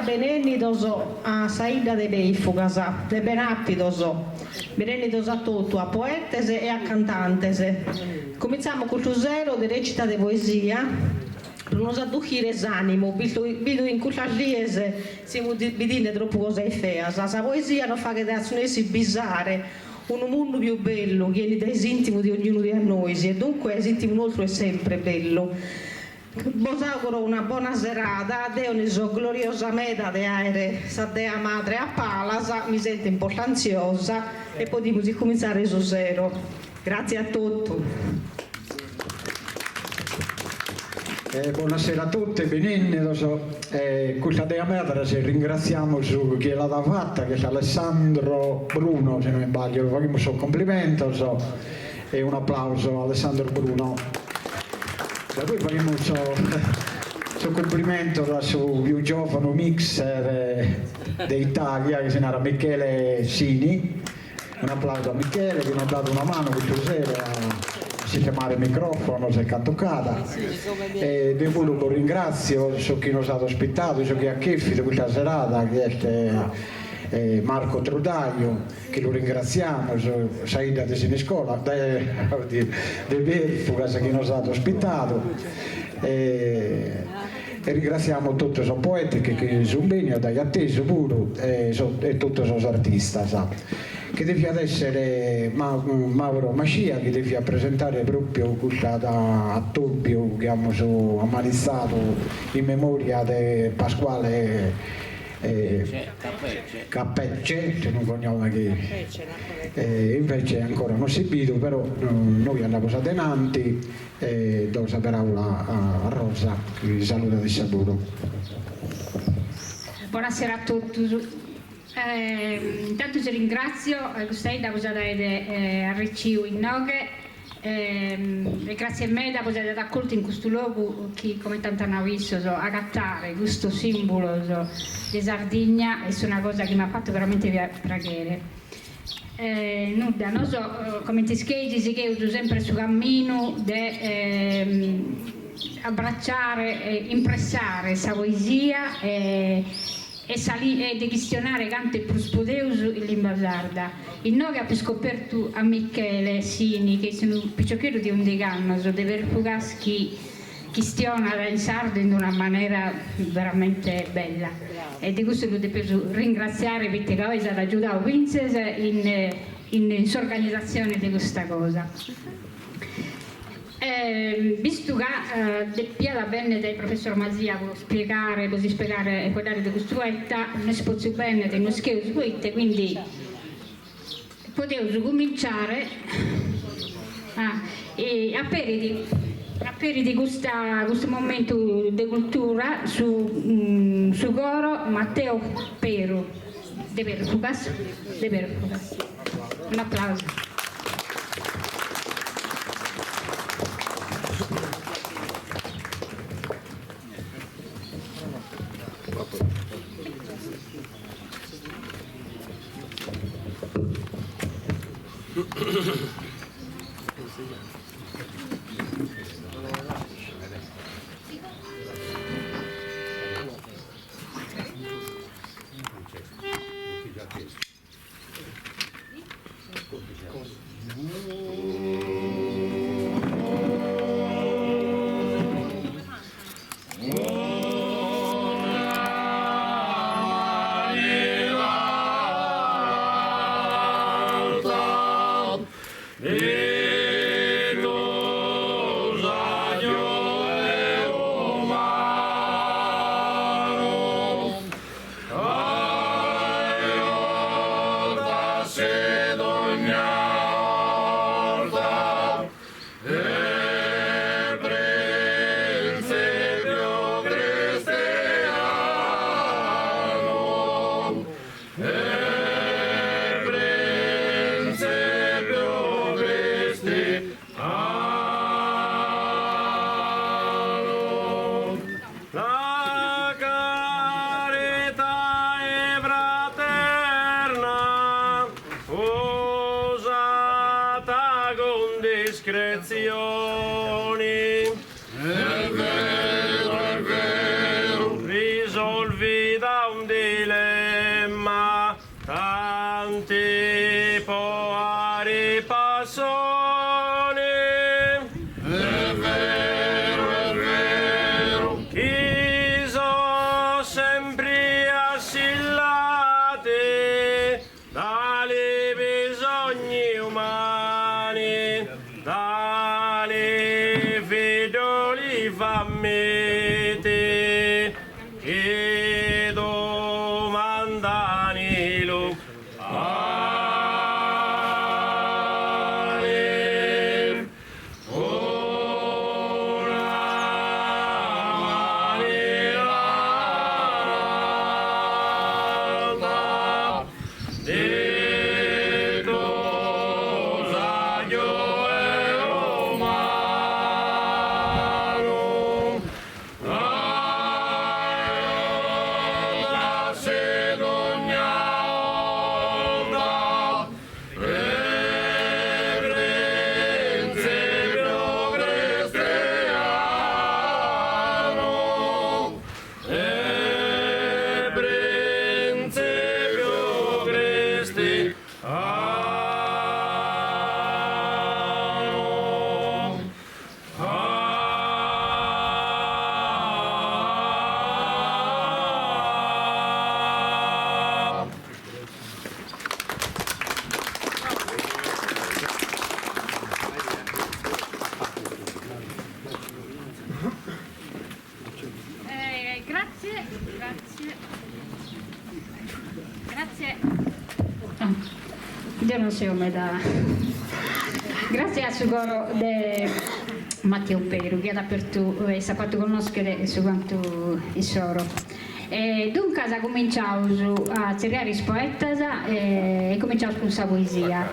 benennidos a saída de beifugas, de benappidos, benennidos a tutto, a poetes e a cantantes. Cominciamo con il zero di recita di poesia, per non adducire animo, vedo in quella liese siamo vedendo troppo cose e feas. La poesia non fa che darsi bizzare, un mondo più bello, che è intimo di ognuno di noi, e dunque l'intimo nostro è sempre bello. Vi auguro una buona serata, Deo gloriosa meta di aere, sa dea madre a Palasa, mi sento importanziosa e possiamo cominciare su zero. Grazie a tutti. Buonasera a tutti, benissimo. Questa dea madre se ringraziamo su chi l'ha fatta, che è Alessandro Bruno, se non mi sbaglio, lo facciamo un complimento e un applauso a Alessandro Bruno. Da poi faremo un complimento al suo più giovane mixer d'Italia che si chiama Michele Sini. Un applauso a Michele che mi ha dato una mano questa sera a sistemare il microfono, si è toccata. E devo lo ringrazio su chi nos ha ospitato, su chi ha chiesto questa serata, che è Marco Trudaio, che lo ringraziamo, Saida de Siniscola, De Berfugas che nos ha ospitato. E ringraziamo tutti i poeti che sono bene, dai attesi pure, e tutti i artisti. Che deve essere Mauro Macia, che deve presentare proprio questa a Turbio che abbiamo ammalizzato in memoria di Pasquale Cappecce, se non cognome che invece ancora non si vedo, però noi andiamo adenanti e do sapere a Rosa che vi saluta di saluto. Buonasera a tutti. Intanto ti ringrazio, stai da cosa a Ricciu in Noghe, e grazie a me da cosa da accolto in questo luogo che come tanto hanno visto a cattare questo simbolo di Sardegna è una cosa che mi ha fatto veramente pregare. Nuda, non so come ti scheggi si che uso sempre su cammino di abbracciare e impressare questa poesia e di questionare cante prospodeus in lingua sarda. Il noi abbiamo scoperto a Michele Sini, che sono un picciocchino di un decanno, di Verfugas che questiona in sardo in una maniera veramente bella. E di questo lo devo ringraziare perché voi avete aiutato Vinces in organizzazione di questa cosa. Visto che deppia bene del professor Mazia può spiegare e parlare di questa volta, non si può bene di uno scherzo, quindi potevo cominciare a per di questo momento di cultura su coro Matteo Peru de Verfugas. Un applauso. È vero, risolvi da un te poare passone. È vero. Chi so sempre assillate dalle bisogni umani, dalle fedoli fammete, che domandani lo Grazie a Sugoro de Matteo Peru che ha aperto e ha fatto conoscere su quanto il soro. Dunque ha cominciato a cercare i poeti e cominciato con questa poesia.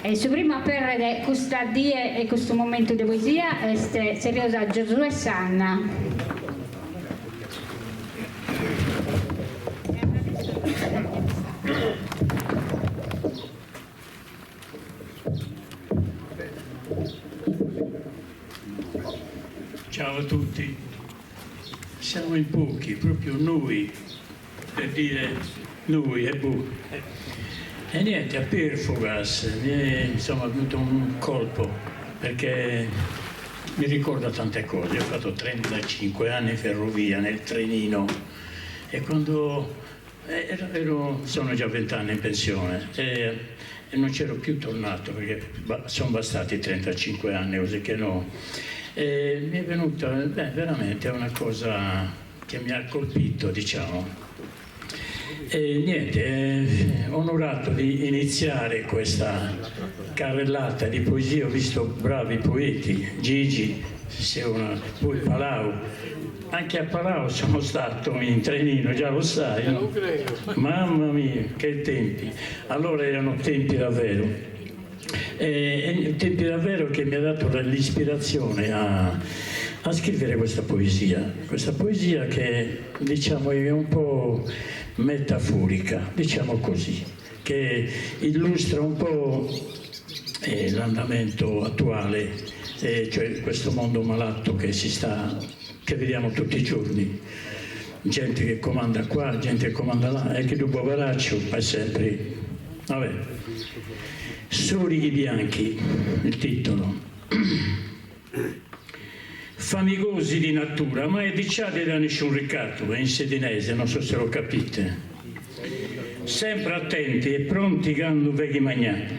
E su prima per questa die e questo momento di poesia è seriosa Giosuè Sanna. Ciao a tutti, siamo in pochi, proprio noi, per dire noi e E niente, a Perfogas mi è venuto un colpo, perché mi ricorda tante cose. Ho fatto 35 anni in ferrovia, nel trenino, e quando sono già 20 anni in pensione e non c'ero più tornato, perché sono bastati 35 anni, così che no. E mi è venuta veramente una cosa che mi ha colpito, diciamo. E niente, onorato di iniziare questa carrellata di poesie. Ho visto bravi poeti, Gigi, poi Palau. Anche a Palau sono stato in trenino, già lo sai, no? Mamma mia, che tempi! Allora erano tempi davvero. Tempi davvero che mi ha dato l'ispirazione a scrivere questa poesia che diciamo è un po' metaforica, diciamo così, che illustra un po' l'andamento attuale, cioè questo mondo malato che vediamo tutti i giorni, gente che comanda qua, gente che comanda là, e che dopo Baraccio è sempre, vabbè. Soli i bianchi, il titolo. Famigosi di natura, ma diciate da nessun ricatto, è in sedinese, non so se lo capite. Sempre attenti e pronti quando veghi magnati.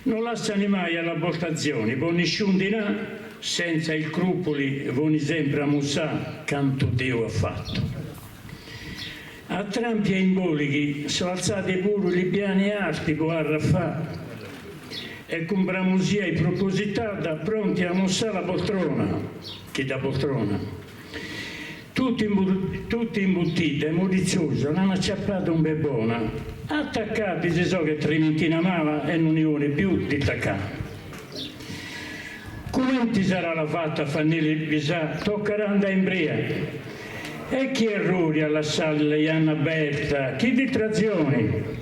Non lasciano mai alla portazione, con nessun di là, senza il crupoli, voni sempre a musà, canto Dio ha fatto. A trampi e imbolichi sono alzati pure i piani arti con arraffà, e con bramosia e propositata pronti a mossare la poltrona, che da poltrona. Tutti imbuttiti e maliziosi, hanno acciappato un bebona, attaccati si so che trementina mala e non ne più di attaccare. Come ti sarà la fatta a fanile bisà, toccherà andare in bria. E chi errori alla sala gli hanno aperta, chi distrazioni?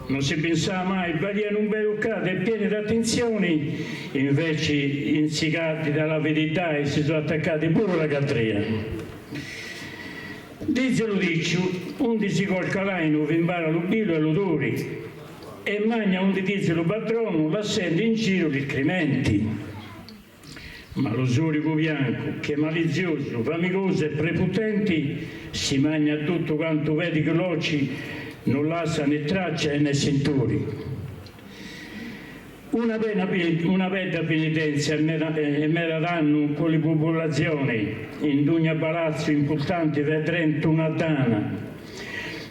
Non si pensava mai, variano un bel occaso e pieni di attenzioni, invece inzigati dalla verità e si sono attaccati pure alla catria. Dizelo dici, un si col calaino, vi impara l'ubilo e l'odore, e magna un dice lo patrono, la sente in giro gli clementi. Ma lo sorico bianco, che è malizioso, famicoso e prepotenti, si magna tutto quanto vedi che l'occhi non lascia né traccia né sentori. Una bella penitenza e me la danno con le popolazioni, in ogni palazzo importante vedremo una dana.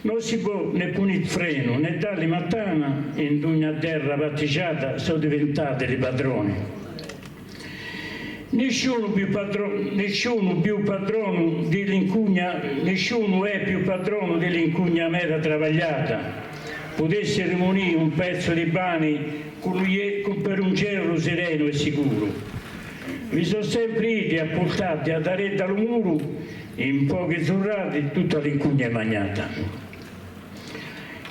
Non si può né punire freno né darli mattana, in ogni terra batticciata sono diventate le padrone. Nessuno è più patrono dell'incugna mera travagliata. Potesse rimunire un pezzo di pane per un cielo sereno e sicuro. Vi sono sempre iti a portarti a dare dal muro in poche giornate tutta l'incugna magnata.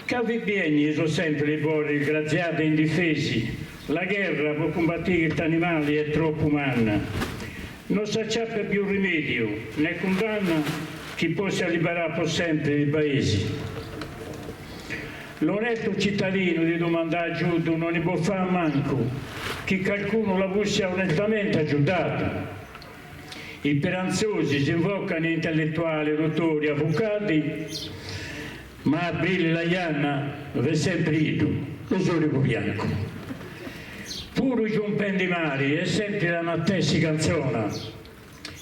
Cavibieni sono sempre le poveri graziate e indifesi. La guerra per combattere gli animali è troppo umana. Non si acciappa più rimedio né condanna chi possa liberare per sempre i paesi. L'onesto cittadino di domandare aiuto non ne può fare manco che qualcuno la fosse onestamente aiutata. I speranzosi si invocano intellettuali, dottori, avvocati, ma a aprile la Ianna è sempre ido, lo sorico bianco. Pure John Pendimari è sempre la nattessi canzona,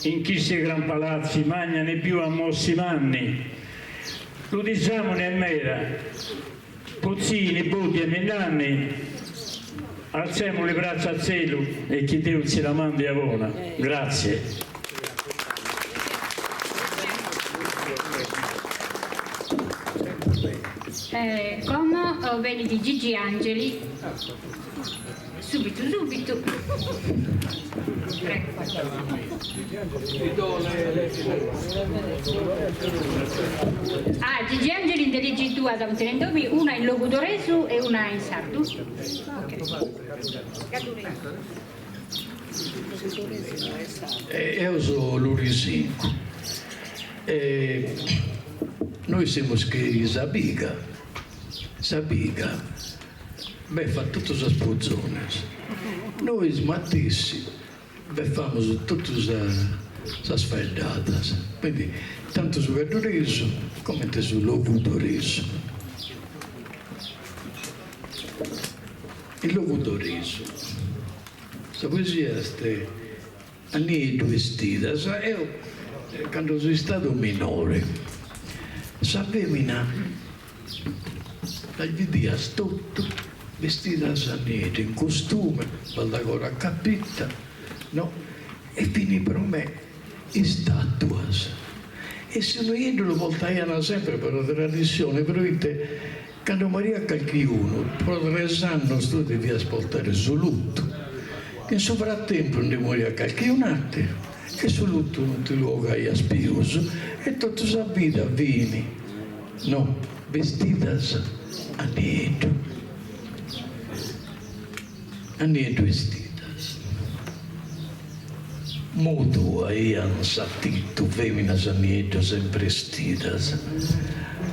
in chi si gran palazzi magnano più a mossi manni, lo diciamo nel mera. Pozzini, Budi e Minnanni, alziamo le braccia al cielo e chi Dio si la mandi a vona. Grazie. Como veni di Gigi Angeli, subito. Gigi Angeli dirige due da Montenegro, una in Logudoresu e una in Sardu. Io sono Lurisinco. Noi siamo che Sabiga, fa tutto le spuzzone. Noi smattissimi, fanno tutto le sfaldate. Quindi, tanto su Verduriso come su Logudoriso. Il Logudoriso, questa poesia è anni vestita. Io, quando sono stato minore, sapevo dal video tutto vestita da Saniete, in costume, balla con la cappetta, no? E finì per me in statua. E se noi lo voltaiano sempre per la tradizione, però quando Maria qualcuno, per 3 anni tu devi ascoltare sul lutto. In frattempo non devi morire qualcun altro, che sul lutto non ti luoga a spioso, e tutta la vita vieni, no, vestitas a nieto vestitas. Muto aian sapito feminas a nieto sempre vestitas.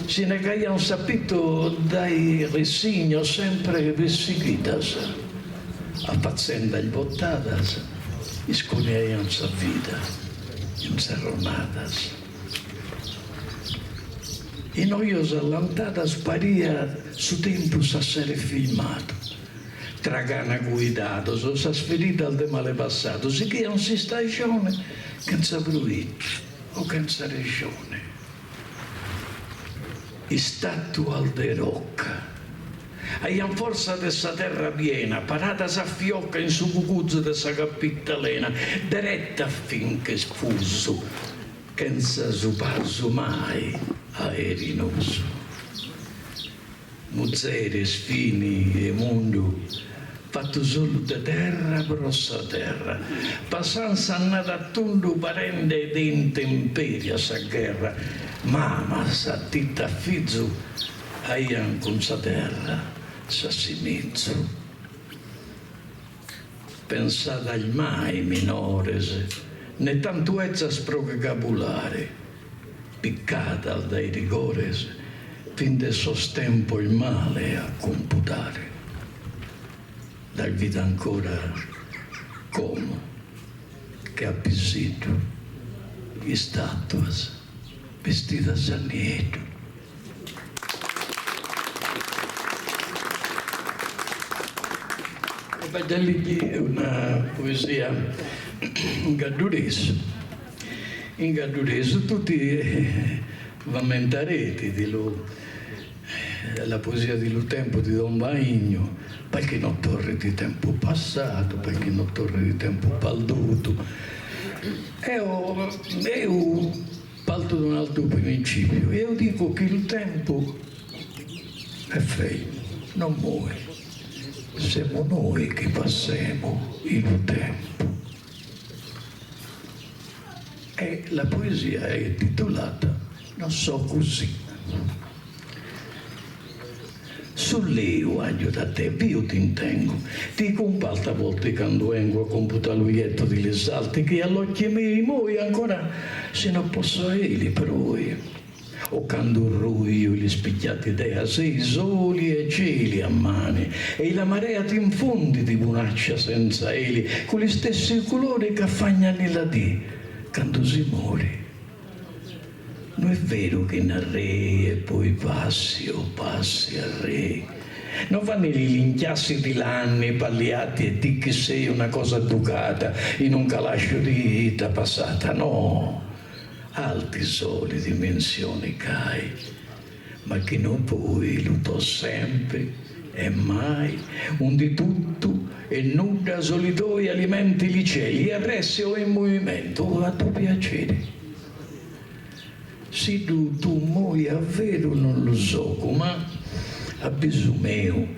Se ne aian sapito dai resigno sempre vestitas. A faccenda il bottadas, isconiaian sa vida, encerronadas. E noios allantadas paria su tempus a essere filmato. Tragana guidato, sono sferita al de male passato, si che non si stagione, senza bruito o senza regione. I statu al de rocca, aian forza dessa terra piena, parata sa fiocca in su cucuzzo dessa cappittalena, diretta affinché sfuso, senza supasso mai aerinoso. Muzzere, sfini e mondo, fatto solo da terra, grossa terra, passanza annata a tondo parente di intemperia sa guerra, mamma sa titta fizzo, aian con sa terra, sa simizzo. Pensate al mai minores, né tanto ezza sprocapulare, piccata dai rigores, fin de sostempo il male a computare. Dal vita ancora como che ha pisito gli statuas vestidas a nieto. E da lì è una poesia in gaddurese. In gaddurese tutti vammentareti la poesia di Lu Tempo di Don Baigno, perché non torre di tempo passato, perché non torre di tempo perduto. Io parto da un altro principio. Io dico che il tempo è fermo, non muore. Siamo noi che passiamo il tempo. E la poesia è titolata Non so così. Solleo aglio da te, io ti intengo. Ti comparta a volte quando vengo a computare l'uietto di le salti che all'occhio miei moi ancora se non posso eli per voi. O quando ruio gli spigliati dea sei soli e cieli a mani e la marea ti infondi di bunaccia senza eli con gli stessi colori che affagnano la dì quando si muore. Non è vero che in re e poi passi o passi al re. Non vanno gli linchiassi di lanni pagliati e di che sei una cosa ducata in un calascio di vita passata, no. Alti soli dimensioni cai, ma che non puoi lutò sempre e mai un di tutto e nuda soli due alimenti li cieli e arresti o in movimento a tuo piacere. Se tu muoia vero non lo so, ma a bisogno mio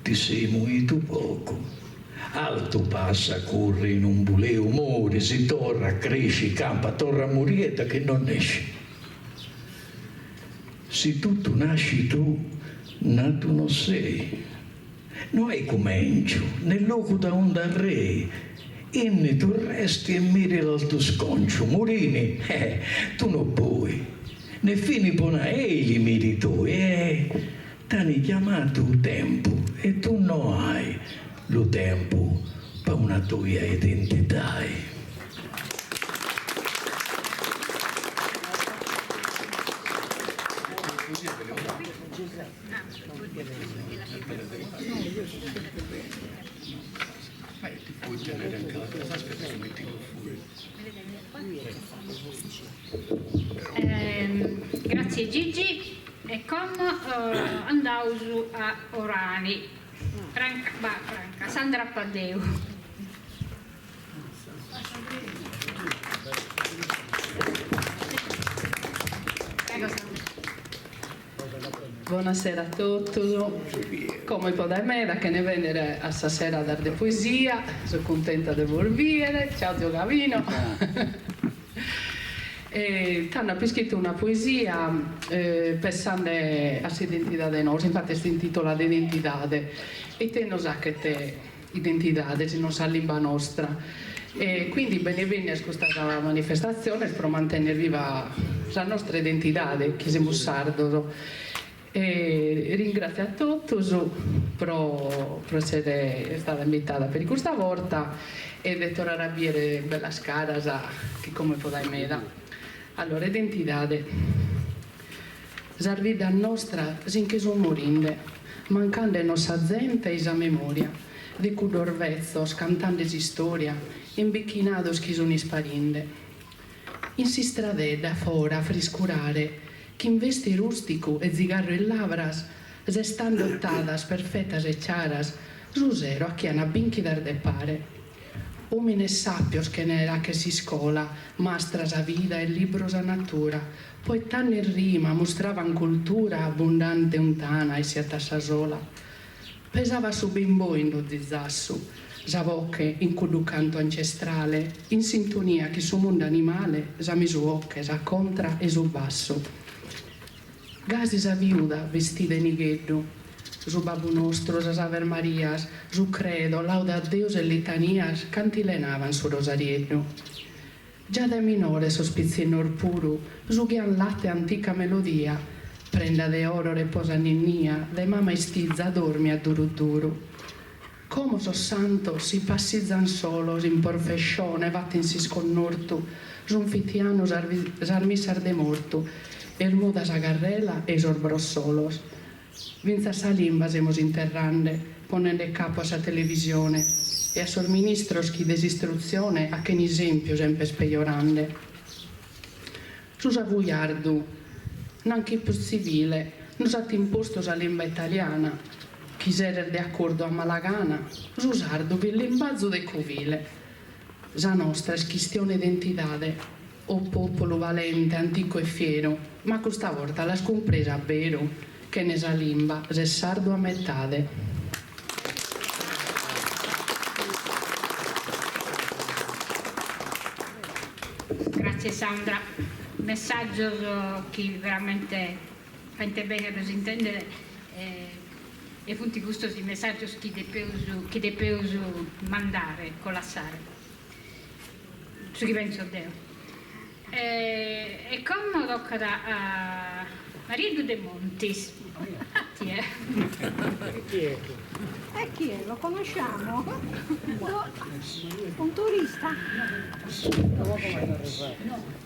ti sei muoito poco. Alto passa, corre in un buleo, muore, si torna, cresce, campa, torna a morieta che non esce. Se tu nasci tu, nato non sei. Non è comencio, nel loco da onda re. Inni tu resti e miri l'alto sconcio. Morini, tu non puoi. Ne fini pona egli miri tu. T'hanno chiamato tempo e tu non hai lo tempo per una tua identità. Grazie Gigi e come andavo a Orani. Franca, Sandra Paddeu. Prego Sandra. Buonasera a tutti, come potete vedere che ne venire a stasera a dare de poesia, sono contenta di volvere, ciao Dio Gavino. Ti hanno scritto una poesia pensando all'identità nostra, infatti si intitola Identità e te non sa che te identità, se non sa la lingua nostra. E quindi bene a questa manifestazione per mantenere viva la nostra identità, che siamo sardo. E ringrazio a tutti per essere stata invitata per questa volta e di tornare a vedere bella scara che come potete vedere. Allora, identità. La vita nostra sinché sono morinde, mancando la nostra gente e la memoria, di cui dorvezzo, scantando la storia, imbicchinato che sono sparinde. In si strade da fora a friscurare, che in vesti rustico e zigarro in lavras, se stanno dottadas perfettas e chiaras, rusero a chi hanno binchi dar de pare. Uomini sappios che n'era che si scola, mastras a vida e libros a natura, poi tanto in rima mostravan cultura abbondante untana e si attassa sola. Pesava su bimbo in lo zizzasso, zavocche in cudu canto ancestrale, in sintonia che su mondo animale, sa misuocche, sa contra e su basso. Gasi sa viuda vestita in igeddu, su Babbo Nostro, su Ave Marias, su credo, lauda a Deus e litanias, cantilenavan su rosarietto. Già da minore sospizienor puro, su ghian latte antica melodia, Prenda de oro riposa ninnia, de mamma istizza dormi a duru duru. Come so santo si passizzan solos in porfescione, vatten si sconnortu, zunfitiano sarmissar de mortu, el mudas agarrela e sorbros solos. Vinza salimba semos interrande, ponendo capo a sa televisione, e a sor ministros chi desistruzione a che in esempio sempre speiorande. Susa vuiardu, nanche più civile, nos ha imposto la lingua italiana, chi serer de accordo a Malagana, usardo per l'imbazzo de covile. La nostra è questione d'identità, o popolo valente, antico e fiero, ma questa volta l'ha scompresa vero, che ne sa limba, se sardo a metade. Grazie Sandra. Messaggio che veramente fa bene per intendere e punti gustosi messaggi che depeso mandare, collassare. Su chi penso Deo. E come tocca da Maria De Montis. Chi è? Chi è? Lo conosciamo? Un turista?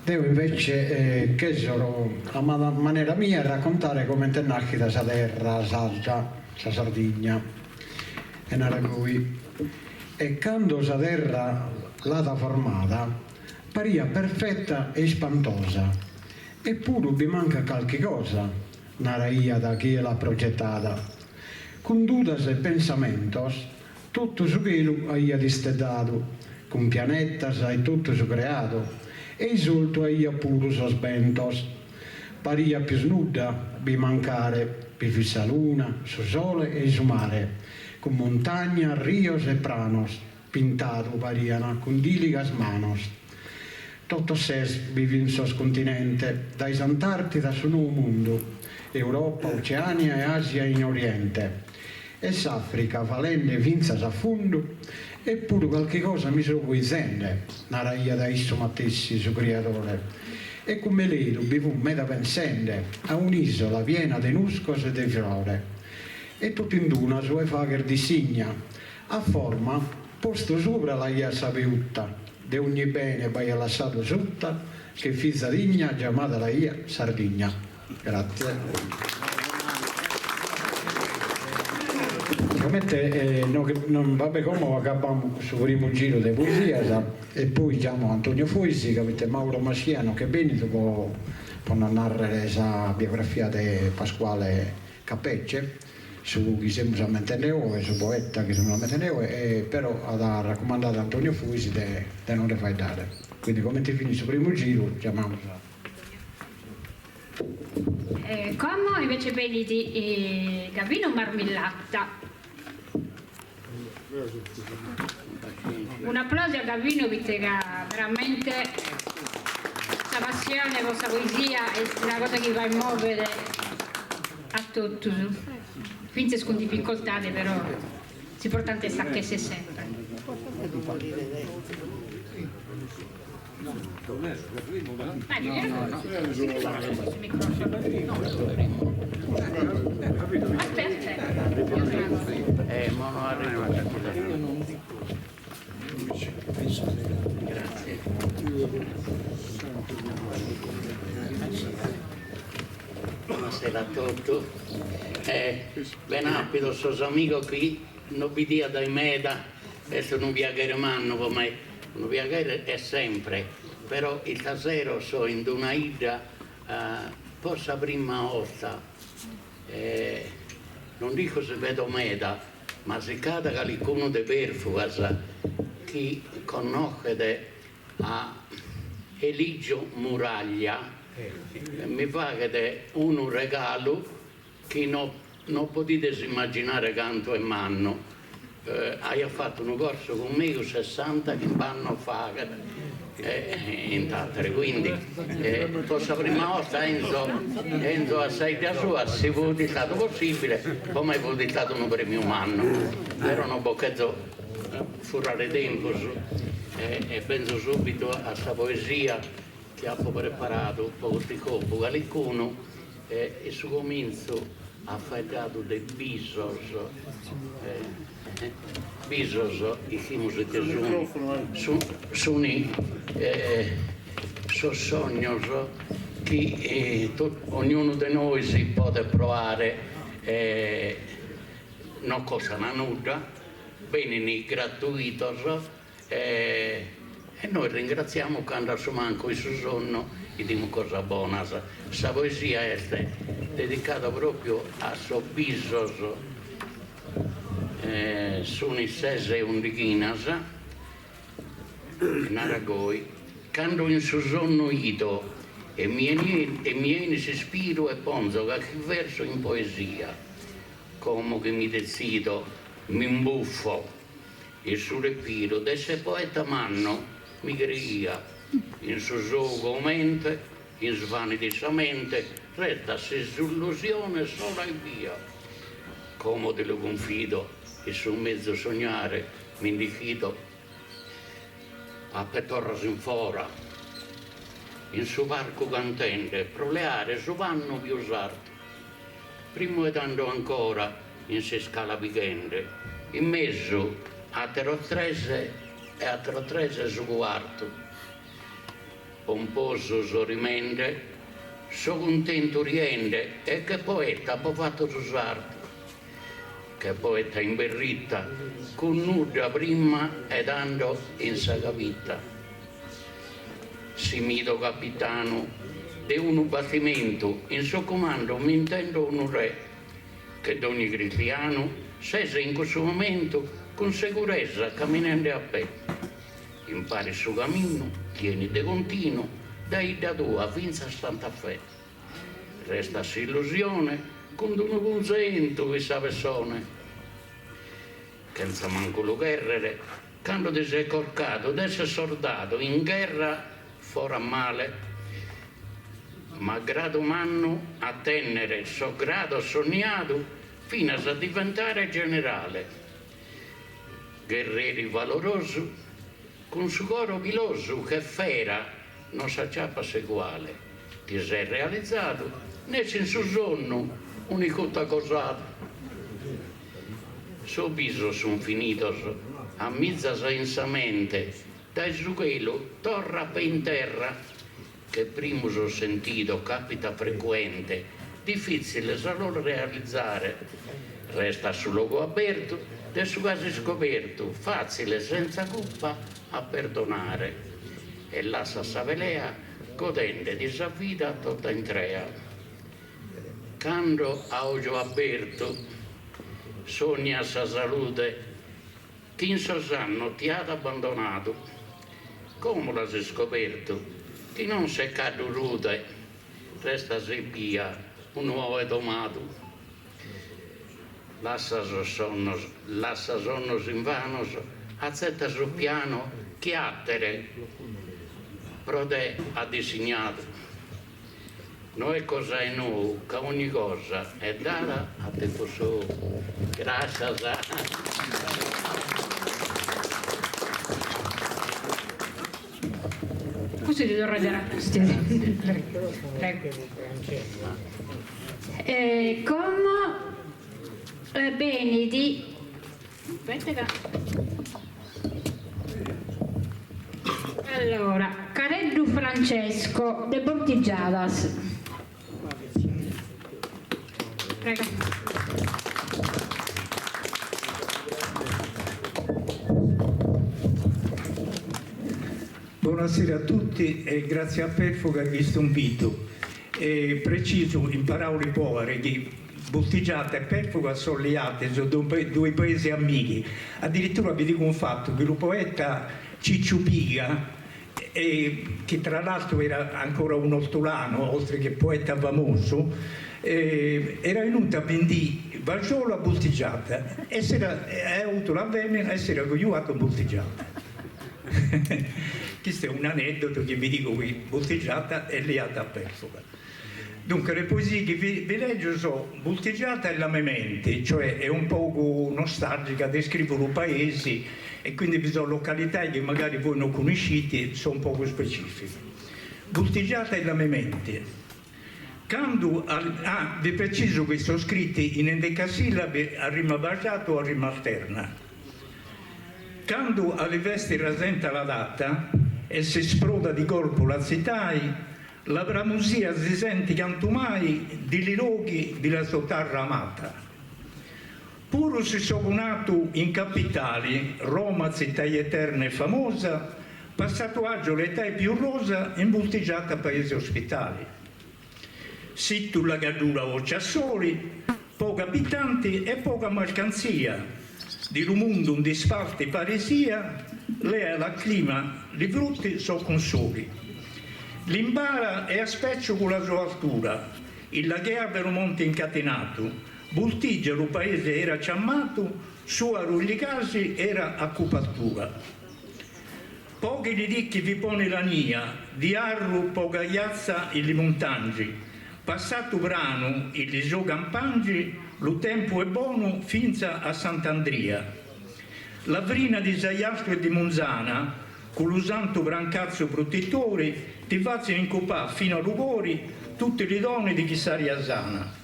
Devo invece, che sono a maniera mia, raccontare come è nascita sa terra, Salta, sa Sardegna, e Naragui. E quando sa terra l'ha formata, paria perfetta e spantosa. Eppure vi manca qualche cosa, naraia da chi l'ha progettata. Con dudas e pensamentos, tutto su quello aia distedato, con pianetas e tutto su creato, e isulto aia puro sospentos. Paria più snuda, vi mancare, vi fissa luna, su sole e su mare, con montagna, rios e pranos, pintato pariana, con diligas manos. Tutto ses vivi in sos continente, dai Antartida su nuovo mondo, Europa, Oceania e Asia in Oriente. E s'Africa valente vinza a fondo, eppure qualche cosa mi so vuisende, naraia da isso mattessi su creatore. E come lei vivo meda pensende a un'isola piena de nuscos e de fiore. E tutto in duna sue fagher di signa, a forma posto sopra la ia sapiutta, de ogni bene vai lasciato sutta, che fizza digna chiamata la ia Sardegna. Grazie. Non vabbè come acabbiamo questo primo giro di poesia e poi chiamo Antonio Foisi che avete Mauro Masciano che bene può narrare la biografia di Pasquale Capecce su chi siamo a Menteneo e su poeta che siamo a Menteneo e però ha raccomandato Antonio Foisi di non le fai dare, quindi come ti finisce il primo giro chiamiamo come invece vedi di Gavino Marmillatta. Un applauso a Gavino perché veramente questa passione, questa poesia è una cosa che va a muovere a tutti, finché con difficoltà, però l'importante è staccarsi sempre. Grazie. Buonasera a tutti. Ben rapido, sono amico qui, non vi dia dai meda, adesso non viaggeremo come non viaggiare è sempre, però il stasera sono in una ida forse prima volta, non dico se vedo meda, ma se cade qualcuno di Perfugas chi conosce a Eligio Muraglia mi fa che è un regalo che non potete immaginare quanto è manno. Hai fatto un corso con me 60 che vanno a fare in Tattare, quindi questa prima volta Enzo a Saida sua se fosse stato possibile come fosse stato un premio umano, però non posso furare tempo e penso subito a questa poesia che ho preparato poco di colpo qualcuno e su comincio ha fatto dei bisos, i chimusi che sono sogni che ognuno di noi si può provare, non cosa nuda, bene gratuito, e noi ringraziamo quando manco il suo sonno e diciamo cosa buona. Questa poesia è dedicata proprio a suo bisogno, sono i 6 undichinas in Aragoi, quando in suo sonno ito e miei si spiro e ponzo che verso in poesia, come che mi decido, mi imbuffo il suo respiro, desse poeta manno mi crea, in suo gioco mente, in svanitosamente, resta illusione sola e via. Come te lo confido, il suo mezzo sognare mi indichido, a petorras in fora, in suo barco cantente, proleare su vanno più usarti. Primo ed andò ancora in se scala vigente, in mezzo a Terotrese e a Terotrese su quarto. Pomposo sorrimente, so contento riende, e che poeta può fatto su sarto. Che poeta imberritta, con nuda prima ed andò in sagavitta. Simido capitano di un battimento, in suo comando mi intendo un re, che d'ogni cristiano scese in questo momento con sicurezza camminando a pé. Impari il suo cammino, tieni de continuo, dai da tua fino a Santa Fe. Resta illusione con un consento questa persona, che non sa manco lo guerrere, quando ti sei corcato, di essere soldato in guerra fora male, ma grado manno a tenere so grado sognato fino a diventare generale. Guerrieri valoroso, con suo coro piloso che fera non s'acciappa seguale, ti sei realizzato, né in suo sonno unicota cosato. So biso son finito, a mezza sensamente, dai su quello torra per in terra, che primo so sentito capita frequente, difficile solo realizzare, resta sul luogo aperto, del suo caso scoperto, facile senza colpa a perdonare, e lascia savelea godente di sa vita tutta intrea. Quando a occhio aperto sogna sa salute, chi in sosanno ti ha abbandonato, come l'hai scoperto, chi non si è caduto, resta via un uovo tomato. Lascia sonno invano, azzetta sul piano, chiattere, prode ha disegnato. Noi cosa è noi, che ogni cosa è data a tempo suo. Grazie. Così ti do ragione. Con beni di allora Careddu Francesco de Bortigiadas. Prego. Buonasera a tutti e grazie a Perfo che ha visto un video. Preciso in parole povere che Bortigiata e Perfo sono leate, sono due paesi amici. Addirittura vi dico un fatto, che il poeta Ciccio Piga, che tra l'altro era ancora un ortolano, oltre che poeta famoso, era venuto a vendere Vagiolo a Bortigiata e ha avuto la vemina e si era cogliuato a Bortigiata. Questo è un aneddoto che vi dico qui, Bortigiata è leata a Perfo. Dunque le poesie che vi leggo sono Bortigiata e la mia mente, cioè è un poco nostalgica, descrivono paesi e quindi vi sono località che magari voi non conoscete, sono un poco specifiche. Bortigiata e la mia mente. vi preciso che sono scritti in endecasillabi a rima baciata o a rima alterna. Quando alle vesti rasenta la data e si sproda di colpo la zitai, la bramusia si sente cantumai di liroghi di la sua terra amata. Puro si sono nato in capitali, Roma, città eterna e famosa, passato agio l'età più rosa, imbottigiata a paesi ospitali. Sittu la gadura o ciassoli, pochi abitanti e poca mercanzia, di lumundum di sfalti paresia, lei la clima, li brutti so consoli. L'imbara è a specchio con la sua altura, il lagheavero monte incatenato, Bultigia lo paese era ciammato, sua Ruglicasi era a cupatura. Pochi di ricchi vi pone la nia, di Arru poca iazza il montangi, passato brano il so campangi, lo tempo è buono finza a Sant'Andria. La vrina di Saiastro e di Monzana, con l'usanto brancazzo protettore, ti facciano incopà fino a Lugori tutte le donne di Chisaria Sana.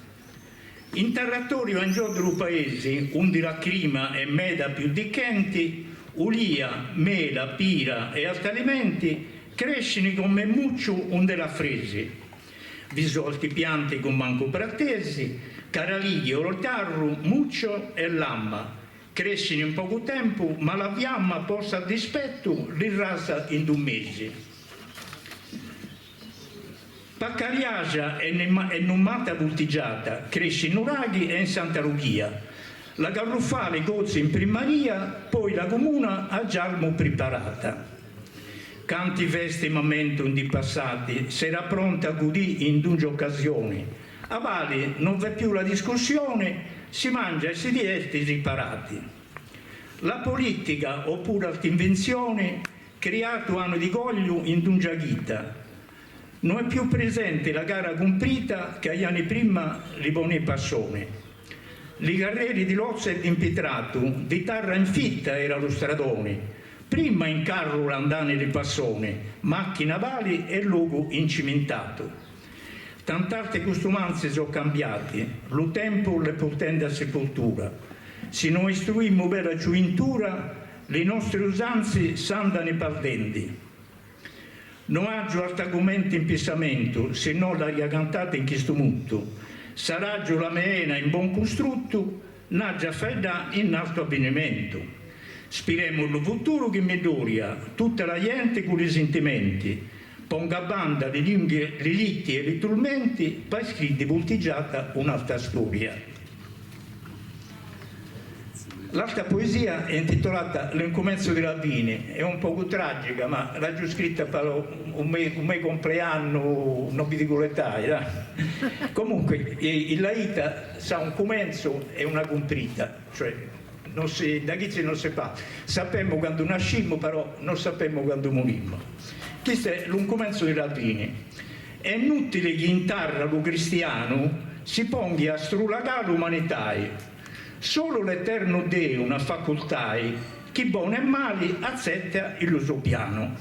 In territorio in giù paesi, undi la clima e meda più dicchenti, ulia, mela, pira e altri alimenti, crescono come muccio onde la fresi. Visolti piante con manco prattesi, caralighi, ortarru, muccio e lamma. Crescono in poco tempo, ma la fiamma posta a dispetto li rasa in 2 mesi. Paccariagia e numata bultigiata, cresce in Uraghi e in Santa Lucia. La Garruffale gozza in primaria, poi la comuna a Gialmo preparata. Canti vestimamento di passati, sarà pronta a godì in 2 occasioni. A Vali non v'è più la discussione, si mangia e si diverte separati. La politica, oppure altre invenzioni, creato anno di goglio in Dungiaghita. Non è più presente la gara comprita che agli anni prima li pone passone. I carrieri di Lozza e di Impitrato, di Tarra in fitta era lo stradone. Prima in carro l'andane di passone, macchine navali e luogo incimentato. Tant'altre costumanze sono cambiate, lo tempo le portende a sepoltura. Se noi istruimmo bella giuventura, le nostre usanze s'andano perdenti. Non agio altri argomenti in pensamento, se non l'aria cantata in questo mutto. Saraggio la meena in buon costrutto, n'aggia fedda in alto avvenimento. Spiremo il futuro che mi doria, tutta la gente con i sentimenti. Ponga a banda le lingue, le litti e i tormenti, poi scritti voltigiata un'altra storia. L'altra poesia è intitolata L'incomenzo di Lavini, è un poco tragica, ma l'ha già scritta per un mio compleanno, non vi dico l'età. Comunque, il Laita sa un comenzo e una comprita, cioè da chi non si fa. Sappiamo quando nascimmo, però non sappiamo quando morimmo. Questo è l'incomenzo di Lavini. È inutile che in terra lo cristiano si ponga a strulagare l'umanità. Solo l'eterno Dio una facoltà, chi buoni e mali accetta il suo piano.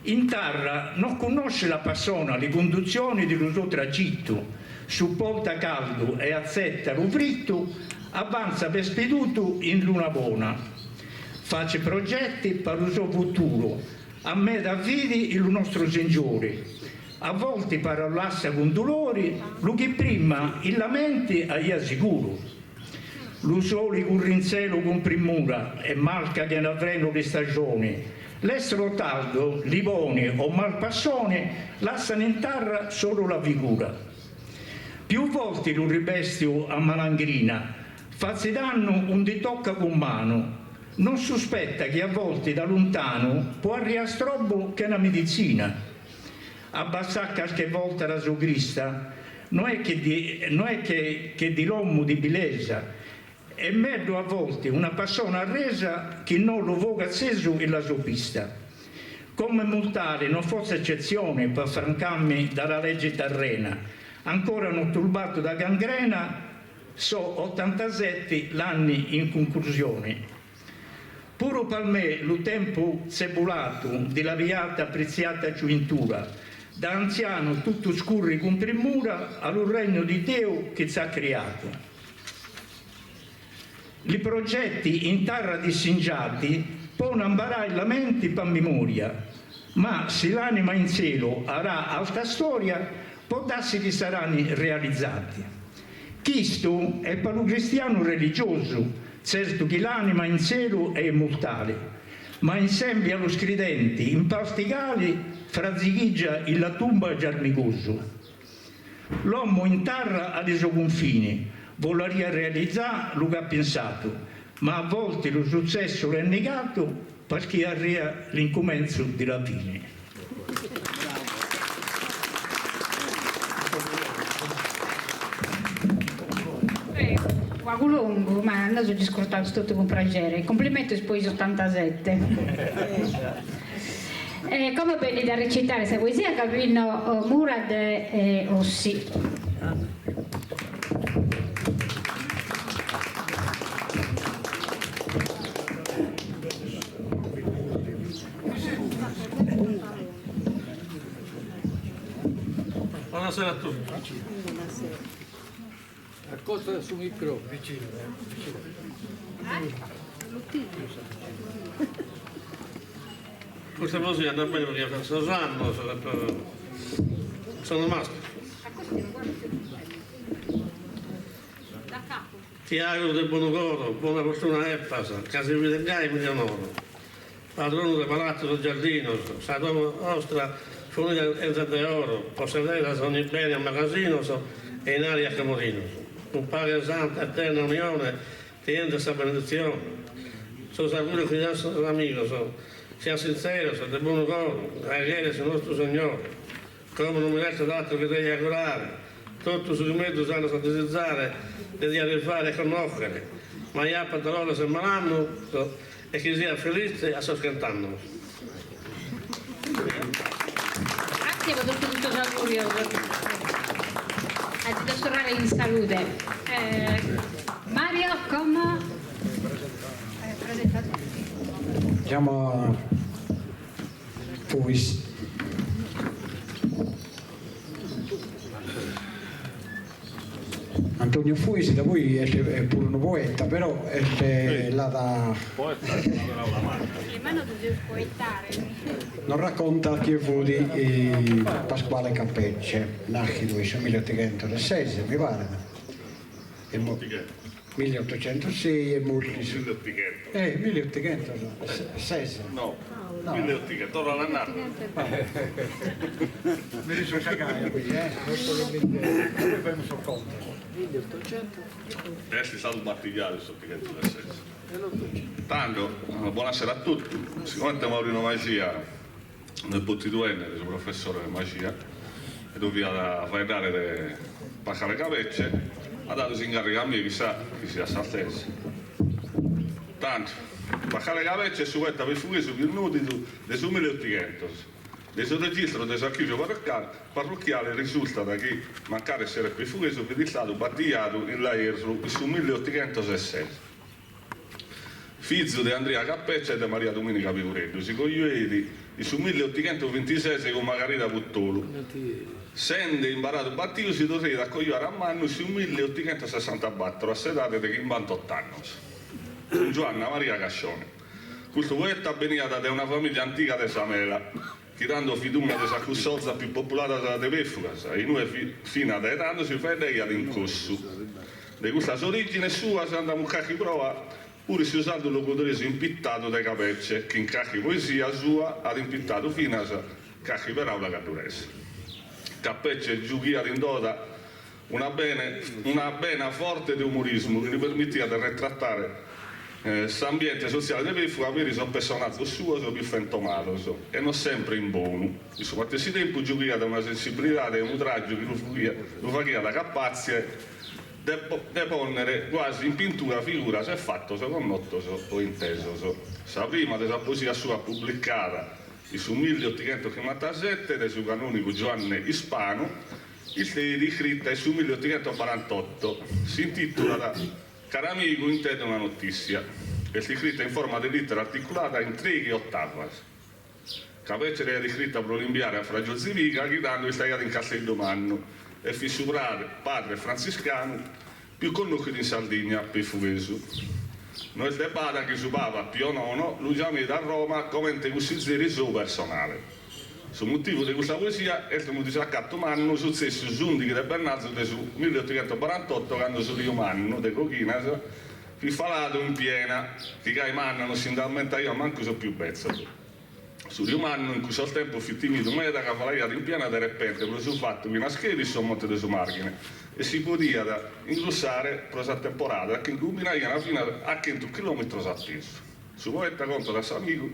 In terra non conosce la persona le condizioni del suo tragitto, supporta caldo e accetta lo fritto, avanza per speduto in luna buona. Face progetti per il suo futuro, a me da vidi il nostro Signore. A volte parlasse con dolori, lo che prima il lamenti agli assicuro. Lo sole con rinselo con primura e malca che ne avremo le stagioni. L'estero taldo, livone o malpassone lasciano in terra solo la figura. Più volte lo ribestio a malangrina, facci danno un di tocca con mano. Non sospetta che a volte da lontano può arrivare strobbo che è una medicina. Abbassare qualche volta la socrista non è che di l'uomo di bellezza. È meglio a volte una persona resa che non lo voga acceso nella sua pista. Come multare non fosse eccezione per francarmi dalla legge terrena, ancora non turbato da gangrena, so 87 l'anni in conclusione. Puro per me lo tempo cebulato di la viata preziata giuventura, Da anziano tutto scurri contro il mura al regno di Dio che ci ha creato. I progetti in terra dissingiati possono imparare i lamenti per memoria, ma se l'anima in cielo avrà alta storia, può darsi che saranno realizzati. Questo è per un cristiano religioso, certo che l'anima in cielo è immortale, ma insieme allo scredente in pasticali frazichiggia la tomba giarmicoso. L'uomo in terra ha dei suoi confini, vorrebbe realizzare lo che ha pensato, ma a volte lo successo è negato perché arriva l'incomenzo della fine. Lungo, ma andato di scortato tutto con piacere. Complimento sposo 87. Come bene da recitare questa poesia Calvino Murad e Ossi. Buonasera a tutti. Accosta sul micro, vicino. Questa musica andava bene perché fa Sasanno, sono rimasto. Ti auguro del buon coro, buona fortuna e passa, case di vita gai milionoro. Padrone del palazzo del giardino, Sadomo nostra, fornita e oro, possedere ogni bene a magazzino e in aria a Camorino. Un Padre Santo, eterna unione, ti rende questa benedizione. Sono sicuro che io sono amico, sia sincero, sia di buon cuore, agli sul nostro Signore. Come non mi resta d'altro che devi augurare, tutto su di me tu sanno santitizzare, devi arrivare a conoscere, ma io per parole se me l'hanno e che sia felice a soscantando. Grazie per tutto questo augurio. Di dottorare in salute. Mario, come presentato? Siamo Puis. Antonio Fuisi da voi è pure un poeta, però è là da... Non racconta che fu di Pasquale Cappecce, nascito nel 1806, mi pare. 1806 e molti su... 1806. No, 1800, ora l'annato. Mi riso cagare qui, Poi fai un conto. 1800? Resti stato battigliato sotto il 1806. Tanto, buonasera a tutti. Siccome Maurino Magia, nel Pottituenne, il professore di magia, e doveva fare dare le paccare capecce, ha dato si incarica a me, chissà che sia saltese. Tanto, paccare capecce e su questa per fuori su minuti del 1800. Del suo registro del archivio parrocchiale risulta da che mancare essere qui fuori per il stato battigliato in Laiersu su 1806. Figlio di Andrea Cappeccia e di Maria Domenica Picureddu, si cogliueti su 1826 con Margherita Puttolo. Sende imparato battito si doveva accogliere a mano su 1864, a sedate di 28 anni. Giovanna Maria Cascione. Questo poeta veniva da una famiglia antica di Samela, tirando fiduna della cussozza più popolata della Pefugas, e noi fino ad età si fa idea all'incorso. Di questa origine sua si andava un cacchi prova, pure si usando il locutore impittato dai Capecce, che in cacchi poesia sua ha impittato fino a cacchi per aula catturese. Cappecce giuchia in dota una bena forte di umorismo che gli permetteva di ritrattare l'ambiente sociale di Pefuga per il personaggio suo più fantomatico e non sempre in buono. In suo stesso tempo giuchia da una sensibilità e un traggio che lo faceva da capace di ponere quasi in pintura figura se fatto, se connotto o inteso. La prima della poesia sua pubblicata su 1857 del suo canonico Giovanni Ispano, il di scritta su 1848, si intitola Caro amico, in te una notizia, e si scritta in forma di lettera articolata in 3 ottave. Capecce era iscritta per l'inviare a Fragio Zivica, gridando che stava in Casteldomano e fu suo padre francescano, più conosciuto in Sardegna per Fugesu. Noi debata che suo papa Pio IX lo chiamò da Roma come il suo personale. Sul motivo di questa poesia è stato disaccato manno successo Zundichi del Bernazzo del 1848 quando su Rio Manno de Cochinas fu falato in piena che i mannano sin dal io manco so più pezzo. Su Rio Manno in cui sul tempo fu timido meta che falaiato in piena di repente per sul fatto che una scheda sul monte del suo margine e si podia ingrossare per questa temporada che incubinaiano fino a 100 km atteso. Su poeta conta da suo amico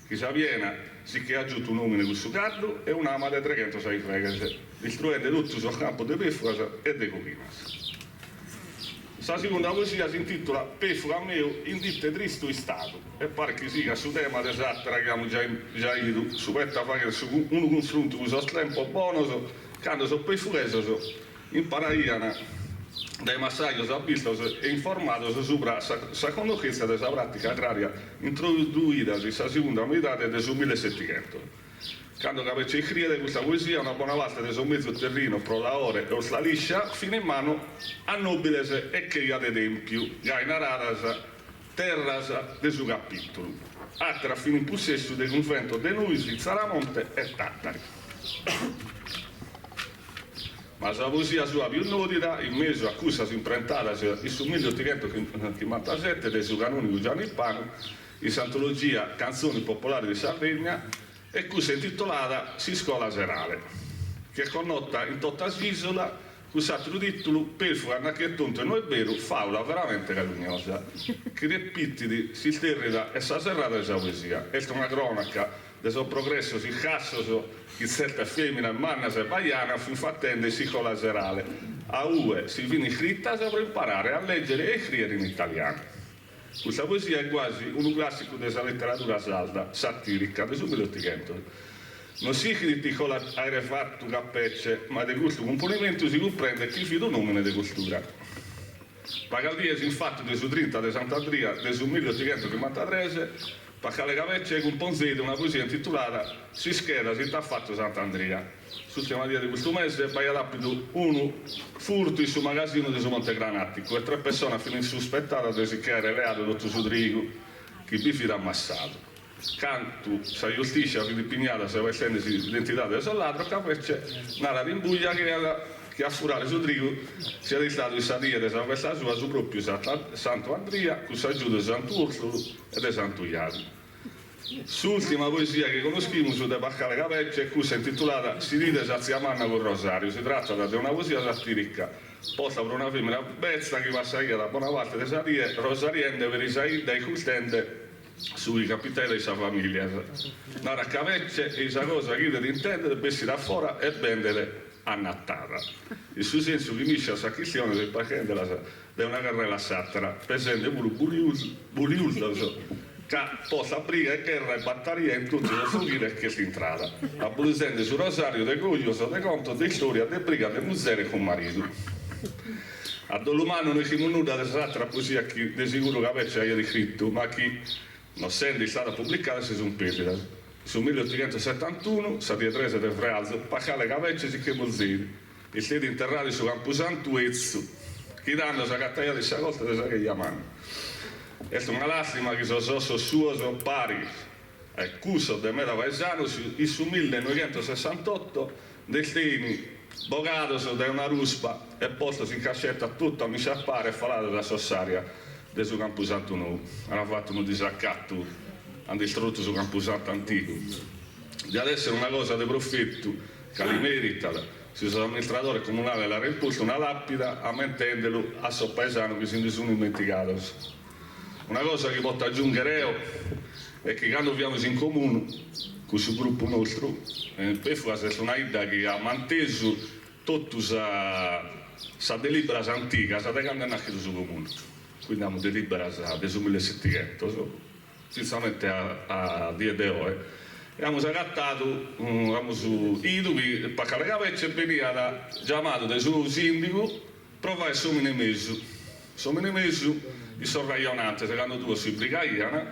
che si viene si che ha aggiunto un nome questo caldo e un'ama di 306 freghe, distruendo tutto sul campo di Pefugas e di Cochinas. La seconda poesia si intitola Pefuga mio in ditte tristo stato e pare che sia su tema esatto che abbiamo già ido su questa fare un confronto con il tempo buono quando sono Pefugese imparaiano dai massaggio abbisti e informato sopra la conoscenza della pratica agraria introdotta nella seconda metà del 1700. Quando Capecce scrive questa poesia, una buona parte del suo mezzo terreno, pro la ore o la liscia, fino in mano a nobiles e criate tempio, gainaradas, terras del suo capitolo. Altra fino in possesso del convento de Nuisi, Zaramonte e Tattari. Ma la poesia sua più notita, in mezzo a cui si imprentata il suo 1857 del suo canonico Gianni Pano, in antologia Canzoni popolari di Sardegna, e cui si è intitolata Si scola serale, che connota in tutta l'isola con l'altro titolo Pefuga Annacchiettonto e noi vero, faula veramente calunnosa, che ripetiti si terrida e sa serrata della poesia. È una cronaca del suo progresso si casso che certa femmina manna se baiana fu fattende si scola serale. A UE si viene scritta per imparare a leggere e scrivere in italiano. Questa poesia è quasi un classico della letteratura sarda, satirica, del 1800. Non si critica l'aere fatto Capecce, ma di questo componimento si comprende chi fido nomine di costura. Pagaldiesi infatti del suo 30 di Sant'Andria del suo 1853, Pacale Capecce componsede una poesia intitolata Si scheda si t'ha fatto Sant'Andria. L'ultima dia di questo mese vai ad appido uno furto in suo magazzino di suo Montegranatico e 3 persone fino insospettata di si che era reato dottor Sudrigo che bifi da ammassato. Canto sa giustizia che dipignata se va essendosi l'identità del soldato Capecce nella rimbuglia che a furare Sudrigo si è restato in sadia di questa sua su proprio Santo Andria con s'aggiuto di Sant'Ursolo e di Sant'Ugliano. L'ultima poesia che conosciamo su De Pacale Capecce è questa intitolata Si ride Saziamanna con Rosario. Si tratta di una poesia satirica posta per una femmina bezza che passa da buona parte delle satie rosariende per i saide e custende sui capitelli di sua famiglia. Nara Capecce e questa cosa che deve intendere bessi da fuori e vendere annattata. Il suo senso rimisce a sacchizione del pacchetto di una carrella satira, presente pure buliuso che possa aprire guerra e battaglia in tutte le fuggire che si entrata, abusando su Rosario de Coglioso de conto di storia de briga de musere con marito. A Dolomano noi siamo nuda dell'altra poesia che di sicuro Capecce ha scritto, ma che non essendo stata pubblicata si sono perse. Sul 1871, Sadia 13 del Frealzo, Pacale Capecce si chiamò Zeri, e siete interrati su Camposanto Ezzo, che danno la cattaglia di Sacolta e di Sagliamano. È una lastima che sono suo pari al cuso del meta paesano il su 1968 destini bogato da una ruspa e posto in cascetta tutto a mi sciappare e falato da Sossaria del suo Camposanto nuovo. Hanno fatto un disaccatto, hanno distrutto sul Camposanto antico. Di adesso è una cosa di profitto che li merita. Se l'amministratore comunale l'ha imposto una lapida ammentendolo a suo paesano che si ne sono dimenticato. Una cosa che posso aggiungere è che quando abbiamo in comune con questo gruppo nostro, Pefugas è una idea che ha manteso tutta questa delibera antica, questa che hanno nascito sul comune. Quindi abbiamo delibera del 1700, sinceramente a dia di ore. E abbiamo scattato, i Pacale Capecce veniva chiamato dal suo sindaco per fare il suo messo. Il suo messo il sorraionante, secondo tu, si brigaiana,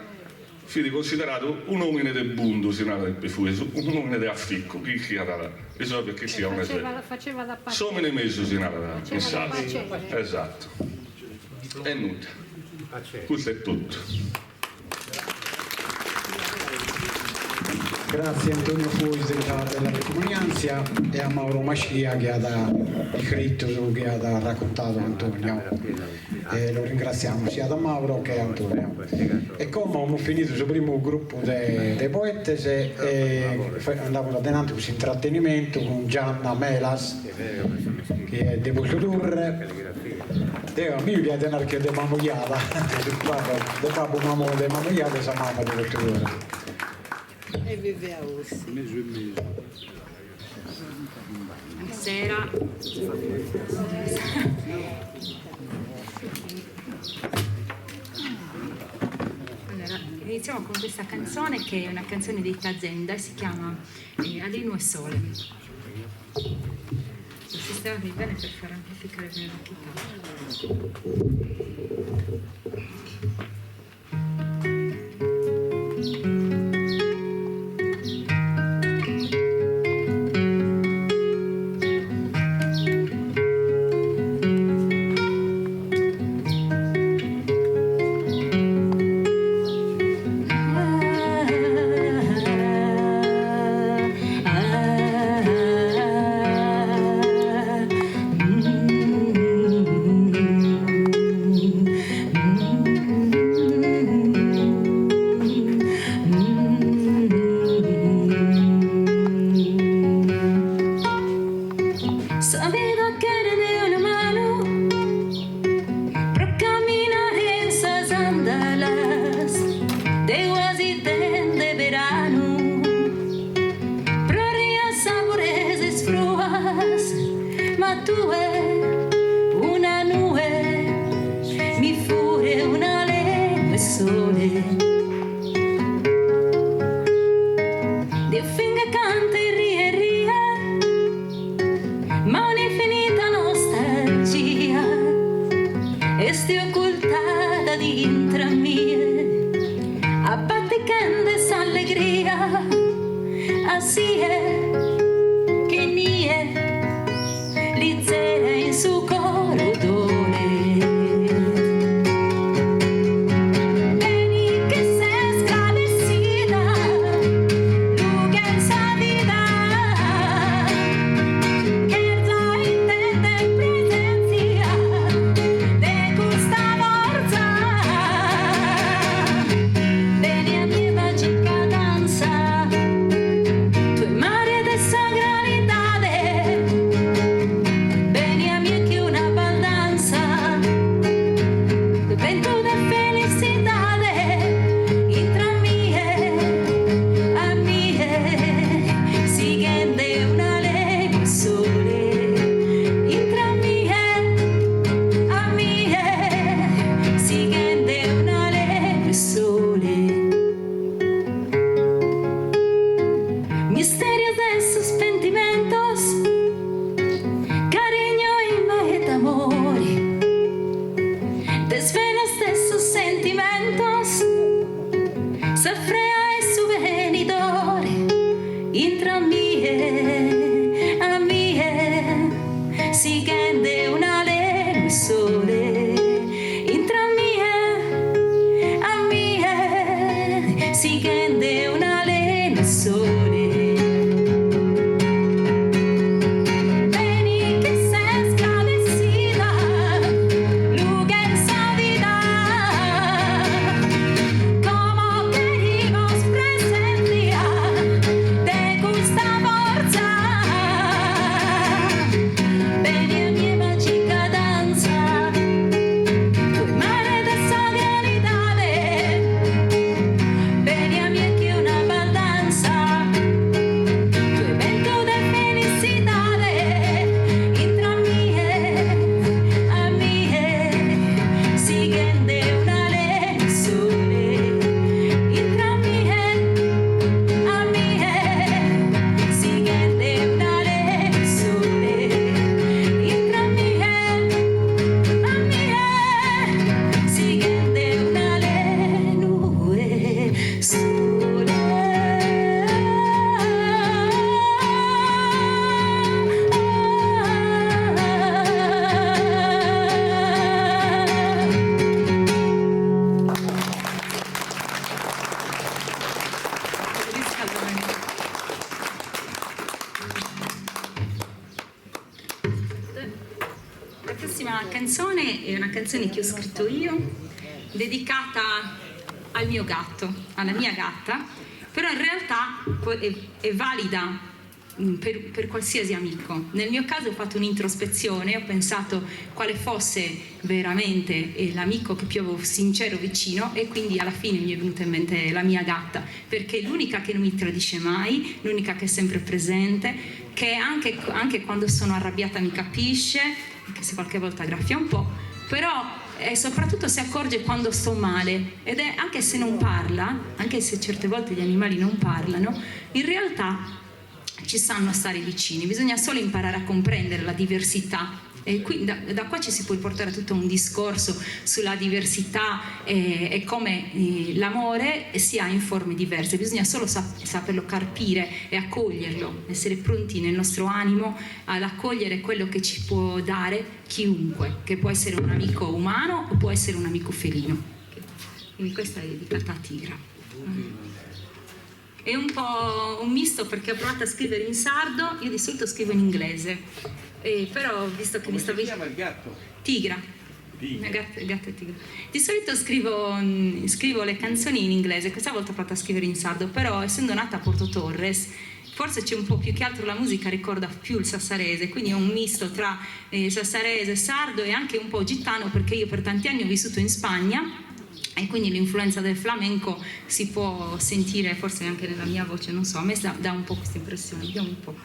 fui considerato un uomine del bundo, un uomine di afficco, chi era, e so perché si chiama Faceva da parte. Somene messo si era, Faceva da parte. esatto, e nulla, questo è tutto. Grazie a Antonio Fuis della testimonianza e a Mauro Mascia che ha scritto, che ha raccontato Antonio. Lo ringraziamo sia da Mauro che a Antonio. E come abbiamo finito il primo gruppo dei poetes andavamo avanti questo intrattenimento con Gianna Melas che è di Voltodurre. A me piace anche di Mamoiata, di Babbo Mamo di Mamoiata e sa mamma di Voltodurre. E vive a Ossi. Buonasera. Allora, iniziamo con questa canzone che è una canzone di Tazenda e si chiama Alino e Sole. Sistemami bene per far amplificare bene la chitarra. Bene è una canzone che ho scritto io, dedicata al mio gatto, alla mia gatta, però in realtà è valida per qualsiasi amico. Nel mio caso ho fatto un'introspezione, ho pensato quale fosse veramente l'amico che più avevo sincero vicino, e quindi alla fine mi è venuta in mente la mia gatta, perché è l'unica che non mi tradisce mai, l'unica che è sempre presente, che anche quando sono arrabbiata mi capisce, anche se qualche volta graffia un po', però soprattutto si accorge quando sto male, ed è, anche se non parla, anche se certe volte gli animali non parlano, in realtà ci sanno stare vicini, bisogna solo imparare a comprendere la diversità. E qui, da qua ci si può portare tutto un discorso sulla diversità e come l'amore sia in forme diverse, bisogna solo saperlo carpire e accoglierlo, essere pronti nel nostro animo ad accogliere quello che ci può dare chiunque, che può essere un amico umano o può essere un amico felino. Quindi questa è dedicata a Tigra. È un po' un misto, perché ho provato a scrivere in sardo, io di solito scrivo in inglese, però visto che mi stavo... Come si chiama il gatto? Tigra. Il gatto è Tigra. Di solito scrivo le canzoni in inglese, questa volta ho provato a scrivere in sardo, però essendo nata a Porto Torres, forse c'è un po' più che altro, la musica ricorda più il sassarese, quindi è un misto tra sassarese, sardo e anche un po' gitano, perché io per tanti anni ho vissuto in Spagna, e quindi l'influenza del flamenco si può sentire forse anche nella mia voce, non so, a me dà un po' questa impressione. Vediamo un po'.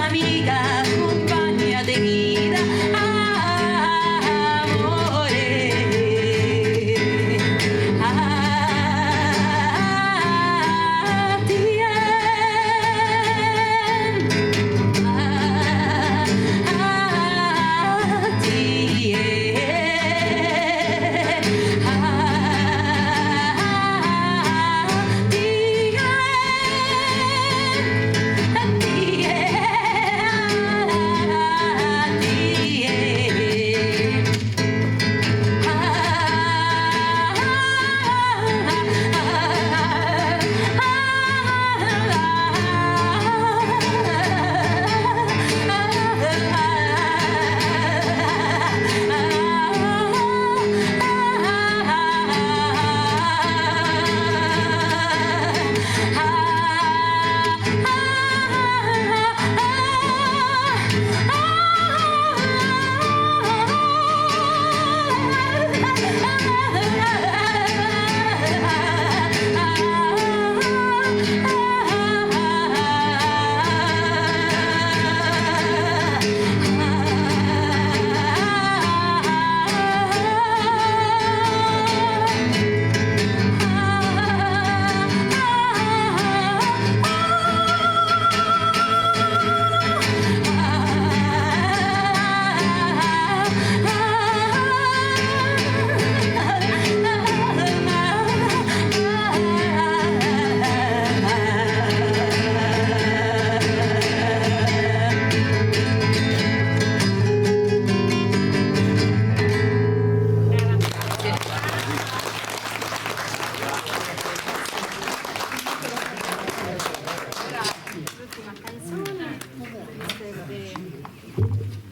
Amiga, compagna de vida.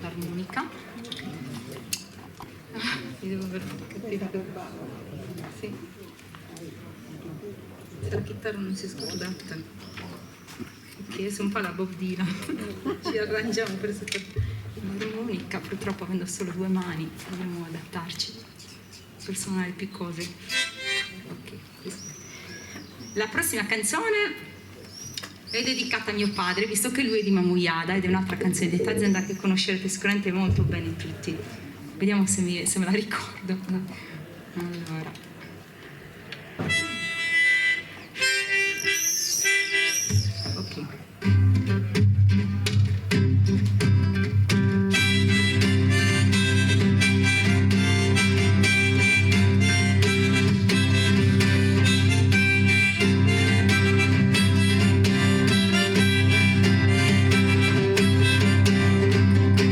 l'armonica. Mi devo aver capito. Sì. Se la chitarra non si è scordata, che sono un po' la Bob Dylan. Ci arrangiamo per l'armonica, purtroppo avendo solo 2 mani dobbiamo adattarci per suonare più cose. Ok. La prossima canzone è dedicata a mio padre, visto che lui è di Mamuyada ed è un'altra canzone di Tazenda che conoscerete sicuramente molto bene tutti. Vediamo se me la ricordo. Allora. Ok.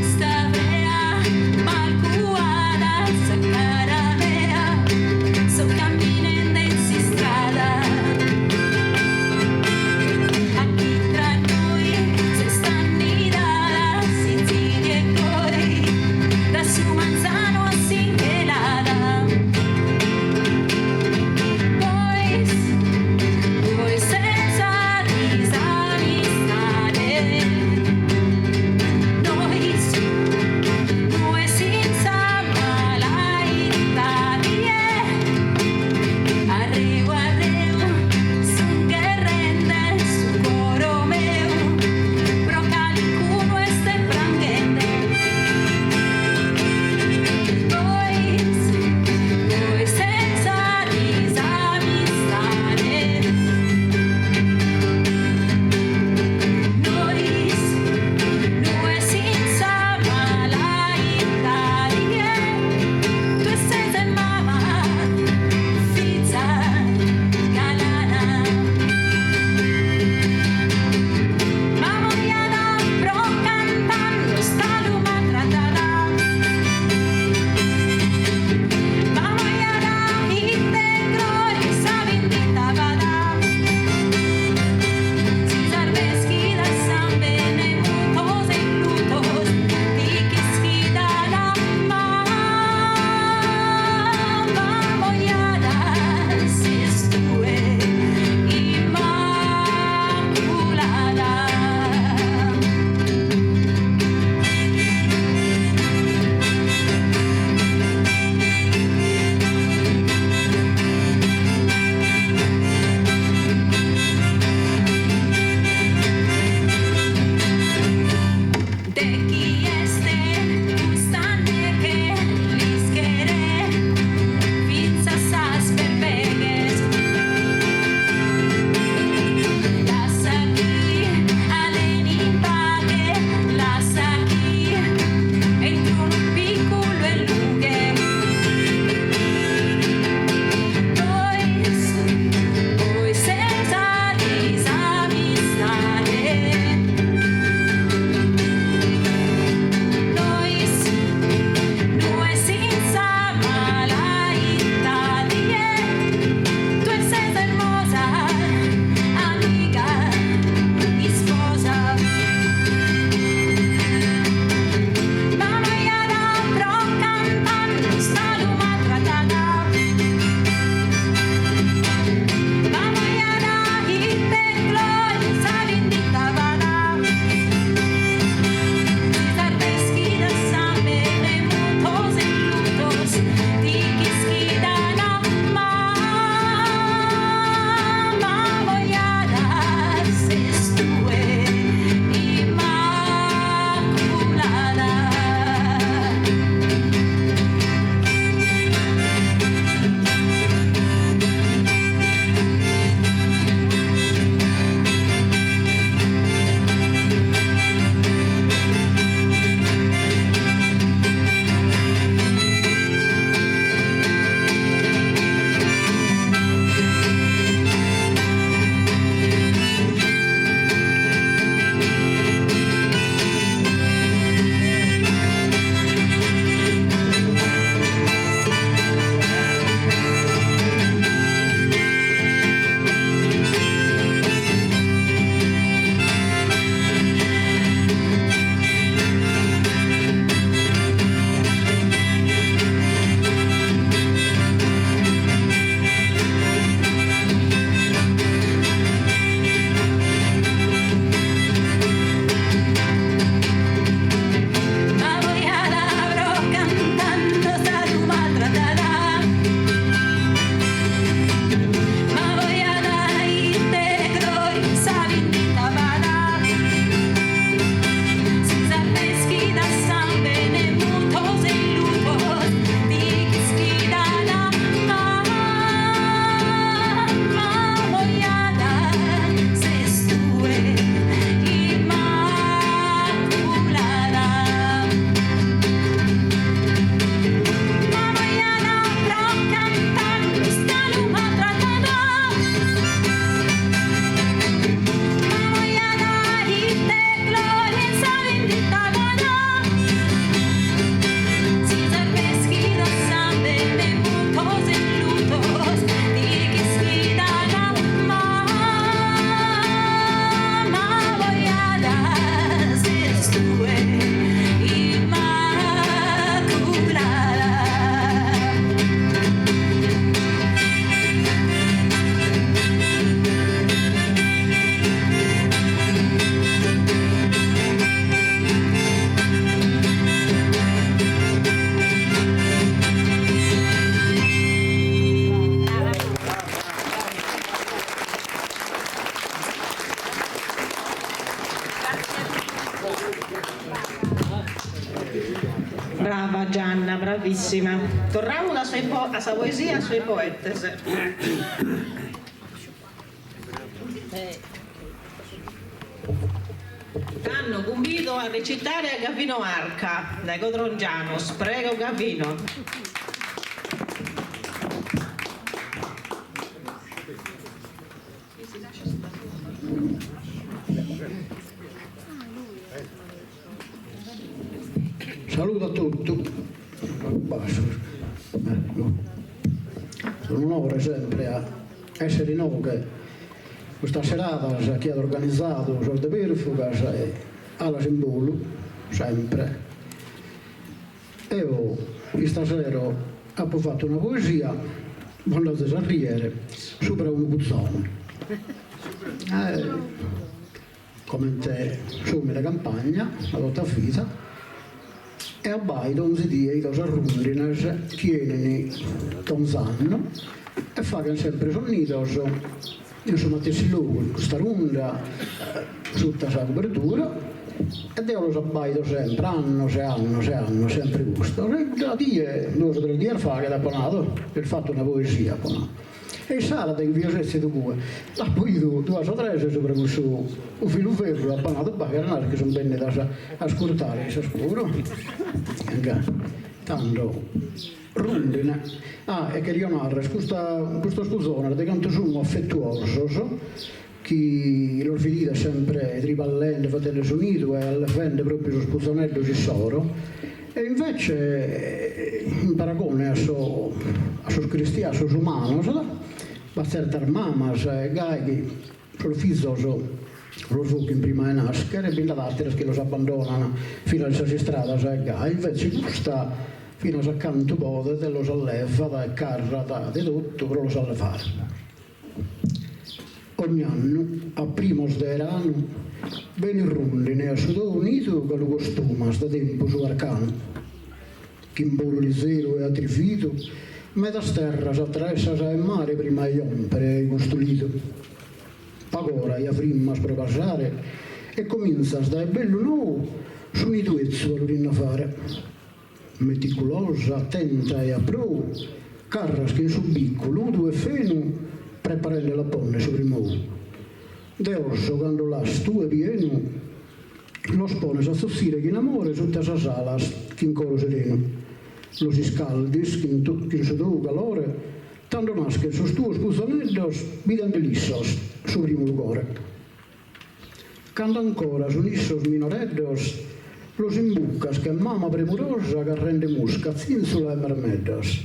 Stavea, Malcuada, Sacaramea, Brava Gianna, bravissima. Torniamo alla sua poesia, alle sue poetese. Hanno convito a recitare a Gavino Arca, dai Codrongianos. Prego Gavino. Saluto a tutti. Sono un onore sempre a essere in Oche. Questa serata che ha organizzato Giorgio Perfugas e alla Simbolo, sempre. E io stasera ho fatto una poesia, andate a riere, sopra un buzzone. Come te, su la campagna, la lotta vita, e a Baito non si dice che cosa rundines, chiedeni tonzanno, e fanno sempre sonnitoso. Insomma, ti si luogo in questa runda, sotto la copertura, e devo lo abbaito sempre, anno, sempre questo. E da dire, 2 o 3 giorni fa che ha abbonato, per fatto una poesia abbonato. E sala dei piacessi di cui l'ha poi 2 o 3 sopra questo un filo ferro abbonato, che sono bene da ascoltare, si scuro. Tanto rundine. E che io narro, questo scusone di canto sumo affettuoso, che lo vede sempre triballente, fratello unito e alla fine proprio sul spuzzonello ci soro. E invece in paragone a sus cristiani, a sus umanos, va certa mamas e gai sul fisoso lo svucco in prima e nascere, e bin la che lo abbandonano fino alla strada e gai, invece questa fino a canto bode te lo solleva da carra di tutto, però lo sa fare. Ogni anno, a primo sderano, ben in rundine a Sudo Unito che lo costuma da tempo su arcano. Chi in bolo di zero e attrifito, metà terra s'attressa e mare prima di rompere il costruito. Agora ia prima a sprepassare e comincia a stare bello nuovo su un ituezzo a rinnafare. Meticulosa, attenta e a pro, carras che in su bicco, ludo e feno, preparelle la ponne sopra il muo. De orso, quando là stu e pieno, lo spone a sossire che in amore sotto sa sala, che in coro sereno. Lo si scaldis, che in su tuo calore, tanto nasce su tuo spuzzonellos, vidente lissos, su primo luore. Quando ancora su nissos minoreddos, los imbuccas che mamma premurosa che rende musca, zinzula e mermedas.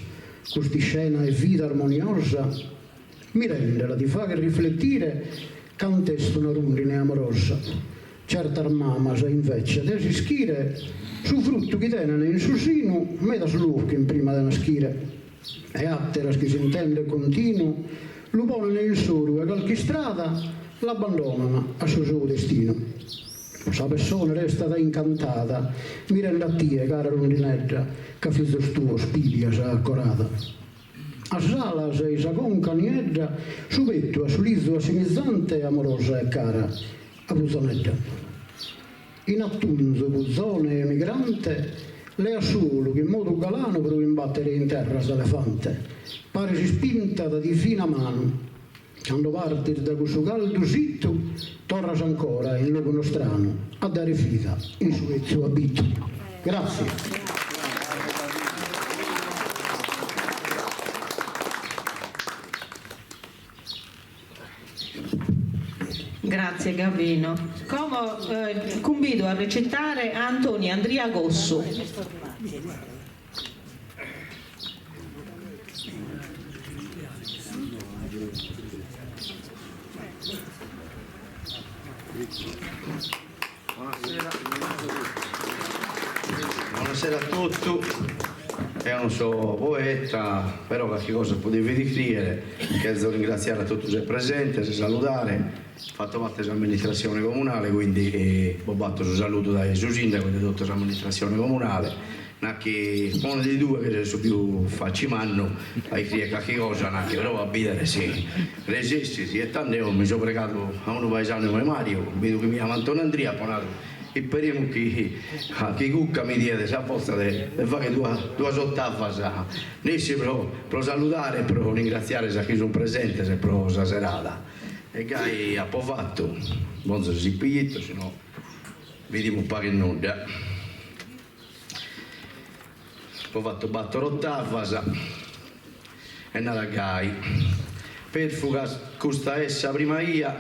Questa scena e vita armoniosa mi rende la di fare riflettire cantesto una rundine amorosa. Certa mamma se invece desi schire su frutto che tenene in su sino meda slurche in prima della schire. E atteras che si intende continuo lo pone in suru e qualche strada l'abbandonano a suo destino. La persona resta da incantata, mi rende a te, cara rondinetta, che figlio tuo spidia sa accorata. A sala sei sa conca niedda, su petto, su liso, semizzante, amorosa e cara, a puzzonetta. In attunzo, puzzone emigrante, lei ha solo che in modo galano prova imbattere in terra s'elefante. Pare si spinta da di fina mano. Quando parti da questo caldo sitto, tornas ancora in luogo strano a dare vita in suo abito. Grazie. Grazie Gavino. Convido a recitare Antonio Andrea Gossu. Buonasera a tutti, io non sono poeta, però qualche cosa potevi dire, che devo ringraziare a tutti i presenti, salutare, fatto parte dell'amministrazione comunale, quindi ho fatto un saluto dai suoi sindaci, quindi tutta l'amministrazione comunale, che uno dei due che sono più faccimanno, hai chiesto qualche cosa, però va bene, sì, resisti, sì, e tanto io mi sono pregato a un paesano come Mario, vedo che mi chiama Antonio Andrea, speriamo che cucca mi diede a posta di fare due sottafas nessi per salutare e per ringraziare a chi sono presenti per questa serata e che ha fatto buon si piglietto se no vediamo un po' che nulla ho fatto battere ottafas e nada gai per fugas questa essa prima ia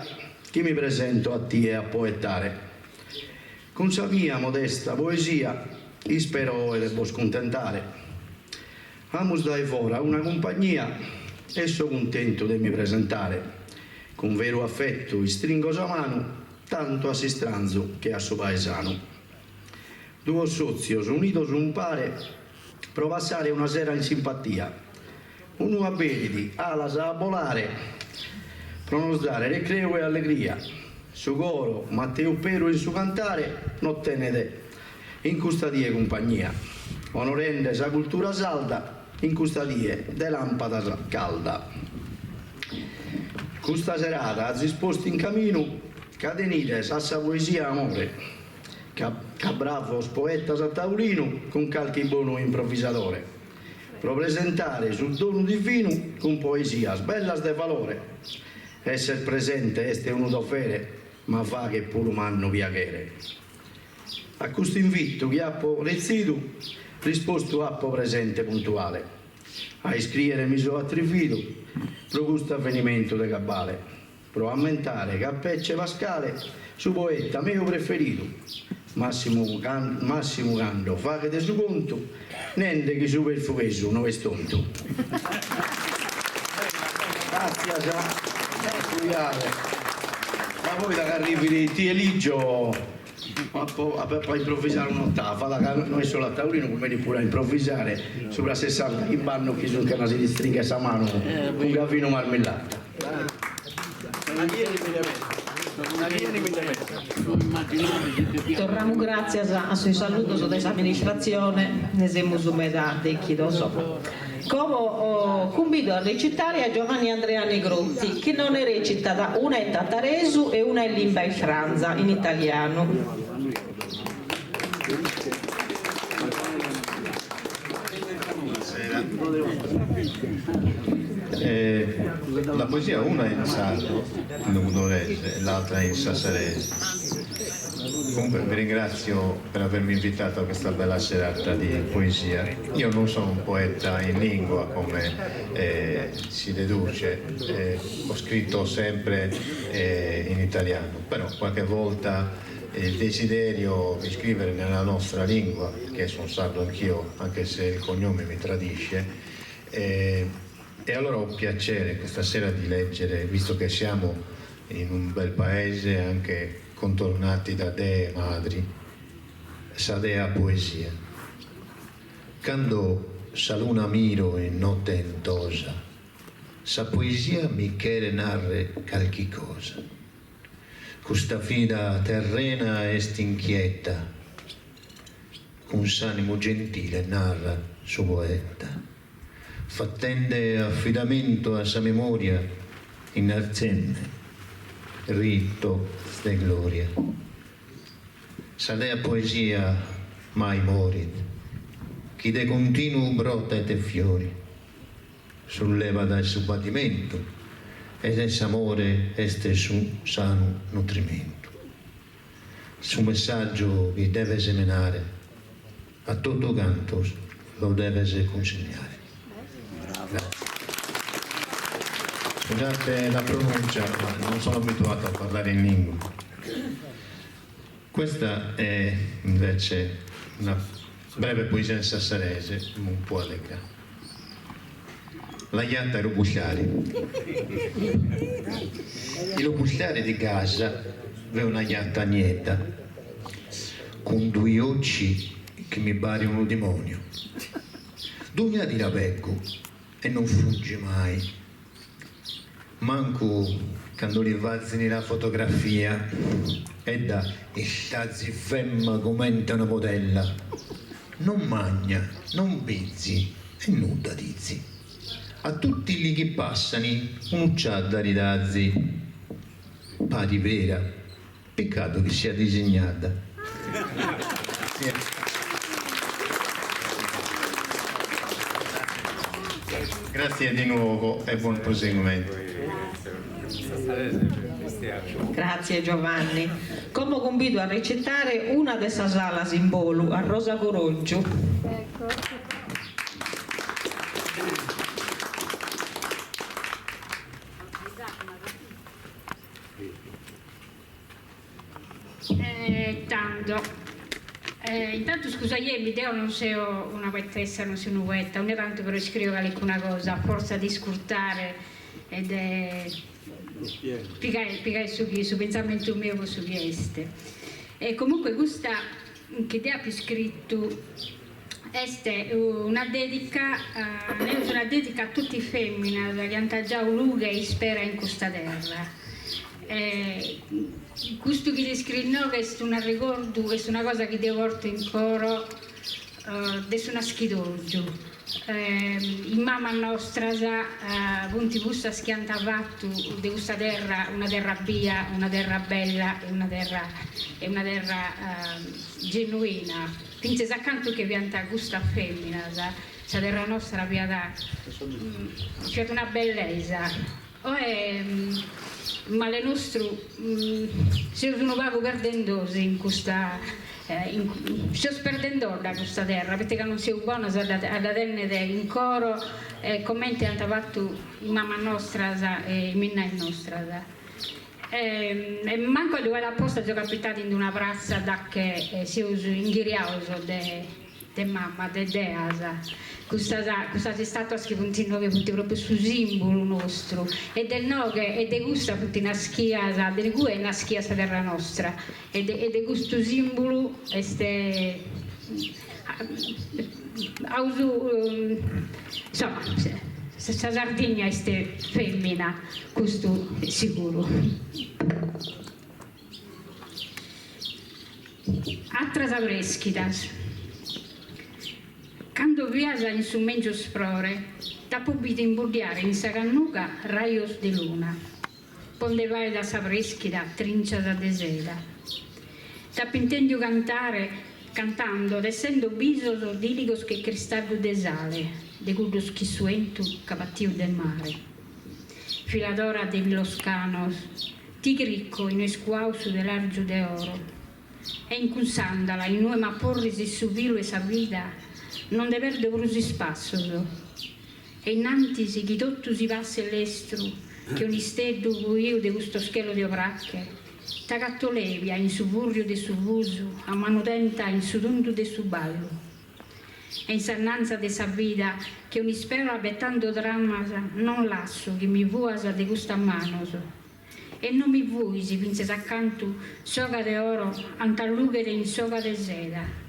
che mi presento a te a poetare con sa mia modesta poesia spero e devo scontentare amo dai fora una compagnia e sono contento di mi presentare con vero affetto stringo sa mano tanto a sistranzo che a suo paesano due sozios unidos un pare per passare una sera in simpatia uno ability alas a volare per non dare recreo e allegria su coro Matteo Pero in su cantare non tenete in custodie compagnia onorende sa cultura salda in custodie de lampada calda questa serata ha disposto in cammino cadenite sa poesia amore che bravo poeta a taurino con qualche buono improvvisatore per presentare sul dono divino con poesia bellas de valore essere presente este uno dovere ma fa che pure m'hanno piacere a questo invito che appo rezzito risposto appo presente puntuale a iscrivere mi sono attribuito per questo avvenimento de cabale per aumentare Cappecce Pascale su poeta mio preferito Massimo Cando fa che te su conto niente che su per fueso non è stonto grazie ma poi da che arrivi ti eligio per improvvisare un'ottava non è solo a taurino come pure a improvvisare sulla 60 in banno chi sono che si ristringe sa mano un gavino marmellato Torniamo grazie a sui salutos della amministrazione, ne siamo da chiedoso. Come convido a recitare a Giovanni Andrea Negrotti, che non è recitata, una è tataresu e una è limba e franza in italiano. La poesia una è in sardo, in udorese, e l'altra è in sassarese. Comunque vi ringrazio per avermi invitato a questa bella serata di poesia. Io non sono un poeta in lingua come si deduce, ho scritto sempre in italiano, però qualche volta il desiderio di scrivere nella nostra lingua, perché sono sardo anch'io, anche se il cognome mi tradisce, e allora ho piacere questa sera di leggere, visto che siamo in un bel paese anche contornati da dee madri, sa dea poesia. Quando sa luna miro in notte entosa, sa poesia mi chiede narre qualche cosa. Questa fida terrena est inquieta, con s'animo gentile narra suo poeta. Fattende affidamento a sa memoria in arzenne, rito de gloria. Sa dea poesia mai morit, chi de continuo brota e te fiori, solleva dal suo batimento, ed es amore este su sano nutrimento. Il suo messaggio vi deve seminare, a tutto canto lo deve consegnare. Scusate la pronuncia, ma non sono abituato a parlare in lingua. Questa è invece una breve poesia in sassarese, un po' allegra. La iatta e robusciari. Il robusciari di casa è una iatta nieta, con due occhi che mi pare un demonio. Dugna di la becco e non fugge mai. Manco quando li vazzi nella fotografia e da stazzi femma come una modella, non magna, non bizzi e nuda dizi. A tutti lì che passano un'ucciata ridazzi, pari vera, peccato che sia disegnata. Grazie di nuovo e buon proseguimento. Grazie Giovanni. Come convido a recitare una de sas alas in bolu a Rosa Coroggio. Intanto scusa ieri, io non so una poetessa, non sono poeta, ogni tanto però scrivo alcuna cosa a forza di scurtare ed è piegare su pensamento mio su questo. E comunque questa che idea più scritto è una dedica a tutte le femmine che hanno già voluto e spera in questa terra. Questo che ti scrivo è un ricordo, è una cosa che ti porto in coro adesso una schidoggio. In mamma nostra punti busta schianta fatto di questa terra, una terra bia, una terra bella e una terra genuina. Quindi accanto che pianta questa femmina, la terra nostra pianta una bellezza. Ma le nostre si sono vago perdendosi in questa si sono perdendo da questa terra perché non si è buona ad tenere in coro commenti hanno fatto mamma nostra e minna nostra e manco dove apposta sono capitati in una piazza da che si usa inghiriauso de mamma de deasa questa è stata che continua che punti proprio su simbolo nostro e del noghe e de gusta punti una schia de cui è una schia terra nostra e de questo simbolo este insomma questa Sardegna è femmina questo è sicuro. Altra savreschitas quando viaggia in su mengio sprore, da pubito imburdiare in sa cannuca raios di luna, ponde vai da savreschida, trincia da deseda. Da pintendio cantando, essendo bisoso diligos che cristallo desale, de gudo schisuento cavattiu del mare. Filadora de viloscanos, tigricco in esquausu dell'argio de oro, e incusandala in nuema porrisi su vilo e sa vida, non de verde brusi spassoso e innantisi chi tutto si passe l'estru che ogni steddu io de questo schelo di obracche tagatto levia in su burrio de su vusu a mano tenta in su tundu de su ballo e in sannanza de sa vita che ogni spero abbettando dramma non lasso che mi vuasa de questa manoso e non mi vui si vinse accanto soga de oro antallughe de in soga de seda.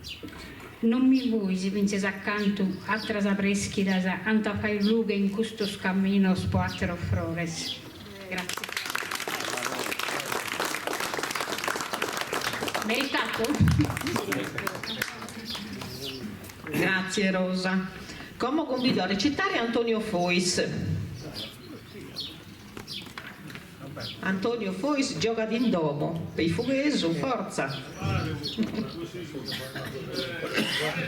Non mi vuoi si vince accanto altra sapreschida anta fai lughe in questo scammino spoattero flores. Grazie. Meritato? Grazie Rosa. Come convido a recitare Antonio Fois. Antonio Fois gioca d'indomo per i fughesu, forza.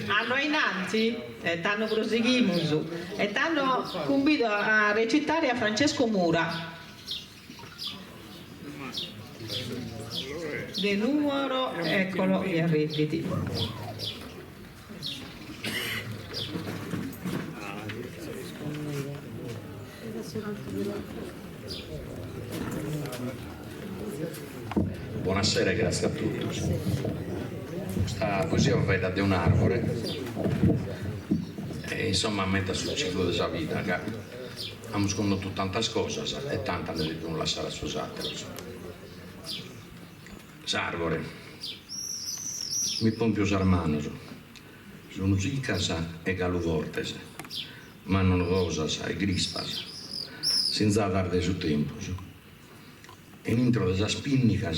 Hanno innanzi e t'hanno proseguimus e t'hanno convido a recitare a Francesco Mura. De numero, eccolo, gli arrediti. Buonasera e grazie a tutti. Questa poesia va da un arbore e insomma mette sul ciclo della vita che abbiamo sconosciuto tante cose e tante ne dobbiamo lasciare scusate. L'arbore mi pompi usare mano sono zicasa e galuvortese ma non rosas e grispas senza dare su tempo e dentro della spinnica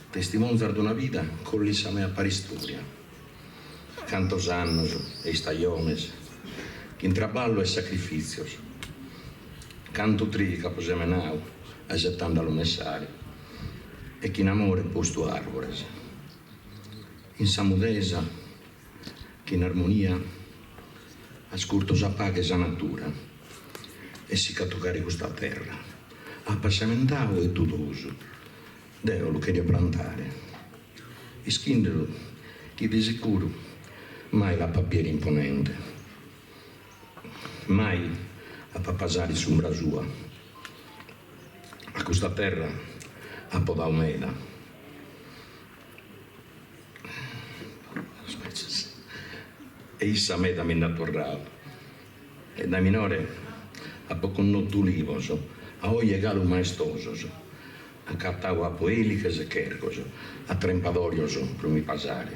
testimoniar di una vita con l'issa mea paristoria. Cantos annos e staiones, che in traballo e sacrificios, canto trica posemenau, a 70 lo messario, e che in amore posto arbores. in samudesa, che in armonia, ascolto sapà che sa natura, e si toccare questa terra, appassamentavo e tutoso, Deo lo che plantare, e schindelo, che di sicuro mai la pappiera imponente, mai a papasare sumbra sua, a questa terra a Podalmeda. E issa me da minna torrale, e da minore a poco notulivoso, a oie galo maestoso, a cattavo a poelicas e chercoso, a trempadorioso per mi pasare.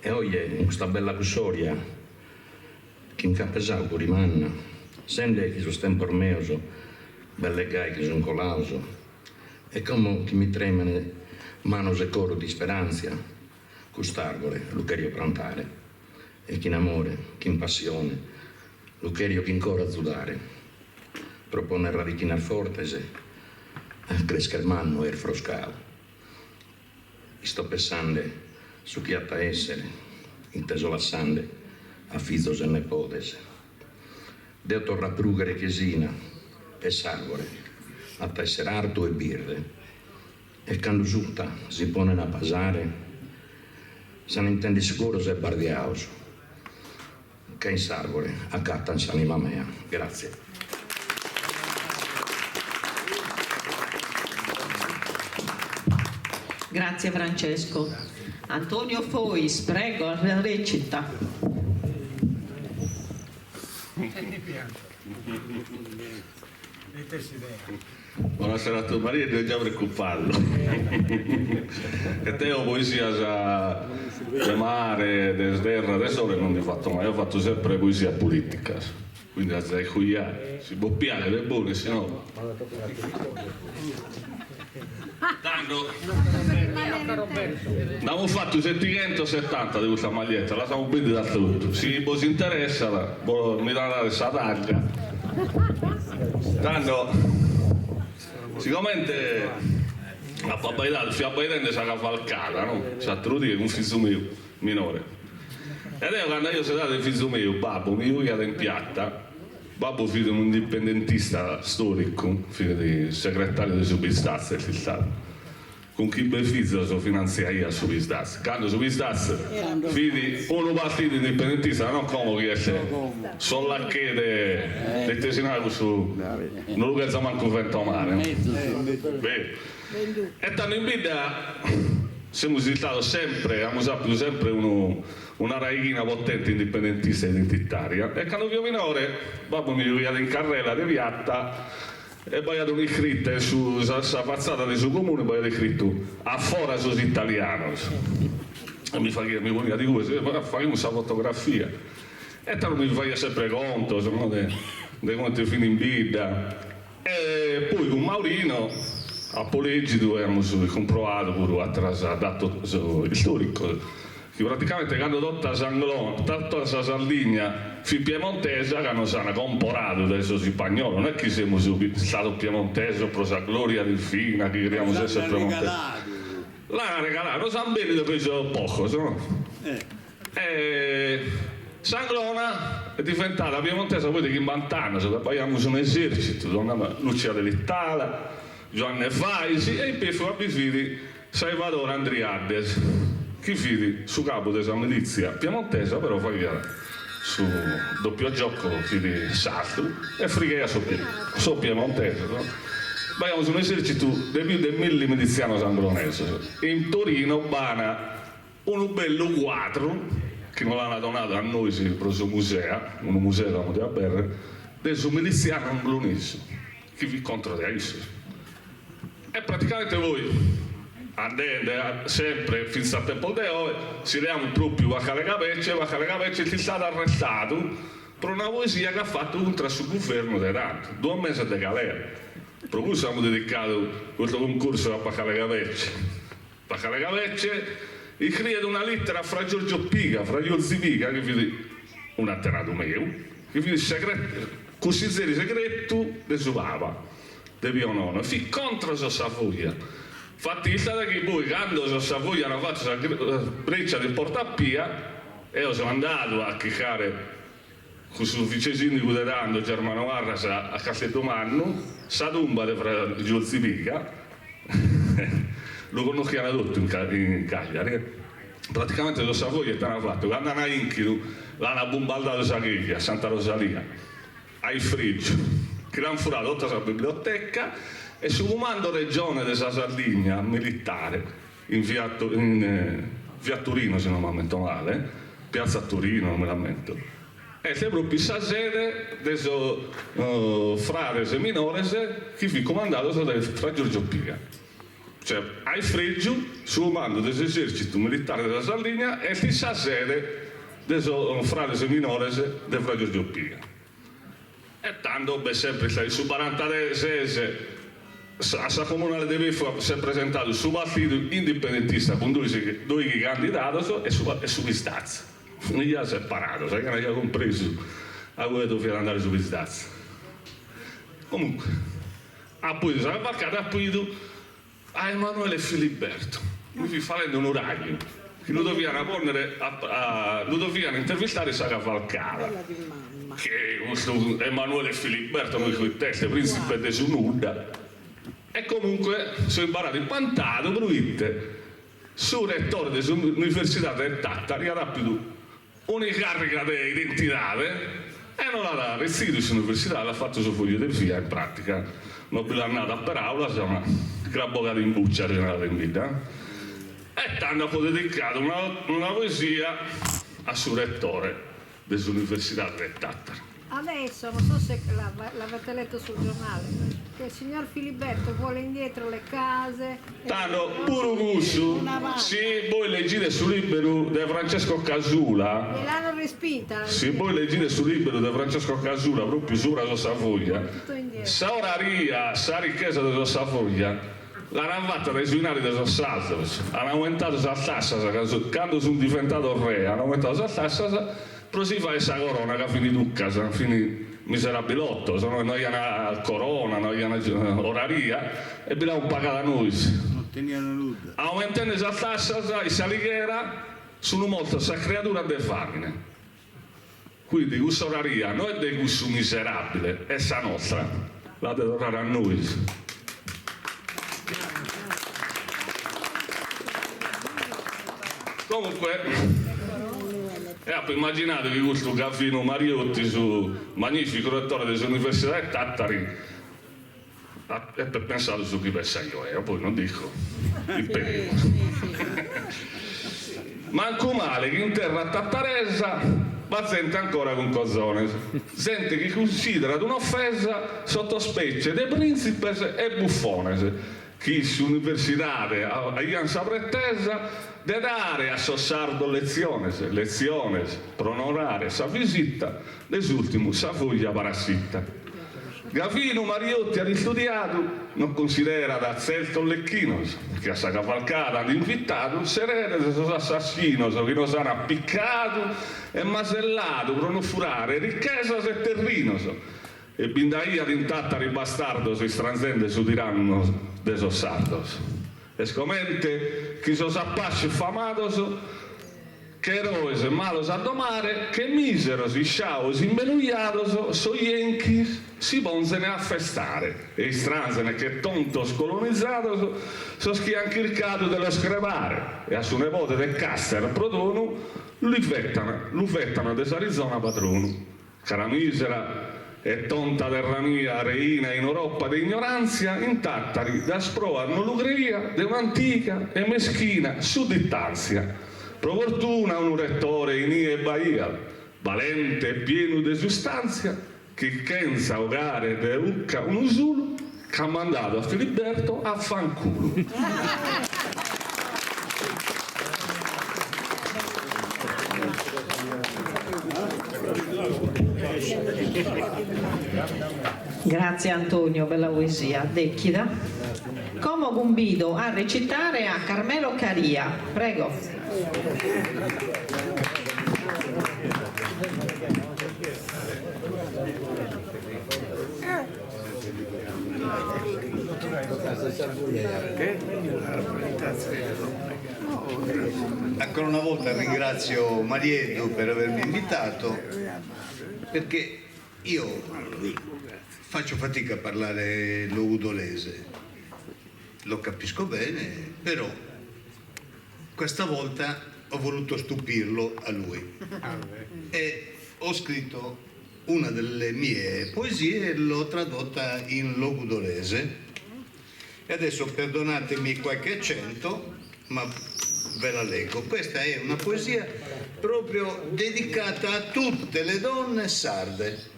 E oie in questa bella cussoria, che in campesau con rimanna, sende che sono meoso, belle gai che sono colauso, e come che mi tremane manos e coro di speranza, cust'argole lo querio plantare, e che in amore, che in passione, lo querio che in coro azzulare, propone radichina al fortese, a cresca il manno e il froscao. E sto pensando su chi atta essere, inteso lassande, a fizos e nepotese. Deo torra prugare chiesina, e sargore, atta essere arto e birre, e quando giunta si pone a pasare, se ne intende sicuro se è bardiauso, che in sargore accatta s'anima mea. Grazie. Grazie Francesco. Antonio Fois, prego, recita. Buonasera a tutti, Maria, devo già preoccuparlo. E te ho poesia già di mare, di terra, adesso non ne ho fatto mai, ho fatto sempre poesia politica. Quindi la zai qui si può piare, le buone, se no. Tanto abbiamo fatto 770 di questa maglietta, la siamo ben da tutto. Se vi interessa, mi dà questa taglia. Tanto, sicuramente la babbaità, il fiabbaitente si è cavalcata, no? Si è trudito con un figlio mio minore. Ed io quando io sono dato il figlio mio, babbo, mi voglio in piatta. Babbo figlio di un indipendentista storico, figlio di segretario di Subistazza, è stato. Con chi ben figlio sono finanziato io a Subistazza. Quando Subistazza, figli uno partito indipendentista, non come che c'è. Sono là che del tesinato su, non lo pensa manco vento mare. E tanto in vita siamo stati sempre, abbiamo saputo sempre una raichina potente indipendentista identitaria, e quando io minore babbo mi veniva in carrella di piatta e poi ad un'iscritta sulla passata del suo comune, poi ha scritto a fora sos italianos, e mi veniva di questo, facciamo questa fotografia, e tanto mi faceva sempre conto di quanto fino in vita. E poi con Maurino a Poleggito abbiamo comprovato pure attraverso dato storico, che praticamente quando tutta la Sardegna fu piemontese, che non si hanno comporato adesso spagnolo, non è che siamo stati piemontesi per la gloria del fina, che crediamo di essere piemontesi. L'hanno regalato, non sanno bene dove sono poco, no? Sanglona è diventata piemontese poi di Chimbantana, poi abbiamo un esercito, Lucia dell'Itala, Giovanni Faisi, e poi fu figli Salvatore Andriades, che figli su capo della milizia piemontese, però poi su doppio gioco figli Sartu e frigheia so piemontese. No? Abbiamo un esercito di più di 1000 miliziani sanglonesi. In Torino bana un bello quadro che non l'hanno donato a noi, si è preso un museo di Aberre, del suo miliziano anglonese, che vi contro di Aissi. E praticamente voi, andando sempre fino al tempo di oggi, si leviamo proprio Vacale Capecce è stato arrestato per una poesia che ha fatto contro il suo governo di tanto, 2 mesi di galera. Per cui siamo dedicato questo concorso a Vacale Capecce. Vacale Capecce scrive una lettera fra Giorgio Pica, fra Iozzi Pica, che vede un attenato mio, che vede così segreto del suo papa, del Pio IX, fi contro la Savoia. Fatti sta che poi quando si vogliono fare la breccia del Portappia, e io sono andato a chiacchiare con il vice sindaco di Rando, Germano Arras, a Casteldomano, sa tomba di Giolzipica, lo conoscono tutti in Cagliari. Praticamente lo Savoia è fatto, quando hanno inchido, l'hanno bombardato a Chiglia, a Santa Rosalia, ai Friggio, che l'hanno furato tutta la biblioteca e sul comando regione della Sardegna militare, in via Torino se non mi lamento male, piazza Torino non mi lamento, e se proprio la sede del frare minore che fu comandato fra Giorgio Piga. Cioè, ai Friggio, sul comando dell'esercito militare della Sardegna e la sede del frare minore del fra Giorgio Piga. E tanto, sempre su 46 a comunale di Beffa si è presentato su partito indipendentista con due candidati e su Pistazza. Non gli ha separato, sai che non gli ha compreso a quello dove andare su Pistazza. Comunque, poi si è imbarcato appunto a Emanuele Filiberto, lui vi facendo un orario, che lo dovevano intervistare a Cavalcava. Che questo Emanuele Filiberto, con il testo principe di Sunudda. E comunque sono imparato in pantato per su rettore dell'università del Tattari ha rapido una carica di identità e non l'ha restituito sull'università, l'ha fatto su foglio di via in pratica. Non è andata per aula, insomma, grabbocato in buccia in vita. E tanto ho dedicato una poesia a suo rettore dell'università del Tattari. Adesso, non so se l'avete letto sul giornale, che il signor Filiberto vuole indietro le case. Tanto pure gusto, se voi leggete sul libro di Francesco Casula, e l'hanno respinta. se voi leggete sul libro di Francesco Casula, proprio sulla sua Savoia, sa oraria, sa ricchezza della Savoia, l'hanno fatta dai suinari dei Sassaltos, hanno aumentato la tassa, quando sono diventato re, hanno aumentato la tassa. Però si fa questa corona che finì Ducca, finì miserabilotto, se no noi abbiamo corona, noi abbiamo oraria e abbiamo pagato a noi. Non tenevano nulla. Aumentando questa tassa, e salighiera, sono molte queste creature di famine. Quindi questa oraria non è di questo miserabile, è la nostra, la deve tornare a noi. Comunque, immaginate che questo Gaffino Mariotti, su magnifico rettore dell'Università di Tattari, è per pensare su chi pensa io, poi non dico il periodo. Manco male che in terra tattaresa ma sente ancora con cozzone, sente che considera un'offesa sotto specie di principes e buffones, che l'università ha sa pretesa di dare a Sossardo lezioni per onorare sa visita dell'ultimo Savoia parassita. Gavino Mariotti ha studiato, non considera da Celto Lecchinos, che a sa cavalcata hanno invitato, serene de sos assassinos che nos hanno appiccato e masellato per non furare ricchezas e terrinos. E bindaia d'intatta ribastardos e stranzende su tiranno de Sossardos. Escomente chi sos appasci famados, che eroes e malos a domare, che miseros y sciaos imbenugliados, so yenchis si bonzene a festare, e stranzene che tontos colonizzados, sos chi han chircato dello screvare, e a su nepote del Caster Prodonu, lui vettano des'Arizona patrono. Cara misera, e tonta terra mia, reina in Europa di ignoranza, in Tattari da sprovarno l'ugreria di un'antica e meschina sudditanzia. Pro fortuna un rettore in e Bahia, valente e pieno di sostanzia, che pensa ogare de Lucca un usulo, che ha mandato a Filiberto a fanculo. Grazie Antonio, bella poesia. Decchida. Como convido a recitare a Carmelo Caria. Prego. ancora una volta ringrazio Mariedu per avermi invitato, perché io faccio fatica a parlare l'ugudolese, lo capisco bene, però questa volta ho voluto stupirlo a lui e ho scritto una delle mie poesie e l'ho tradotta in logudolese. E adesso perdonatemi qualche accento, ma ve la leggo. Questa è una poesia proprio dedicata a tutte le donne sarde.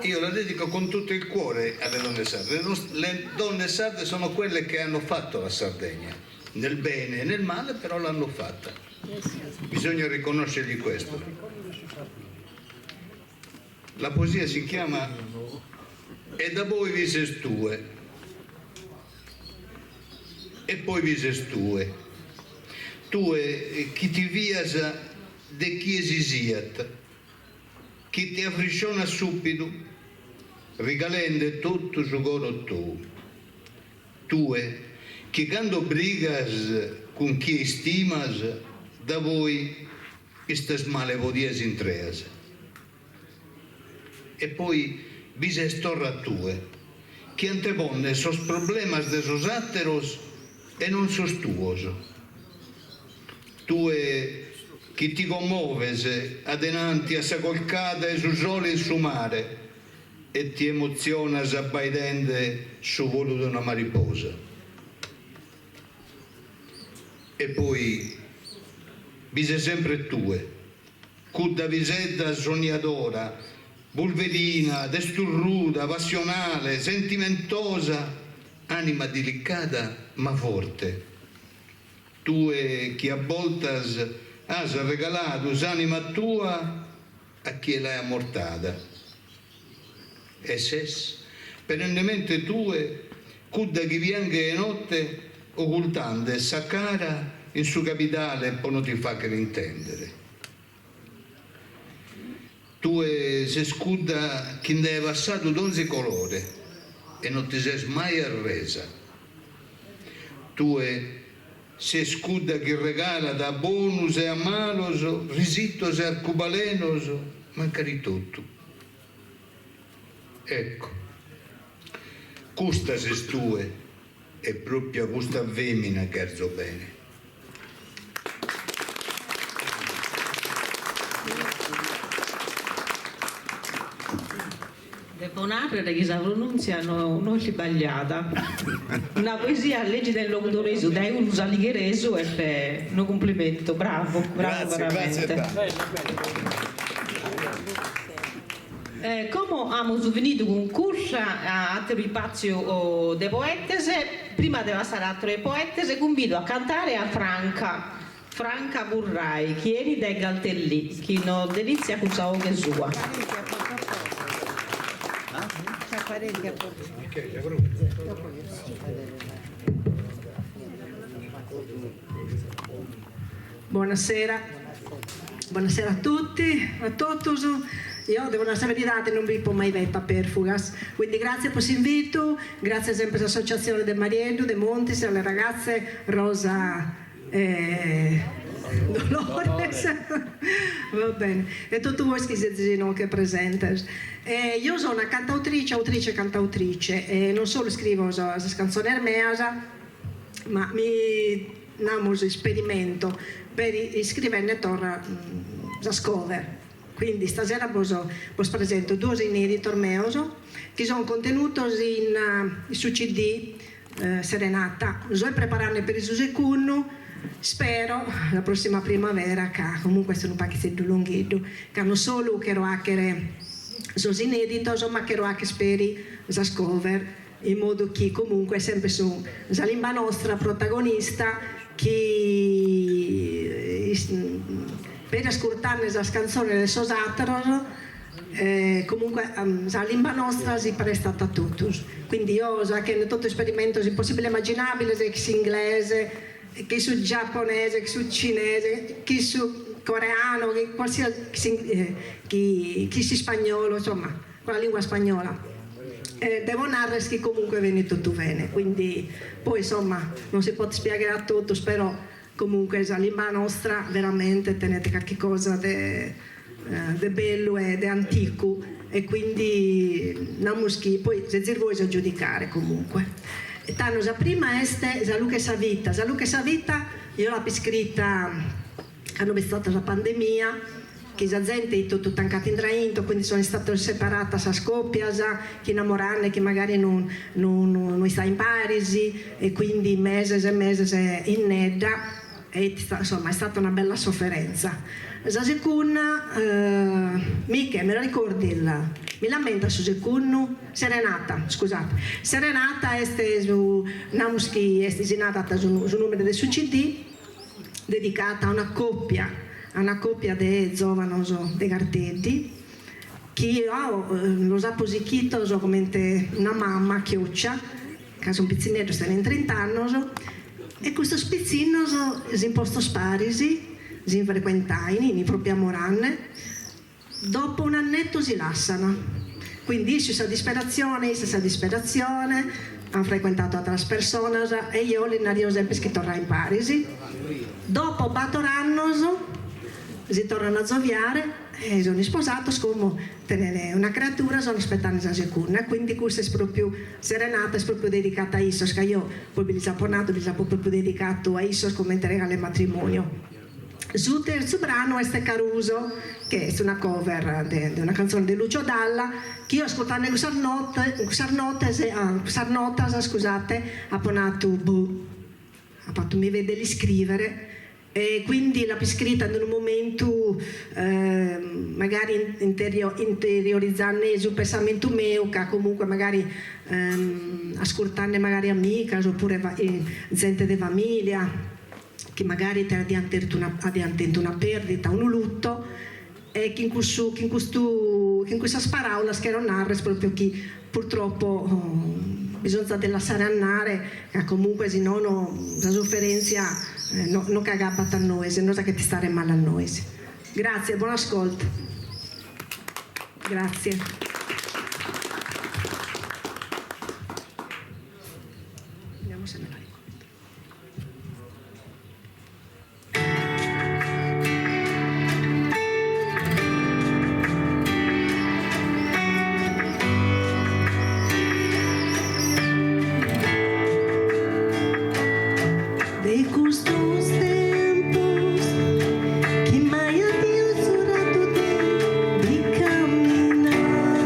Io la dedico con tutto il cuore alle donne sarde. Le donne sarde sono quelle che hanno fatto la Sardegna, nel bene e nel male, però l'hanno fatta. Bisogna riconoscergli questo. La poesia si chiama E da voi vi sestue. E poi vi sestue. Tue chi ti viasa de chi esisiat, chi ti affrisciona subito, rigalende tutto su goro tu. Tue chi quando brigas con chi estimas, da voi estas malevodies intreas. E poi vise estorra tue, chi antebonne sos problemas de sos áteros e non sos tuos. Tue chi ti commoves adenanti a sa colcada e su sole e su mare e ti emozionas abbaidende su volo di una mariposa. E poi vise sempre tue, cudda visetta sognadora, bulverina, desturruda, passionale, sentimentosa, anima delicata ma forte. Tue chi a voltas has regalato anima tua a chi l'hai ammortata. E ses perennemente tue, cudda chi vianche e notte, occultante sa cara in su capitale e poi non ti fa che intendere. Tue se scudda chi ne è passato d'onzi colore e non ti sei mai arresa. Tue se scudda chi regala da bonus e a malos, risitos e arcubalenos, manca di tutto. Ecco, custa se stue è proprio questa femmina che arzo bene. Devo narrare che la pronuncia non è sbagliata. Una poesia a legge del locutoreso, dai un salighereso e per un complimento, bravo, bravo Grazie, veramente. Come abbiamo finito con corsa a altri spazio dei poetese, prima di passare a altre poetese, convido a cantare a Franca Burrai, chiedi dai Galtellì, chi non delizia con sa che sua. Buonasera a tutti, a tutti. Io devo essere verità, non vi può mai detto per Fugas, quindi grazie per questo invito, grazie sempre all'associazione del Mariedu, De Montis, alle ragazze Rosa Dolores, va bene, e tutti voi che siete presenti. Io sono una cantautrice, autrice e cantautrice, e non solo scrivo canzoni armease, ma mi namo esperimento per scrivere torna scover. Quindi stasera vi presento due inediti meus che sono contenuti su CD Serenata. Sto preparando per il secondo, spero la prossima primavera, che comunque sono un pacchetto lunghetto, che non solo che sono inediti, ma che anche speri la scover, in modo che comunque sempre su la lingua nostra protagonista che per ascoltare la canzone del Sosatero comunque la lingua nostra si presta a tutti, quindi io so che in tutto esperimento è possibile immaginabile che sia inglese, che sia giapponese, che sia cinese, che sia coreano, che qualsiasi che sia spagnolo, insomma con la lingua spagnola. Devo narrare che comunque viene tutto bene, quindi poi insomma non si può spiegare a tutto, però comunque la lingua nostra veramente tenete qualche cosa di bello e di antico, e quindi poi se voi a giudicare comunque. E tanto la prima è Zaluche Savita. Zaluche Savita io l'ho scritta quando è stata la pandemia, che la gente è tutto tancata in drainto, quindi sono stata separata a scoppia, che innamorarne che magari non sta in Parisi, e quindi mesi e mesi in nedda, e insomma è stata una bella sofferenza. La seconda, mica, me la ricordi, mi lamenta su secondo, Serenata, scusate. Serenata è nata su numero del suo CD, dedicata a una coppia di giovani di Gartetti, che lo ha posichito come una mamma chioccia, che è un pizzinetto, sta in 30 anni, e questo spizzino si imposto sparisi, si frequentai, in propria moranne, dopo un annetto si lasciano. Quindi questa disperazione, hanno frequentato altre persone, e io l'ho sempre scritto in Parisi. Dopo 4 anni si tornano a zoviare e sono sposato, come tenere una creatura, sono aspettando la seconda, quindi questa è proprio Serenata, è proprio dedicata a Isos, che io poi vi ho proprio dedicato a Isos come regalo matrimonio. Sul terzo brano è Caruso, che è una cover di una canzone di Lucio Dalla, che io ascoltando questa nota, scusate, ha fatto mi vede scrivere, e quindi l'ho scritta in un momento magari interiorizzando il pensamento mio, che comunque magari ascoltando magari amiche oppure gente di famiglia che magari ti ha antento una perdita, un lutto, e che in questa parola che non narra proprio chi purtroppo bisogna lasciare andare, che comunque se no la sofferenza non cagava a noi, se no sa che ti stare male a noi. Grazie, buon ascolto. Grazie. Vediamo se me la ricordo. Que mai havia jurado de caminhar.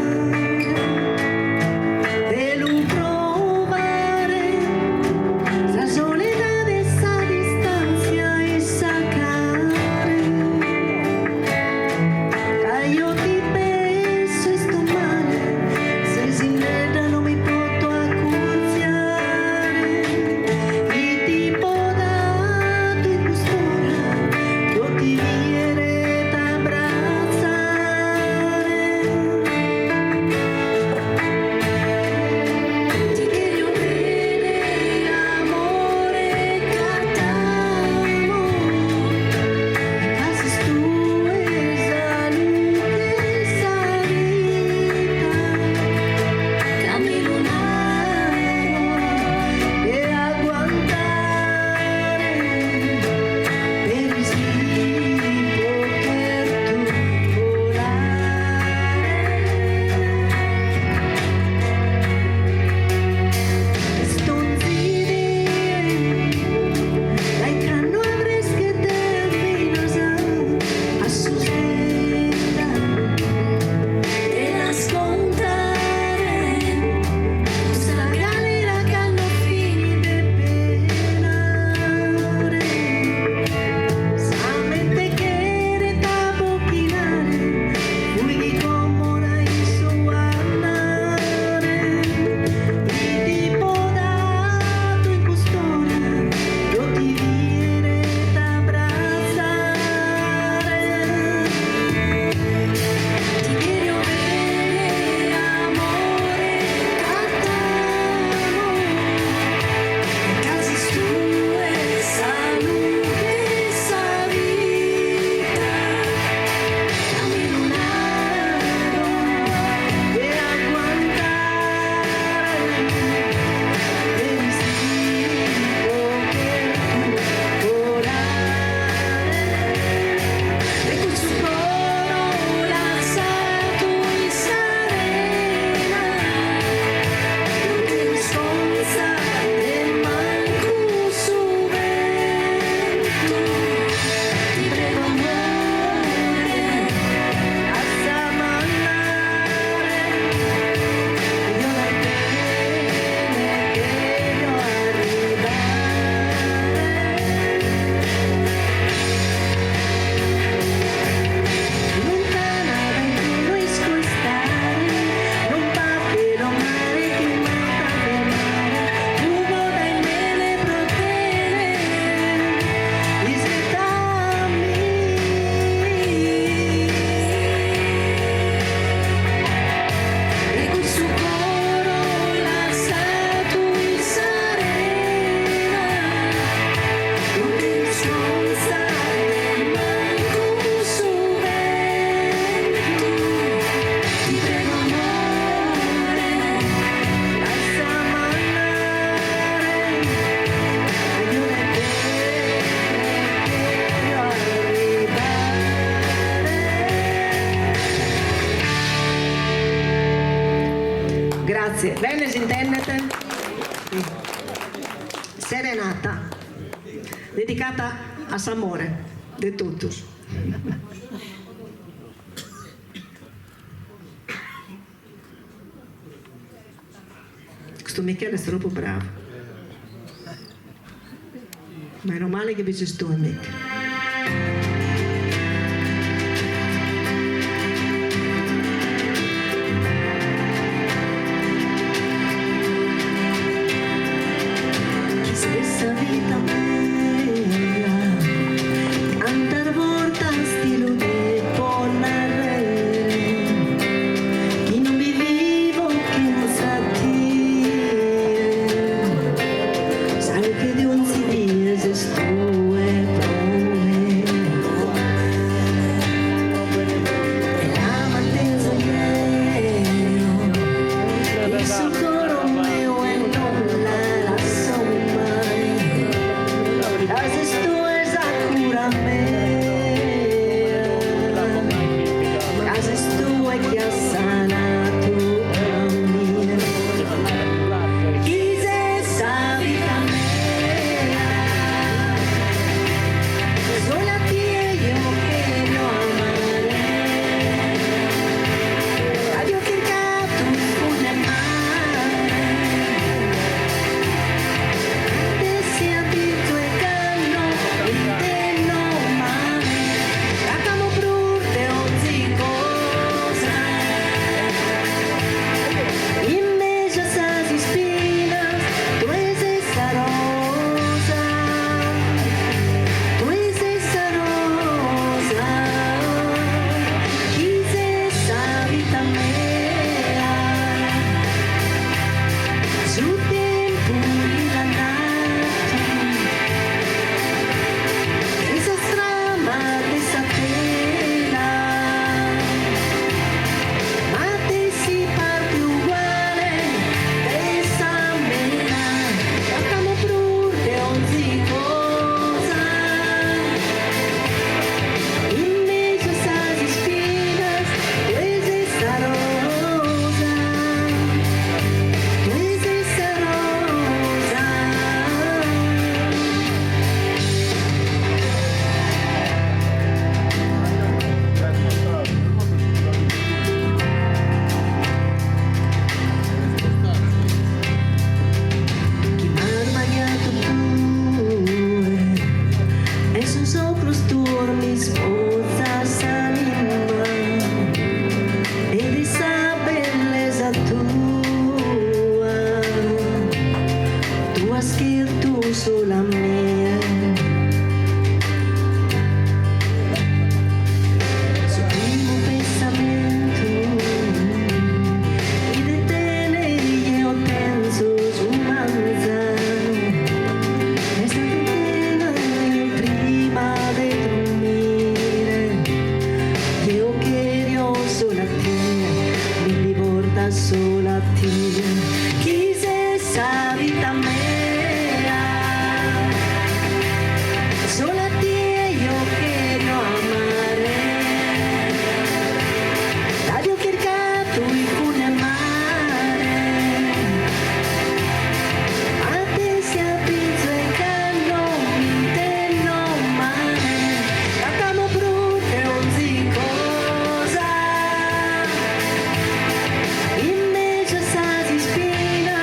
Grazie. Bene, si intendete? Serenata, dedicata a Samore, de tutus. Questo Michele è troppo bravo. Meno male che dici tu, Michele. Stessa vita mia, andar volta stilo de ponarre, chi non vivivo, chi non sa dire, sai che di un si dice stu e prome, e la mantengo io, il socorro mio e non la somma. Haces tú esa cura mea, haces tú que sana tu mía. Quise esa vida mea, sola a ti yo que no amaré. Adiós que tu fune mare, te si abito e sola mía. Su primo pensamento y detene io penso su manzano esta tutela prima de dormire io quiero sola ti mi riporta sola a ti quise esa vita mea. Sola a ti io quiero amare, t'ho cercato in funemare, a te si abito e canno te non male, facciamo brutte ogni cosa, in mezzo a stati spina,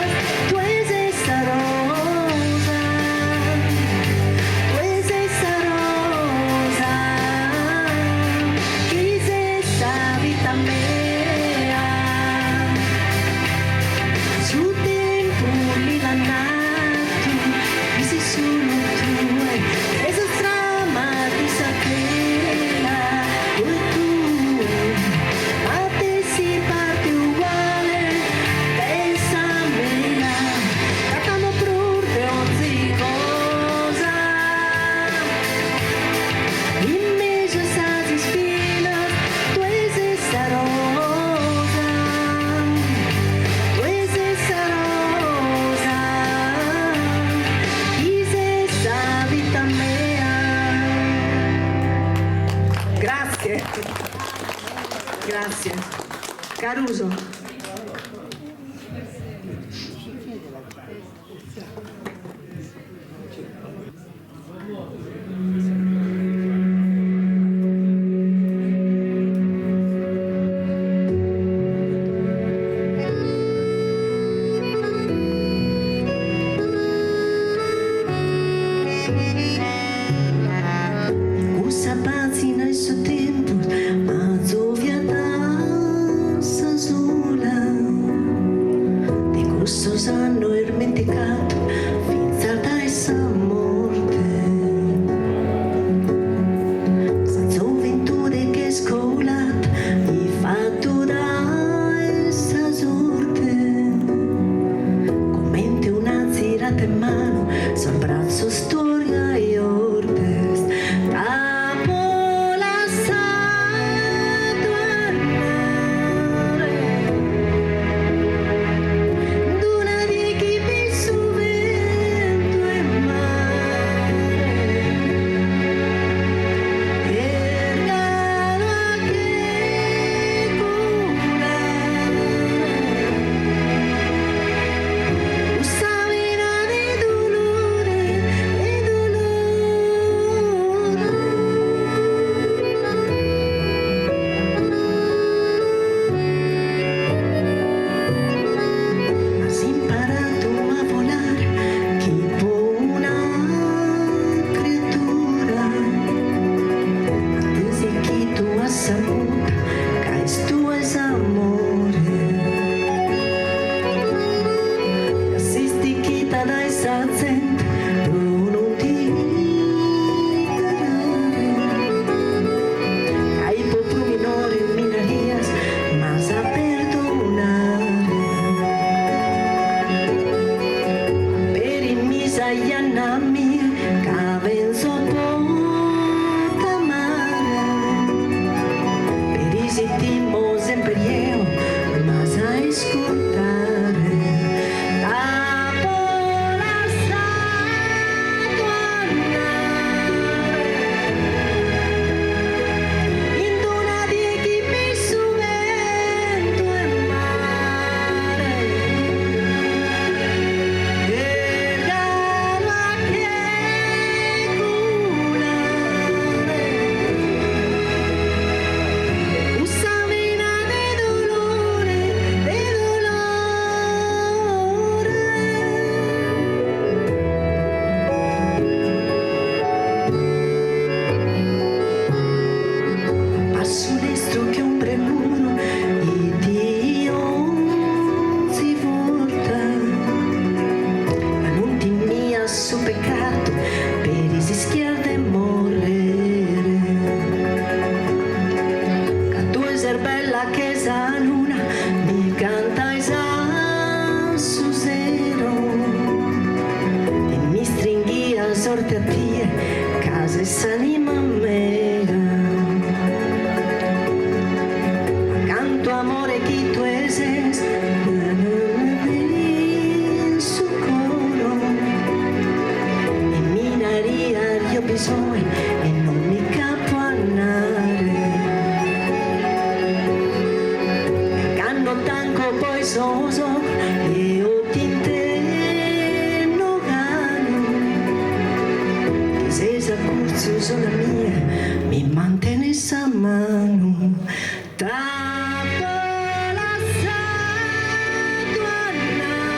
tu sei sta rosa. Grazie. Caruso. sentimmo sempre io, ma sai ascoltare. Dopo la statua in una di equipe su vento e mare, e regalo a che culare, usamina de dolore, passo destro che ombre muro e Dio si volta, ma non ti mia su peccato per rischiare di morire. Che tu sei bella che sa luna mi canta su zero e mi stringhi a sorte a te casa e s'anima mera. Canto amore che tu eses in su coro e minaria io bisogno e non mi capo andare. Canno tanco poi soso e o tinte no gano che se sa curso sono mia mi mantene sa mano. Dopo la statua nave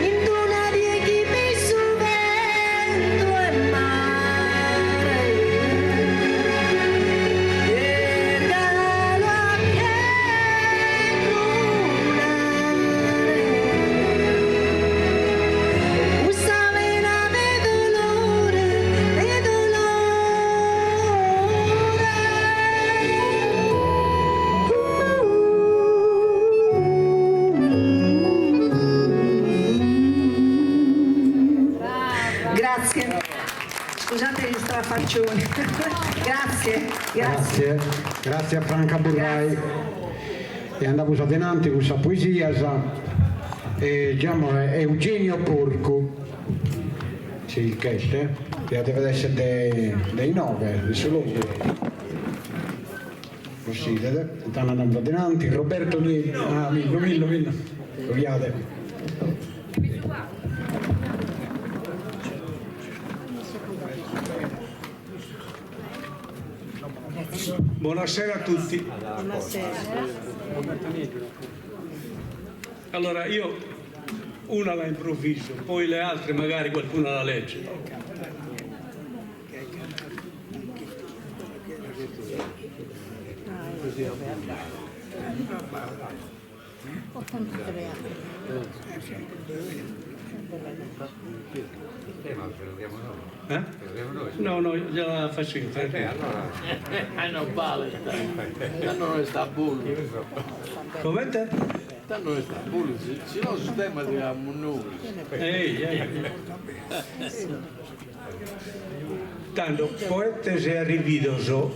in una di equipe su vento e mare, e regalo a che culare, usamina de dolore, Grazie. Scusate gli strafaccioni. Grazie. Grazie a Franca Burrai. E andavo a denanti con questa poesia, diciamo, Eugenio Porco. Sì, il che deve essere dei 9, di solo. Così, stanno andando denanti. Roberto Millo. Proviate. Buonasera a tutti. Buonasera. Allora io una la improvviso, poi le altre magari qualcuno la legge. 83 anni. No, gliela faccio io. Non vale, tanto non sta bullo. Come te? Tanto non sta bullo, se no il sistema divamo noi. Ehi. Tanto poetese arrividoso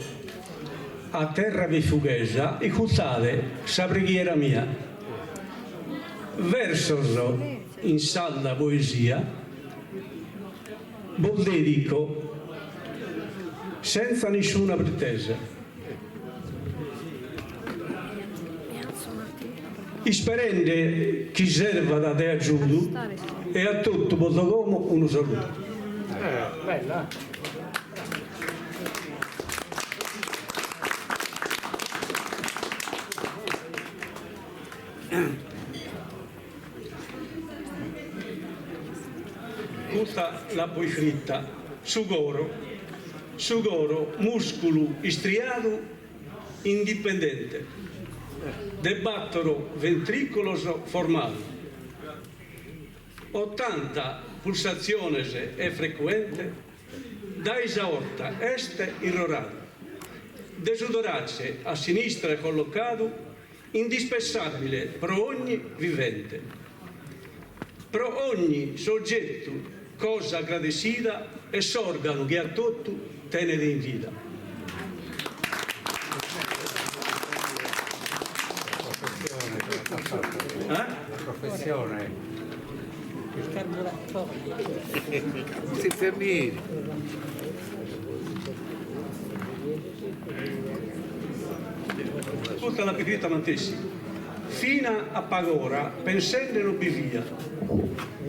a terra vi fughesa e cuzzate sa preghiera mia. Versoso in salda poesia, vol dedico senza nessuna pretesa. Sperende chi serva da te aggiudo e a tutto Botogomo uno saluto. Bella. Tutta la poi fritta, sugoro, muscolo istriato, indipendente, debattero ventricoloso formale, 80 pulsazioni è frequente, da esaorta est irrorata, desudorace a sinistra collocato, indispensabile per ogni vivente, per ogni soggetto cosa agradecida e sorgano che a tutto tenere in vita. Professione. Il carburatore. Si infermieri. Tutta la pipita mantessi. Fino a pagora, pensando non via.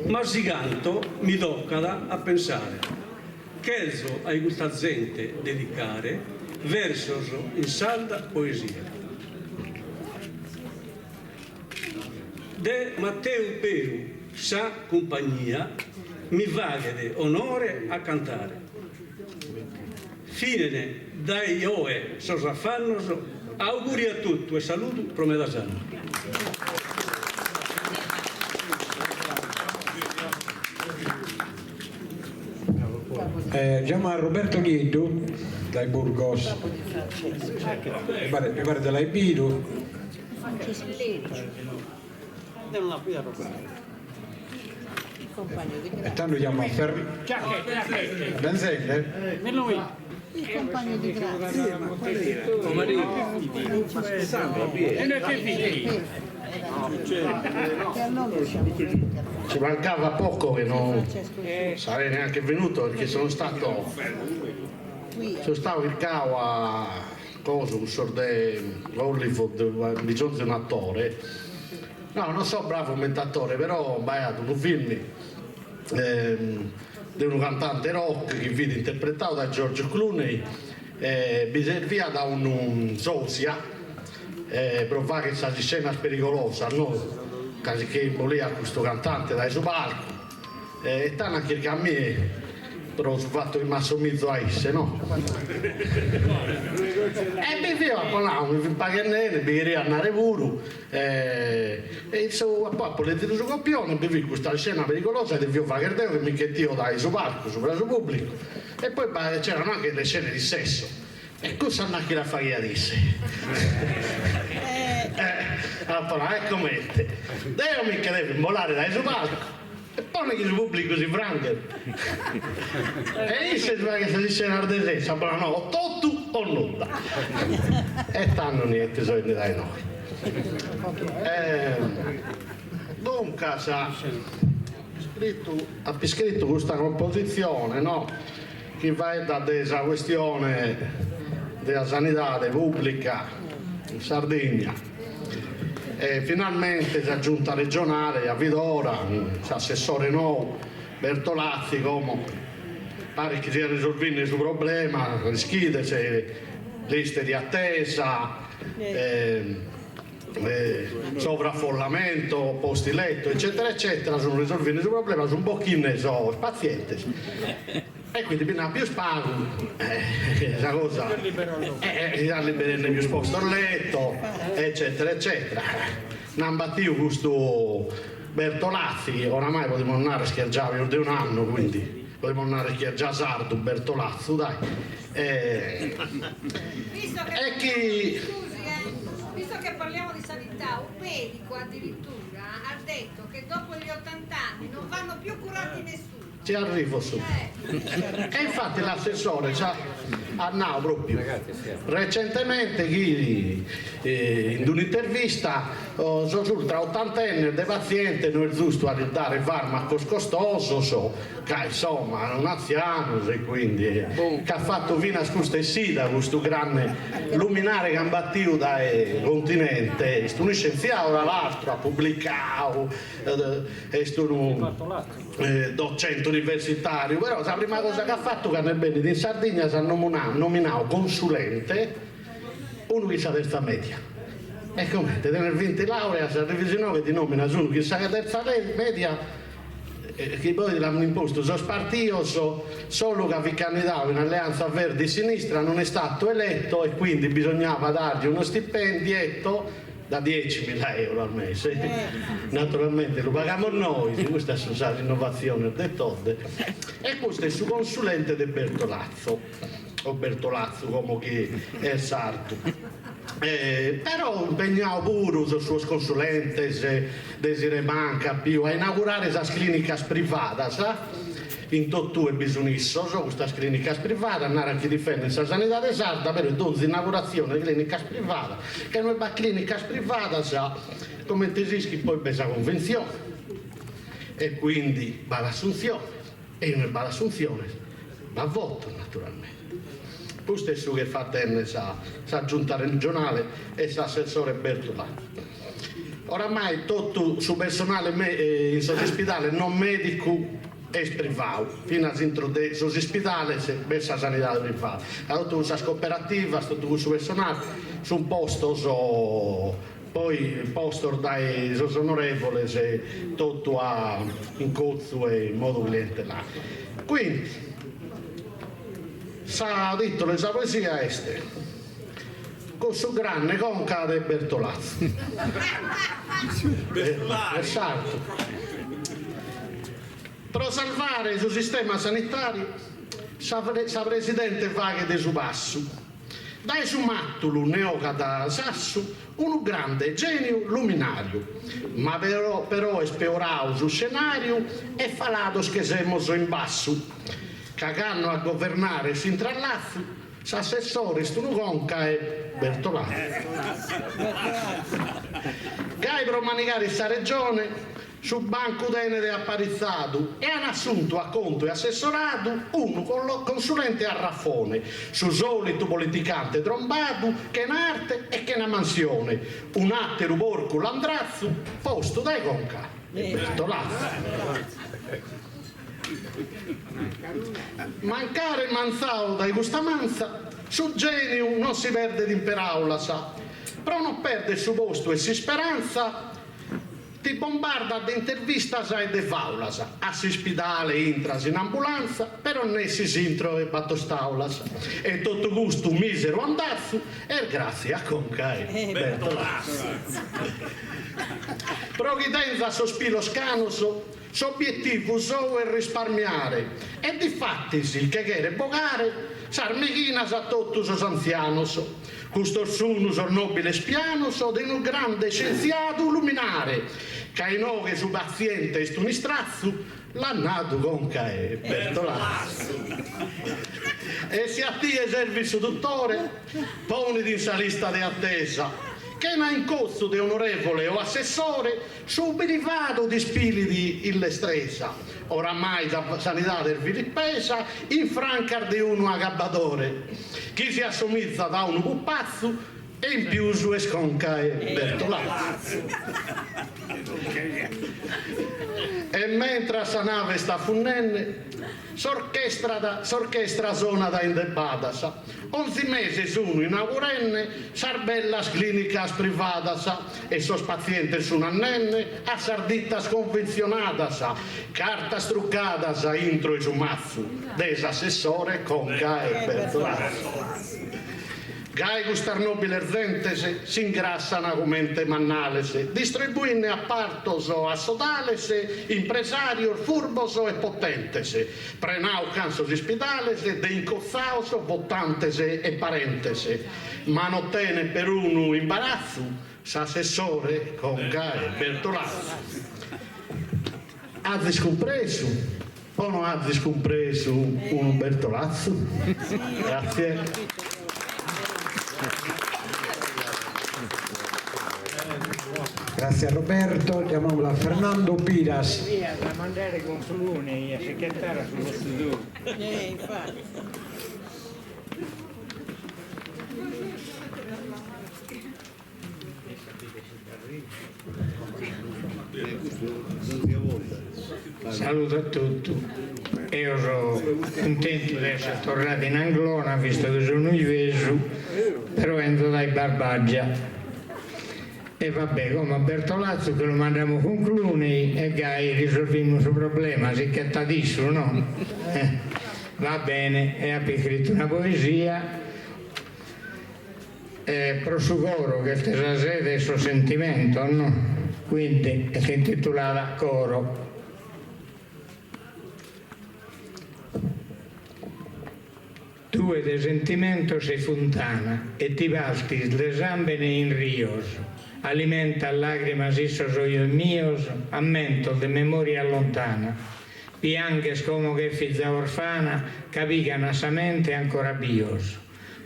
Ma ziganto mi toccada a pensare. Chelzo ai questa gente dedicare versos in salda poesia. De Matteo Peru sa compagnia mi vaghe onore a cantare. Finene dai oe sosafannoso auguri a tutti e saluto promedasano. Chiamo Roberto Nieto dai Burgos, mi pare della Ibidu. E tanto chiamo a Ferri. Benzelle? Il compagno di grazia. Ci mancava poco che non sarei neanche venuto perché sono stato in cavo a coso, un sorde Hollywood, bisogno di un attore. No, non so bravo commentatore, però ho baiato un film di un cantante rock che vide interpretato da George Clooney, mi serviva da un sosia, provare che sta scena pericolosa, no? Casi che voleva questo cantante dai suo palco, e tanto anche che a me, però sul fatto che mi assomiglia a esse, no? E mi fio a parlare, mi pagare mi ieri andare pure, e poi politico su copione, mi vi questa scena pericolosa e vi fare che mi che Dio dai su palco, sopra il pubblico, e poi c'erano anche le scene di sesso, e cosa hanno anche la faria disse? Allora, ecco mette, devo mica deve volare dai su palco. E poi che il pubblico si franca e lì si fa che si dice una ardesessa ma no, tu o nulla e tanto niente sono dai noi dunque ha scritto questa composizione, no? Che va da questa questione della sanità pubblica in Sardegna. Finalmente si è giunta regionale a Vidora, l'assessore nuovo Bertolazzi, come pare che stia risolvendo il suo problema, le liste di attesa, sovraffollamento, posti letto, eccetera, eccetera, sono risolvendo il suo problema, sono un pochino paziente. E quindi bisogna più spago, questa cosa, si sta liberando più sposto al letto, eccetera, eccetera. Non battivo questo Bertolazzi, oramai potremmo andare a schiacciare più di un anno, quindi potremmo andare a schiacciare sardo Bertolazzo, dai. Visto che parliamo di sanità, un medico addirittura ha detto che dopo gli 80 anni non vanno più curati nessuno. Ci arrivo su. E infatti l'assessore andava proprio recentemente in un'intervista tra 80 anni dei pazienti non è giusto a dare farmaco scostoso, che insomma è un anziano e quindi che ha fatto fino a sida questo grande luminare che ha battuto dal continente, è uno scienziato dall'altro, ha pubblicato, è stato docente universitario, però la prima cosa che ha fatto che nel bene di Sardegna si ha nominato consulente uno che sa terza media. E come nel 20 laurea si revisionò che ti nomina uno che sa terza media, che poi l'hanno imposto sono spartito solo che vi candidavo in alleanza Verdi-Sinistra, non è stato eletto e quindi bisognava dargli uno stipendietto da 10.000 euro al mese. Naturalmente lo paghiamo noi, questa è l'innovazione del Todde, e questo è il suo consulente del Bertolazzo, o Bertolazzo come che è il sardo. Però impegnato pure il suo consulente Desire Manca più a inaugurare questa clinica privata, sa? In tutto è bisognoso, questa clinica privata, andare anche a difendere la sanità di Sarda per l'inaugurazione di clinica privata, che non è clinica privata, sa? come tesischi poi besa convenzione, e quindi va l'assunzione, e non va l'assunzione, va a voto naturalmente. Lo stesso che fa tenne sa giunta regionale e sa assessore Bertolato. Oramai tutto su personale in sospedale non medico è privato, fino all'introdurre sospedale se messa sanità privata. Allora tu usa cooperativa, tutto su personale, su un posto poi il posto dai onorevoli se tutto a in cozzo e in modo clientelare. Quindi sa detto le sa poesia este con su grande conca del Bertolazzo. Esatto. Per salvare il suo sistema sanitario sa presidente vaghe de su passo. Dai su mattulu neoca da Sassu un grande genio luminario, ma però è speorao sul scenario e falato che siamo in basso, cagando a governare sin tra l'azzo, s'assessore Stunuconca e Bertolazzo. Gai per manicare sta regione sul banco tenere apparizzato e hanno assunto a conto e assessorato uno con lo consulente a raffone su solito politicante trombato che in arte e che in mansione un attero porco landrazzo posto dai conca Bertolazzo. Mancare il manzao dai gustamanza su genio non si perde d'imper'aula sa però non perde il suo posto e si speranza ti bombarda d'intervista e de faulas, a ospedale intras in ambulanza, però nessi s'intro e battostaulas, e tutto gusto misero andazzo, e grazie a Conca e Bertolazzo. Providenza sospiro scanoso, s'obiettivo so è risparmiare, e difattisi che chiede bogare, s'armichina sa tutto sos anzianos, custorsunus or nobile spianos, o di un grande scienziato luminare, che inoghe su paziente e un istrazzo, l'ha nato Conca e Bertolazzo. E si attia servizio dottore, poniti in sa lista di attesa, che n'ha in corso di onorevole o assessore, subito di spiriti illestresa, oramai da sanità del Filippesa, in francar di uno agabbatore, chi si assomizza da un pupazzo, e in più su Esconca e Bertolazzo. E mentre sa nave sta funnenne, s'orchestra zona da indebatas, 11 mesi sono inaugurenne, sarbellas clinicas privatas, e sos pazientes sono annenne, a sardittas convenzionatas, cartas truccadas intro e su mazzo, desassessore Conca e Bertolazzo. Gai gustar nobile erzentese s'ingrassano come mannalese, distribuine a partos o a sodalese, impresario furboso e potentese, prenau cansos ispidalese, de incozzaoso, votantese e parentese, ma non tene per uno imbarazzo, s'assessore Conca e Bertolazzo. Ha scompreso o non ha scompreso un Bertolazzo? Grazie. Grazie a Roberto, chiamiamola Fernando Piras. Via da mandare con Flune a secchiattare sullo studio. Infatti. Saluto a tutti. Io sono contento di essere tornato in Anglona, visto che sono iveso, però entro dai Barbaggia. E vabbè, come a Bertolazzo che lo mandiamo con Cluny e Gai risolviamo il suo problema, si chiattadissimo, no? Va bene, e ha scritto una poesia prosugoro che stessa sede il suo sentimento, no? Quindi è intitolata Coro. Tu de sentimento sei fontana e ti bastis de zambene in rios, alimenta lágrimas isos oídos míos, ammento de memoria lontana. Piangues como que fizza orfana, cavigan a sa mente ancora bios,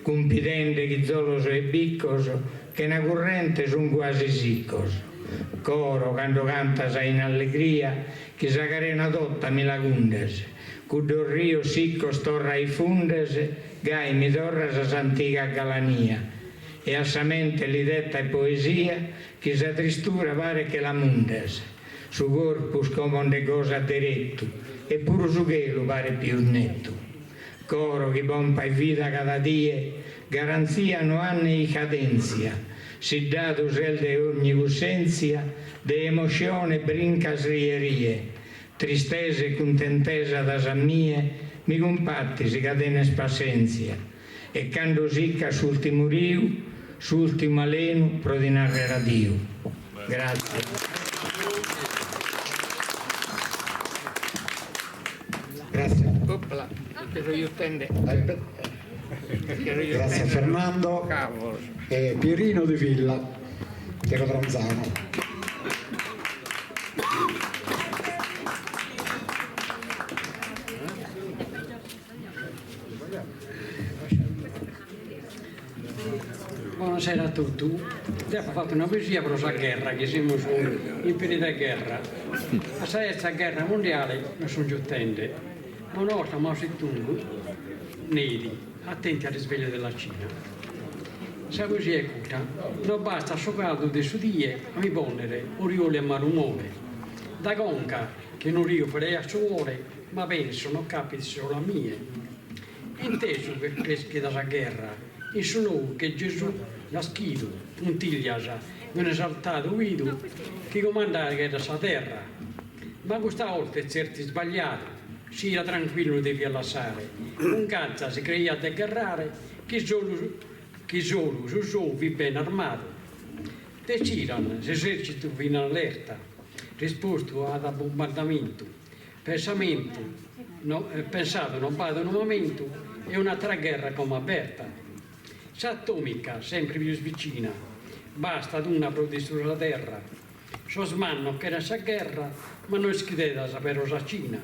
cumpidende ghizzoloso e biccos, che na corrente son quasi siccos. coro quando canta in allegria, che sa carena dotta mi la cundes, cudo rio sicco storra i fundes, gai mi torra sa s'antica galania, e a sa mente li detta e poesia, che sa tristura pare che la mundes, su corpus come de cosa diretto, e pure su chelo pare più netto. Coro che pompa e vita cada die, garanzia no anni cadenzia, si dato sel de ogni cusenzia, de emozione brincas rierie, tristese e contentesa da sa mie, mi compatti si cadene spasenzia, e quando sicca s'ultimo riu, s'ultimo aleno, pro di narrare a Dio. Grazie. Grazie. Opla, Grazie a Fernando e Pierino di Villa, Piero Tranzano. Buonasera a tutti. Abbiamo fatto una poesia per la guerra, che siamo in periodo di guerra. La terza guerra mondiale non sono giù tende, ma una volta Mao Zedong, neri, attenti al risveglio della Cina. Se la poesia è cuta, non basta so caldo di sudie a mi ponnere orioli a marumore. Da conca, che non rio farei a suore, ma penso non capiti solo a mie. Inteso che dalla guerra, e sono che Gesù l'ha schido, puntigliasa, non esaltato guido, che comandare che da sa terra. Ma questa volta è certo sbagliato, si era tranquillo devi allassare, un cazzo si creia a degarrare, che solo su sovi ben armato. Decidono l'esercito in allerta, risposto ad bombardamento, pensato non vado un momento, è un'altra guerra come aperta. S'atomica, sempre più vicina, basta ad una per distruggere la terra. So smanno che era sa guerra, ma non schidete da sapere la Cina.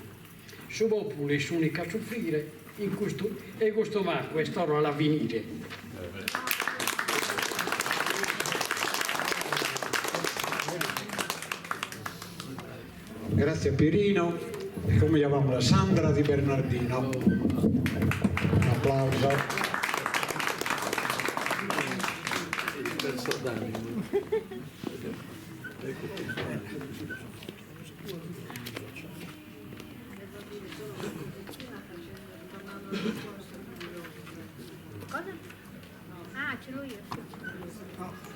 Suo popolo è l'unica a soffrire, in questo, e questo marco è storia all'avvenire. Grazie a Pierino e come chiamiamo la Sandra Di Bernardino. Un applauso.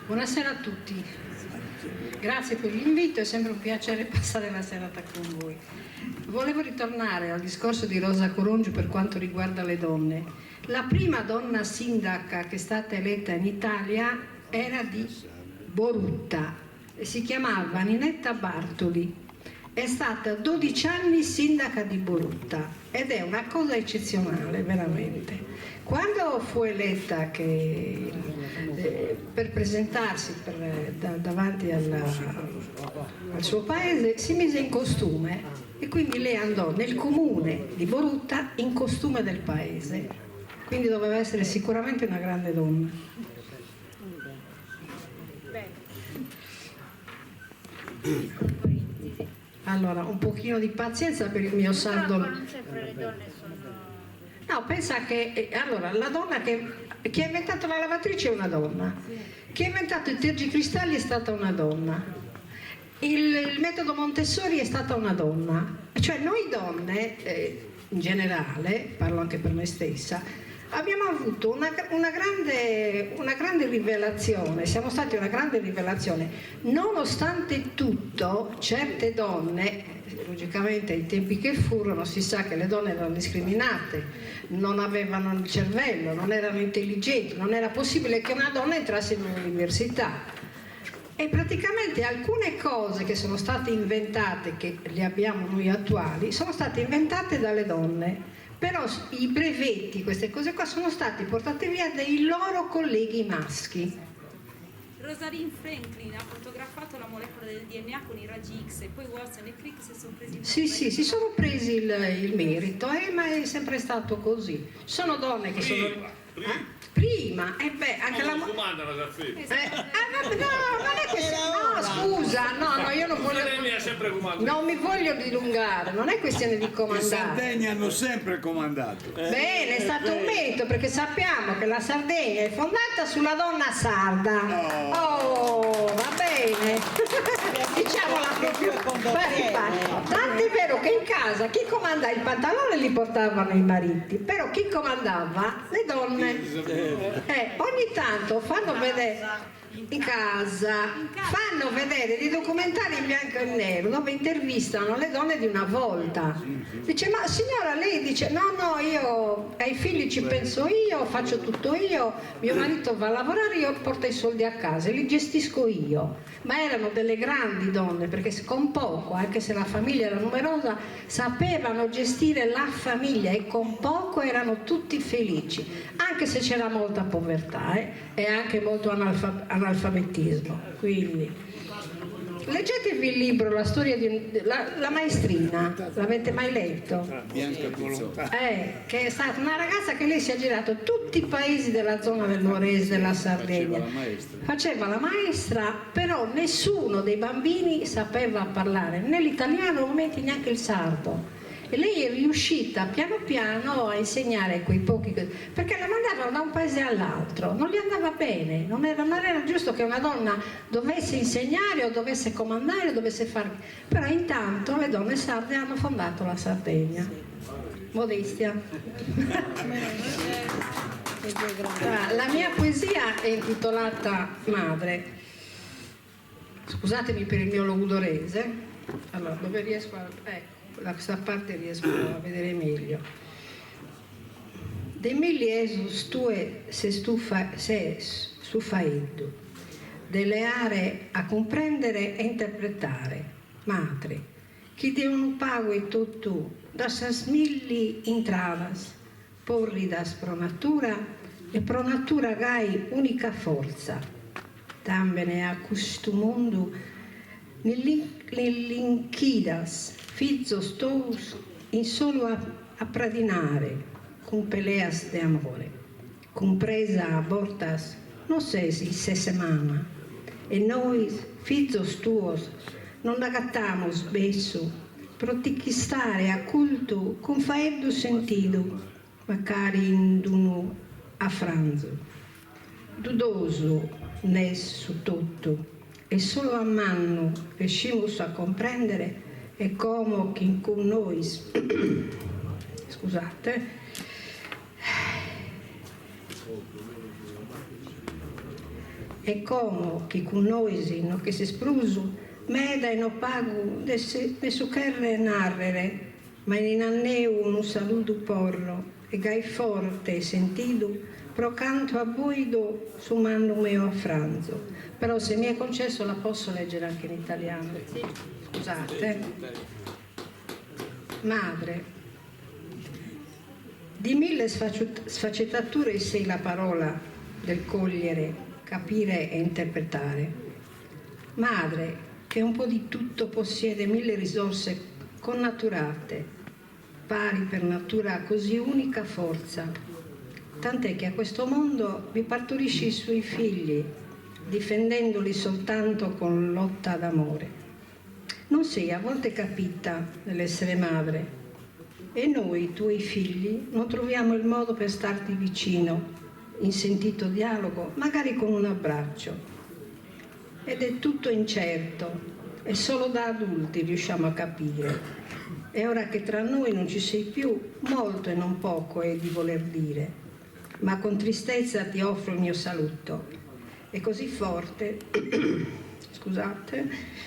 Buonasera a tutti, grazie per l'invito, è sempre un piacere passare la serata con voi. Volevo ritornare al discorso di Rosa Corongi per quanto riguarda le donne. La prima donna sindaca che è stata eletta in Italia era di Borutta, si chiamava Ninetta Bartoli, è stata 12 anni sindaca di Borutta ed è una cosa eccezionale veramente. Quando fu eletta per presentarsi davanti al suo paese si mise in costume e quindi lei andò nel comune di Borutta in costume del paese, quindi doveva essere sicuramente una grande donna. Allora, un pochino di pazienza per il mio sardo. Non sempre le donne sono... No, pensa che allora la donna che ha inventato la lavatrice è una donna, chi ha inventato i tergicristalli è stata una donna, il metodo Montessori è stata una donna, cioè noi donne in generale, parlo anche per me stessa, abbiamo avuto una grande rivelazione, siamo stati una grande rivelazione, nonostante tutto certe donne, logicamente ai tempi che furono si sa che le donne erano discriminate, non avevano il cervello, non erano intelligenti, non era possibile che una donna entrasse in un'università e praticamente alcune cose che sono state inventate, che le abbiamo noi attuali, sono state inventate dalle donne. Però i brevetti, queste cose qua, sono stati portati via dai loro colleghi maschi. Rosalind Franklin ha fotografato la molecola del DNA con i raggi X e poi Watson e Crick si sono presi il Sì, si sono presi il merito, ma è sempre stato così. Sono donne che sono... prima. E beh, anche la comanda la Zaffini. no, non è questione. No, scusa, no, io non voglio. Non mi voglio dilungare, non è questione di I comandare. Sardegni hanno sempre comandato. Bene, è stato un mito perché sappiamo che la Sardegna è fondata sulla donna sarda. Oh, va bene. Diciamola proprio. Tanto è vero che in casa chi comandava il pantalone li portavano i mariti, però chi comandava le donne. Ogni tanto fanno vedere in casa, fanno vedere dei documentari in bianco e nero dove intervistano le donne di una volta. Dice: ma signora, lei dice no, io ai figli ci penso io, faccio tutto io, mio marito va a lavorare, io porto i soldi a casa e li gestisco io. Ma erano delle grandi donne, perché con poco, anche se la famiglia era numerosa, sapevano gestire la famiglia e con poco erano tutti felici, anche se c'era molta povertà e anche molto analfabetismo. Quindi leggetevi il libro La storia di la maestrina, l'avete mai letto? Bianca Pizzotto. Che è stata una ragazza che lei si è girato tutti i paesi della zona del Nuorese, della Sardegna. Faceva la maestra, però nessuno dei bambini sapeva parlare né l'italiano né neanche il sardo. E lei è riuscita piano piano a insegnare quei pochi, perché la mandavano da un paese all'altro, non gli andava bene, non era giusto che una donna dovesse insegnare o dovesse comandare o dovesse fare, però intanto le donne sarde hanno fondato la Sardegna. Modestia. La mia poesia è intitolata Madre. Scusatemi per il mio logudorese. Allora, dove riesco a... da questa parte riesco a vedere meglio. De mille Jesus tue se stufaeddu, delle aree a comprendere e interpretare. Madre, chi de un pago e tu, da sas milli intravas, porri da pronatura e pronatura gai unica forza. Tambene a questo mondo nell'inchidas fizos tous in solo a pradinare con peleas de amore, compresa a bortas non sesi se semana, e noi fizos tuos non agattamos besso protichistare a culto con faeddo sentido, magari in duno a franzo, dudoso nes su tutto, e solo a mano riuscimos a comprendere e come chi con noi scusate e come chi con noi no che si spruso meda e no pago de su cherre narrere ma in anneu un saluto porro e gai forte sentido pro canto a buido su mano mio a franzo. Però se mi è concesso la posso leggere anche in italiano. Scusate. Madre, di mille sfaccettature sei la parola del cogliere, capire e interpretare. Madre, che un po' di tutto possiede mille risorse connaturate, pari per natura così unica forza, tant'è che a questo mondo vi partorisci i suoi figli, difendendoli soltanto con lotta d'amore. Non sei a volte capita nell'essere madre e noi, tuoi figli, non troviamo il modo per starti vicino, in sentito dialogo, magari con un abbraccio. Ed è tutto incerto e solo da adulti riusciamo a capire. E ora che tra noi non ci sei più, molto e non poco è di voler dire, ma con tristezza ti offro il mio saluto. È così forte, scusate,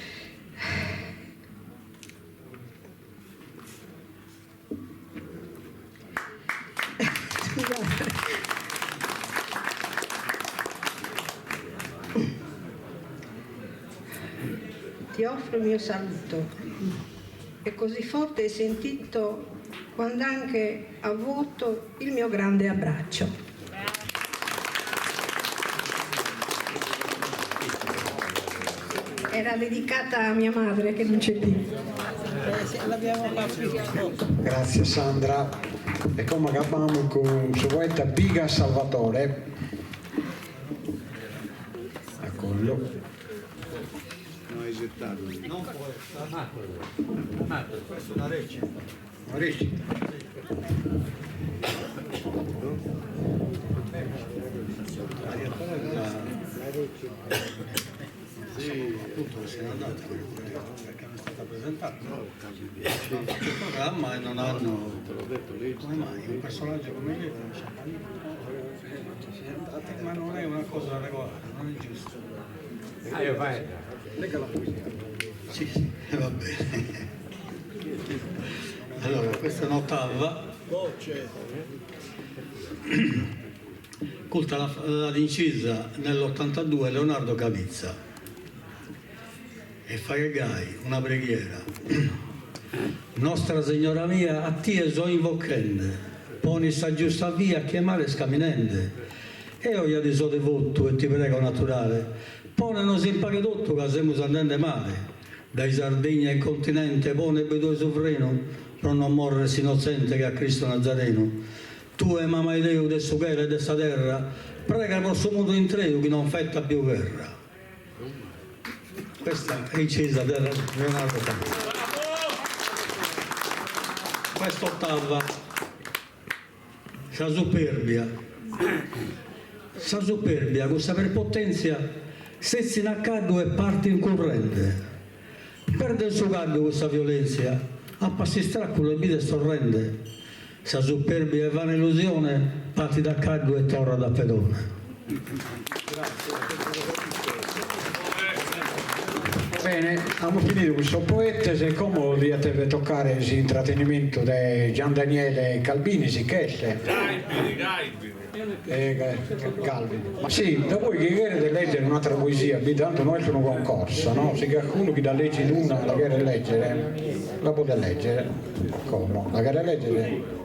ti offro il mio saluto. È così forte e sentito quando anche ha avuto il mio grande abbraccio. Era dedicata a mia madre che non c'è più. Grazie Sandra. E come acabamos con su poeta Biga Salvatore, collo. Non hai gettato. Non può essere. Questa è una recita. Una recita. Sì, appunto se n'è andata perché non è stata presentata. Il programma e non hanno. Come mai? Un personaggio come lei non c'è ma non è una cosa regolare, non è giusto. Io vai. Lega la poesia. Sì, sì, va bene. Allora, questa è un'ottava. Culta ad incisa nell'82 Leonardo Cavizza. E fagai una preghiera. Nostra Signora mia, a te so invochende, poni sta giusta via a chiamare scaminende. E io gli so devoto e ti prego naturale, poneno sempre che tutto che siamo andando male. Dai Sardegna al continente, pone per due sovrano, per non morrere innocente che a Cristo Nazareno. Tu e mamma Deo del sughero e dessa terra, prega il vostro mondo intero che non fetta più guerra. Questa è incisa da Leonardo Cavizza. Questa ottava, sa superbia, questa prepotenzia, se in accaduto e parte in corrente. Perde il suo capo questa violenza, a passi stracco le vite storrende. Sa superbia e vana illusione, parti da accaduto e torna da pedone. Bene, abbiamo finito questo poeta, se come deve toccare l'intrattenimento di Gian Daniele Calvini, si chiede. Calvini. Ma sì, da voi che chiede leggere un'altra poesia, tanto noi siamo un concorso, no? Se qualcuno che da legge una la chiede leggere, la può leggere. Come? La chiede leggere?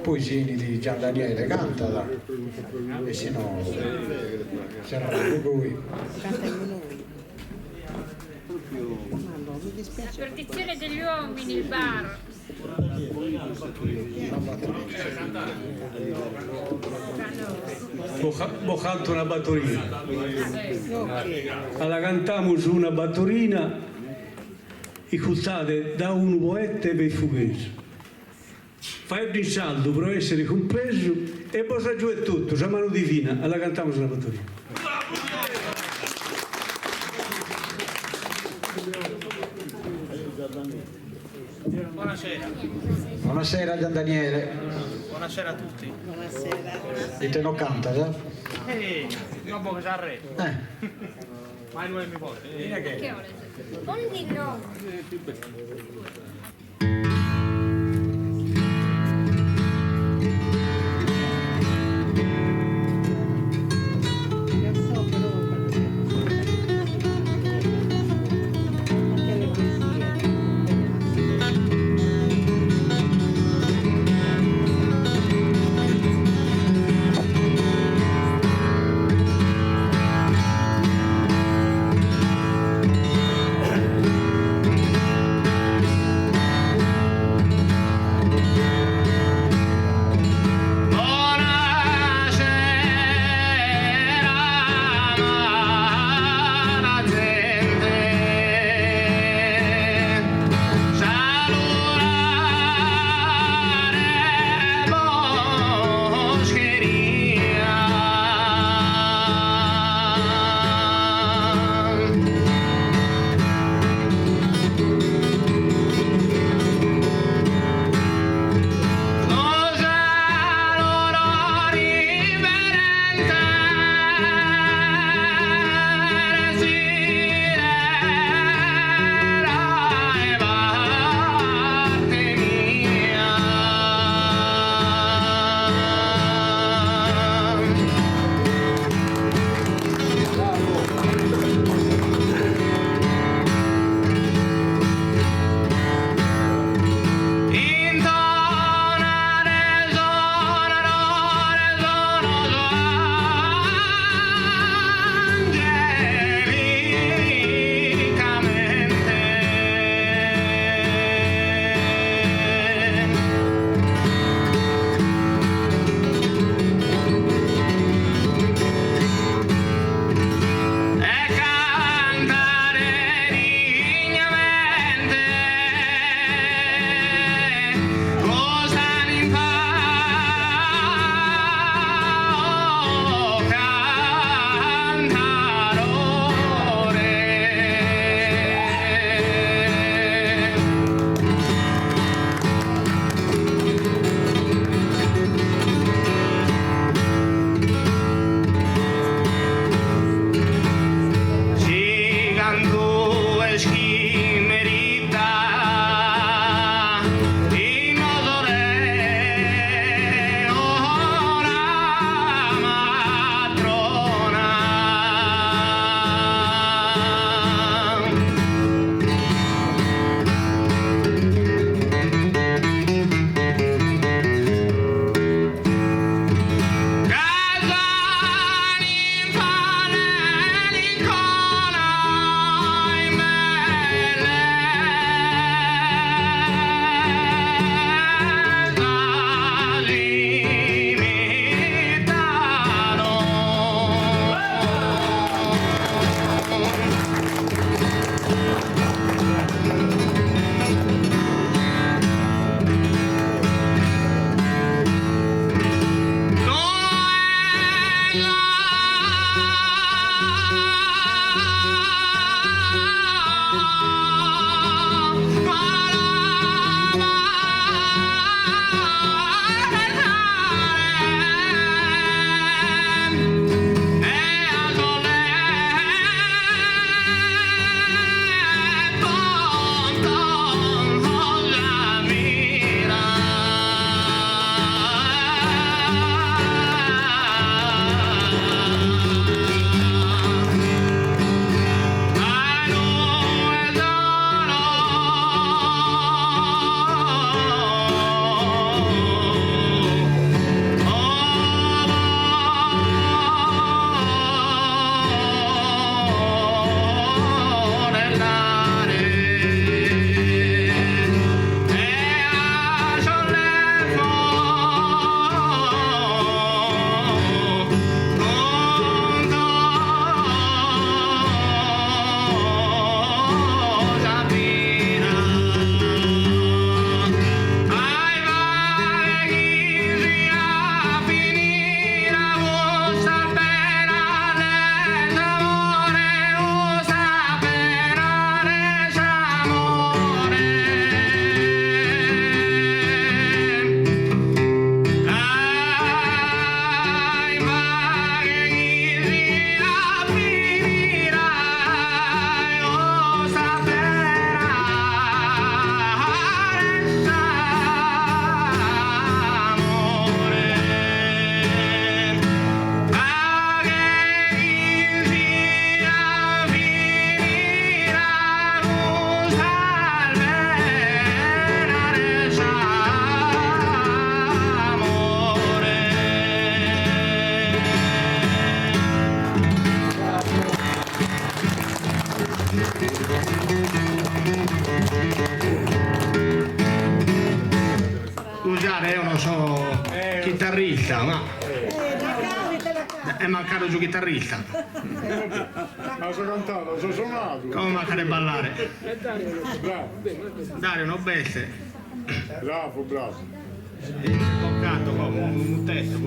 Poesini di Gian Daniele, cantala. E se no, si arrabbi lui. La perdizione degli uomini, il bar. Canto una battorina. Alla cantiamo su una battorina ascoltate da un poeta per il fughese. Fai il saldo per essere compreso e poi sa giù è tutto, c'è mano divina, alla cantiamo sulla battorina. Buonasera. Buonasera Gian Daniele. Buonasera a tutti. Buonasera. E te non canta, già? Dopo che si arresta. Ma non mi porta. Che ore? Buondì no. È mancato il chitarrista. Ma sono cantato, sono suonato. Come mancare ballare? Bravo. Dario, non bestie. Bravo, bravo. Toccato come un testo.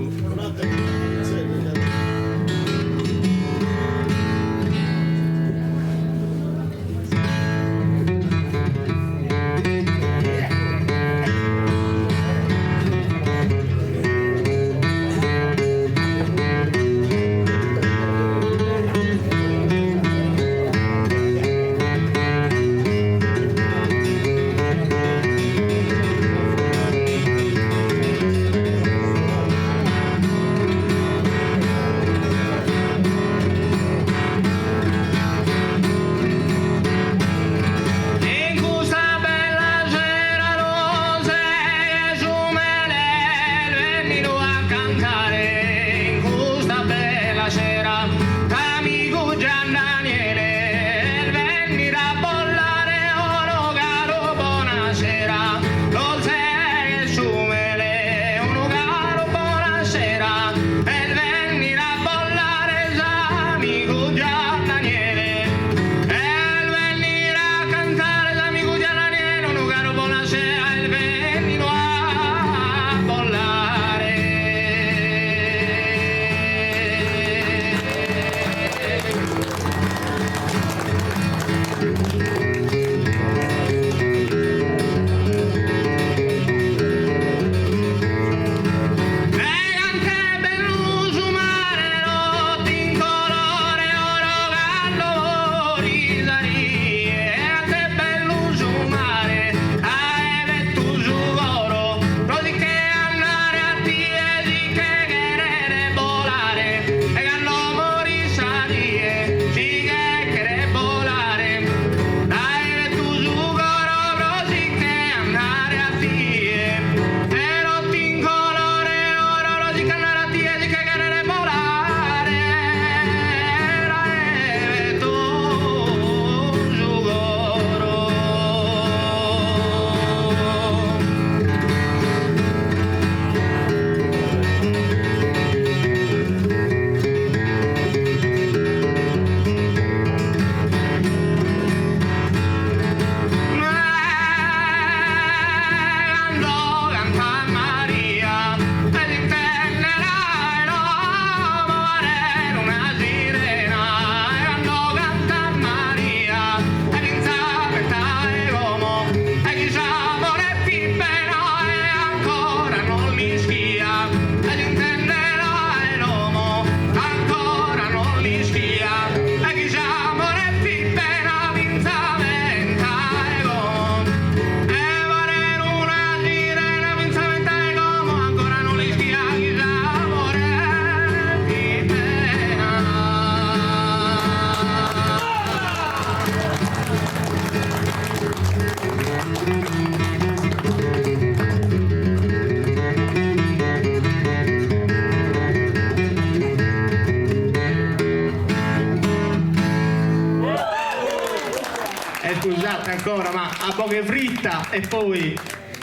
Scusate ancora, ma a poche fritta e poi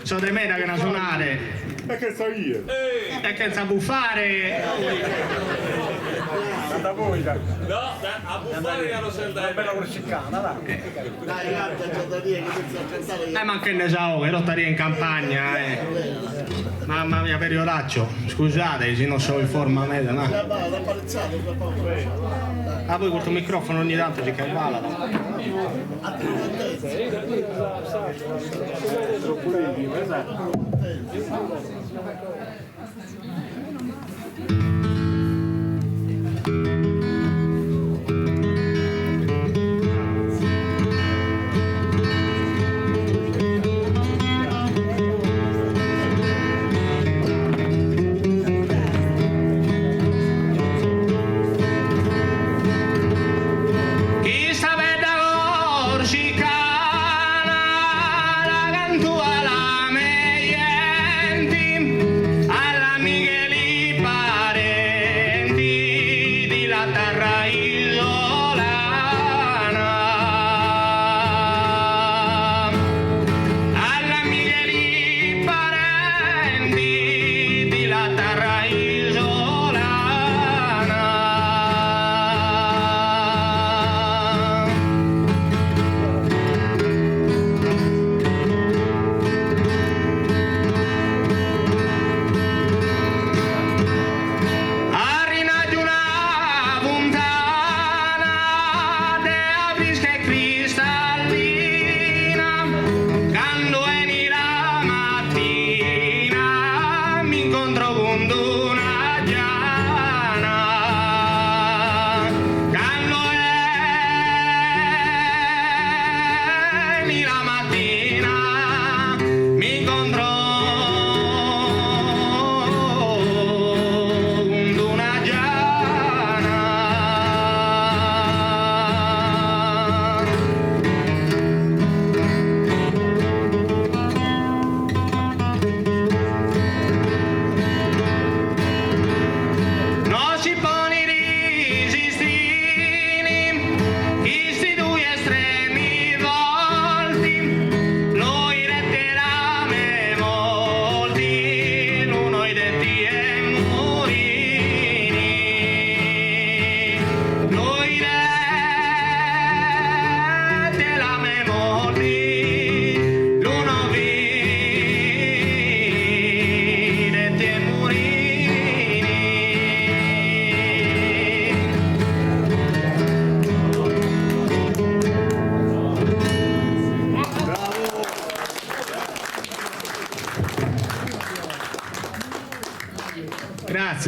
sono dei meta che ne suonare. E che so io? E che sa buffare. Da voi, dai. No, a buffare che lo sento. È bella corsiccana, dai. Dai, canta, c'è da dire che inizia a cantare. Ma che ne so, che lottaria in campagna, Mamma mia, periodaccio. Scusate, se non so in forma media, ma. Ah, poi questo microfono ogni tanto si cavala. I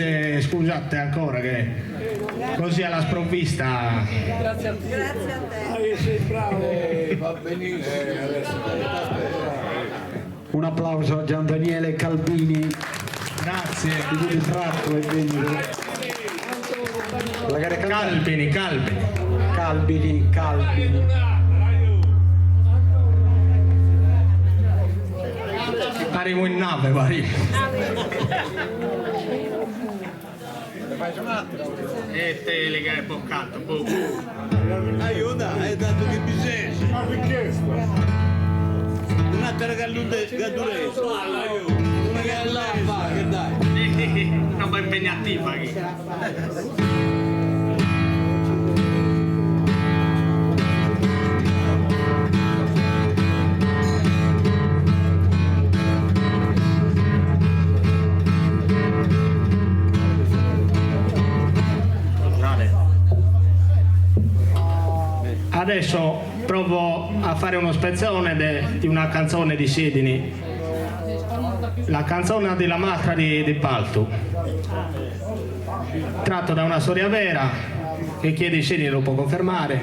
grazie, scusate ancora che così alla sprovvista. Grazie a te. Grazie a te. Sei bravo. Va benissimo. Un applauso a Gian Daniele Calbini. Grazie. Di tratto e Veneto. Calbini. Arrivo in nave, vai. E te le che è boccato, Aiuta, hai dato che bisogna. Ma perché? Un'altra gadurezza. Una galla a fare, dai. Una po' impegnativa qui. Adesso provo a fare uno spezzone di una canzone di Sidini, la canzone della maschera di Paltu, tratto da una storia vera che chiede Sidini lo può confermare.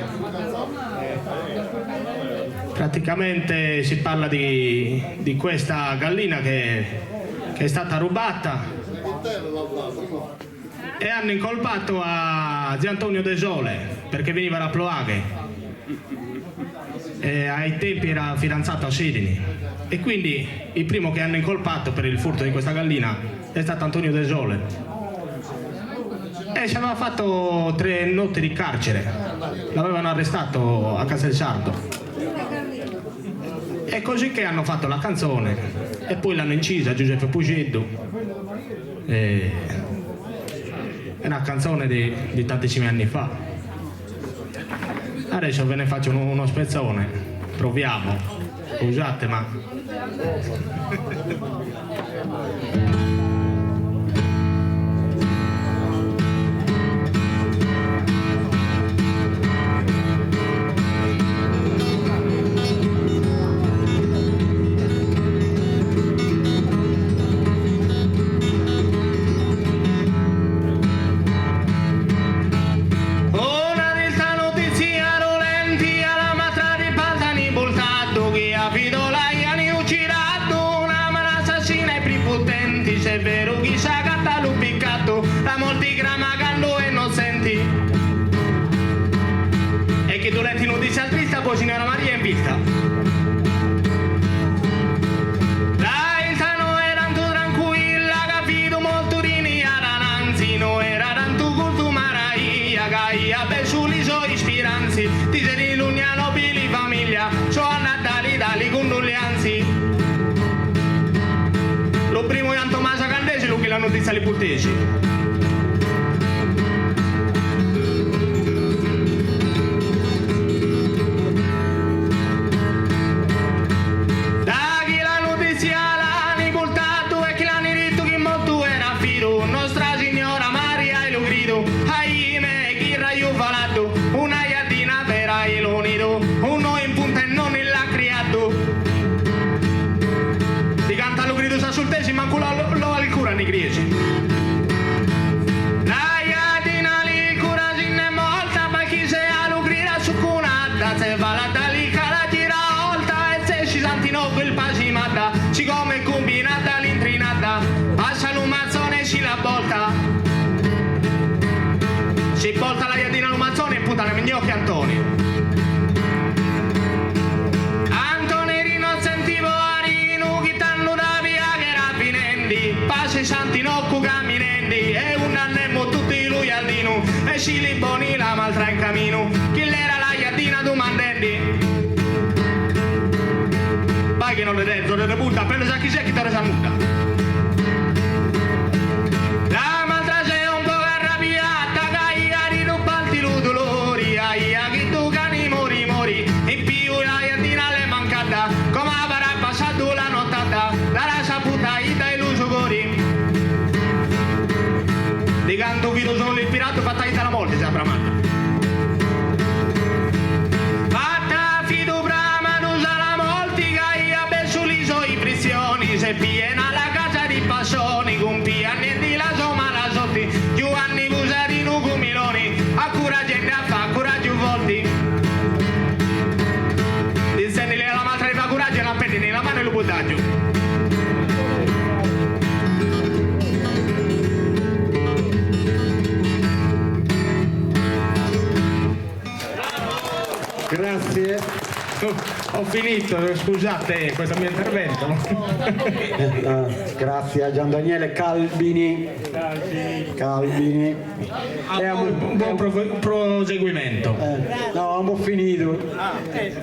Praticamente si parla di questa gallina che è stata rubata e hanno incolpato a Zio Antonio De Sole perché veniva da Ploaghe. Ai tempi era fidanzato a Sidini e quindi il primo che hanno incolpato per il furto di questa gallina è stato Antonio De Sole e ci aveva fatto 3 notti di carcere, l'avevano arrestato a Caselsardo. È così che hanno fatto la canzone e poi l'hanno incisa Giuseppe Pugeddu. È una canzone di tantissimi anni fa. Adesso ve ne faccio uno spezzone, proviamo, scusate ma... Poi signora Maria in vista. La ilta no era tanto tranquilla, capito molto riniata, anzi no era tanto culto maraia, gaia per suli suoi ispiranzi, ti sei l'unia nobili famiglia, so a Natali dali condoglianzi. Lo primo è Antomasa Candesi, lo che la notizia li puttesi. Manco lo al cura nei greci. La iatina li cura sinne molta, ma chi se ha lo grida su cunata, se va la talica la tira olta e se ci santino quel pasimata, ci come combinata l'intrinata, passa l'umazzone e ci la volta. Si volta la iatina l'umazzone e punta le mignocchi Antoni. Pace Santinocco camminendi e un annemmo tutti lui al dino e ci li boni la maltra in camino chi l'era la iadina domandendi vai che non le detto le butta per le sacchi secchi te le samuta la maltra c'è un po' arrabbiata gaia di non balti lo dolori aia che tu cani mori in più la iadina le mancata come avrà passato la nottata la rasa putaita e l'uso gori di canto vivo solo il pirata fatta in la morte se avrà matta fatta fido brama usa la molti gaia besso l'iso i prisioni se piena la casa di passoni con piani di la somma la sotti Ho finito, scusate questo mio intervento. Grazie a Gian Daniele Calvini. Un buon proseguimento. No, abbiamo finito.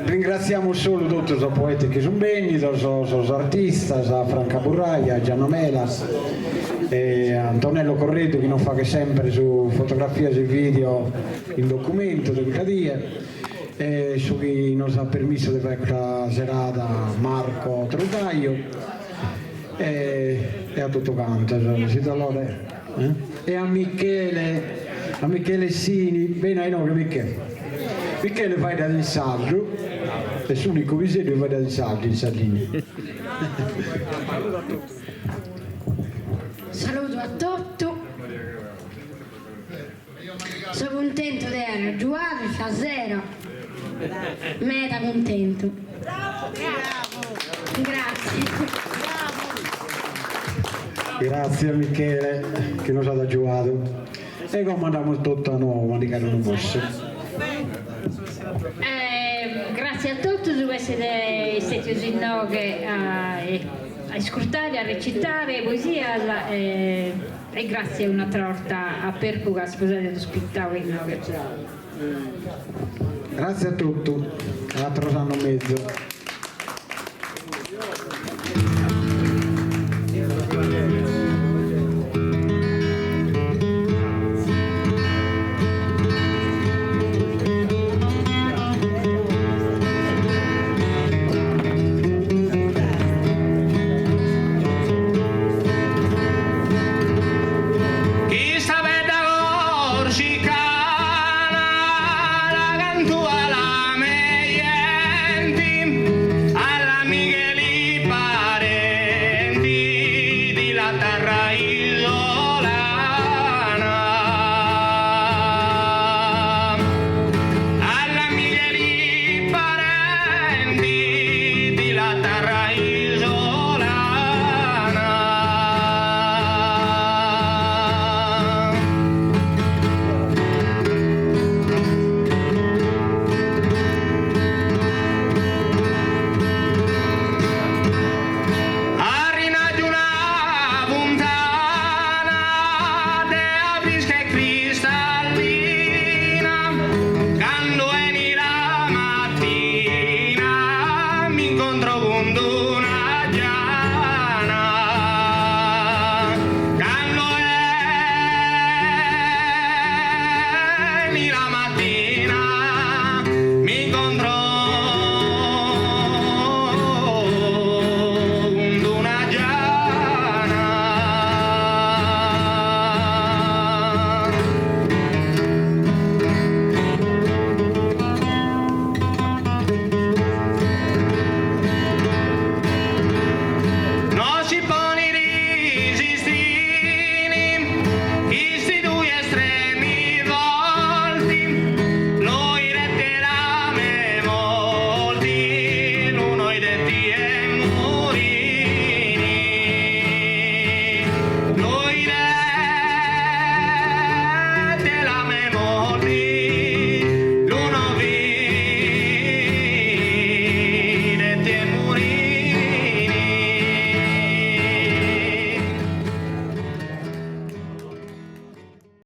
Ringraziamo solo tutti i poeti che sono venuti, gli artisti, a Franca Burraia, a Gianno Melas, e a Antonello Corredo che non fa che sempre su fotografie e video in documento di Cadia, e su chi non ha permesso di fare questa serata Marco Trugaio e a tutto quanto, e a Michele Sini, bene ai noi Michele fai da disagio, è l'unico visito che fa da disagio in Sardegna. Saluto a tutti. Sono contento di aver giocato stasera. Meta contento. Grazie. Grazie a Michele che nos ha giocato. E come andiamo tutto a noi, ma di che non posso. Grazie a tutti per essere stati così a ascoltare, a recitare poesia e grazie a una torta a Perpuga, scusate lo spittavo in nove. Grazie a tutti, a 3 anni e mezzo.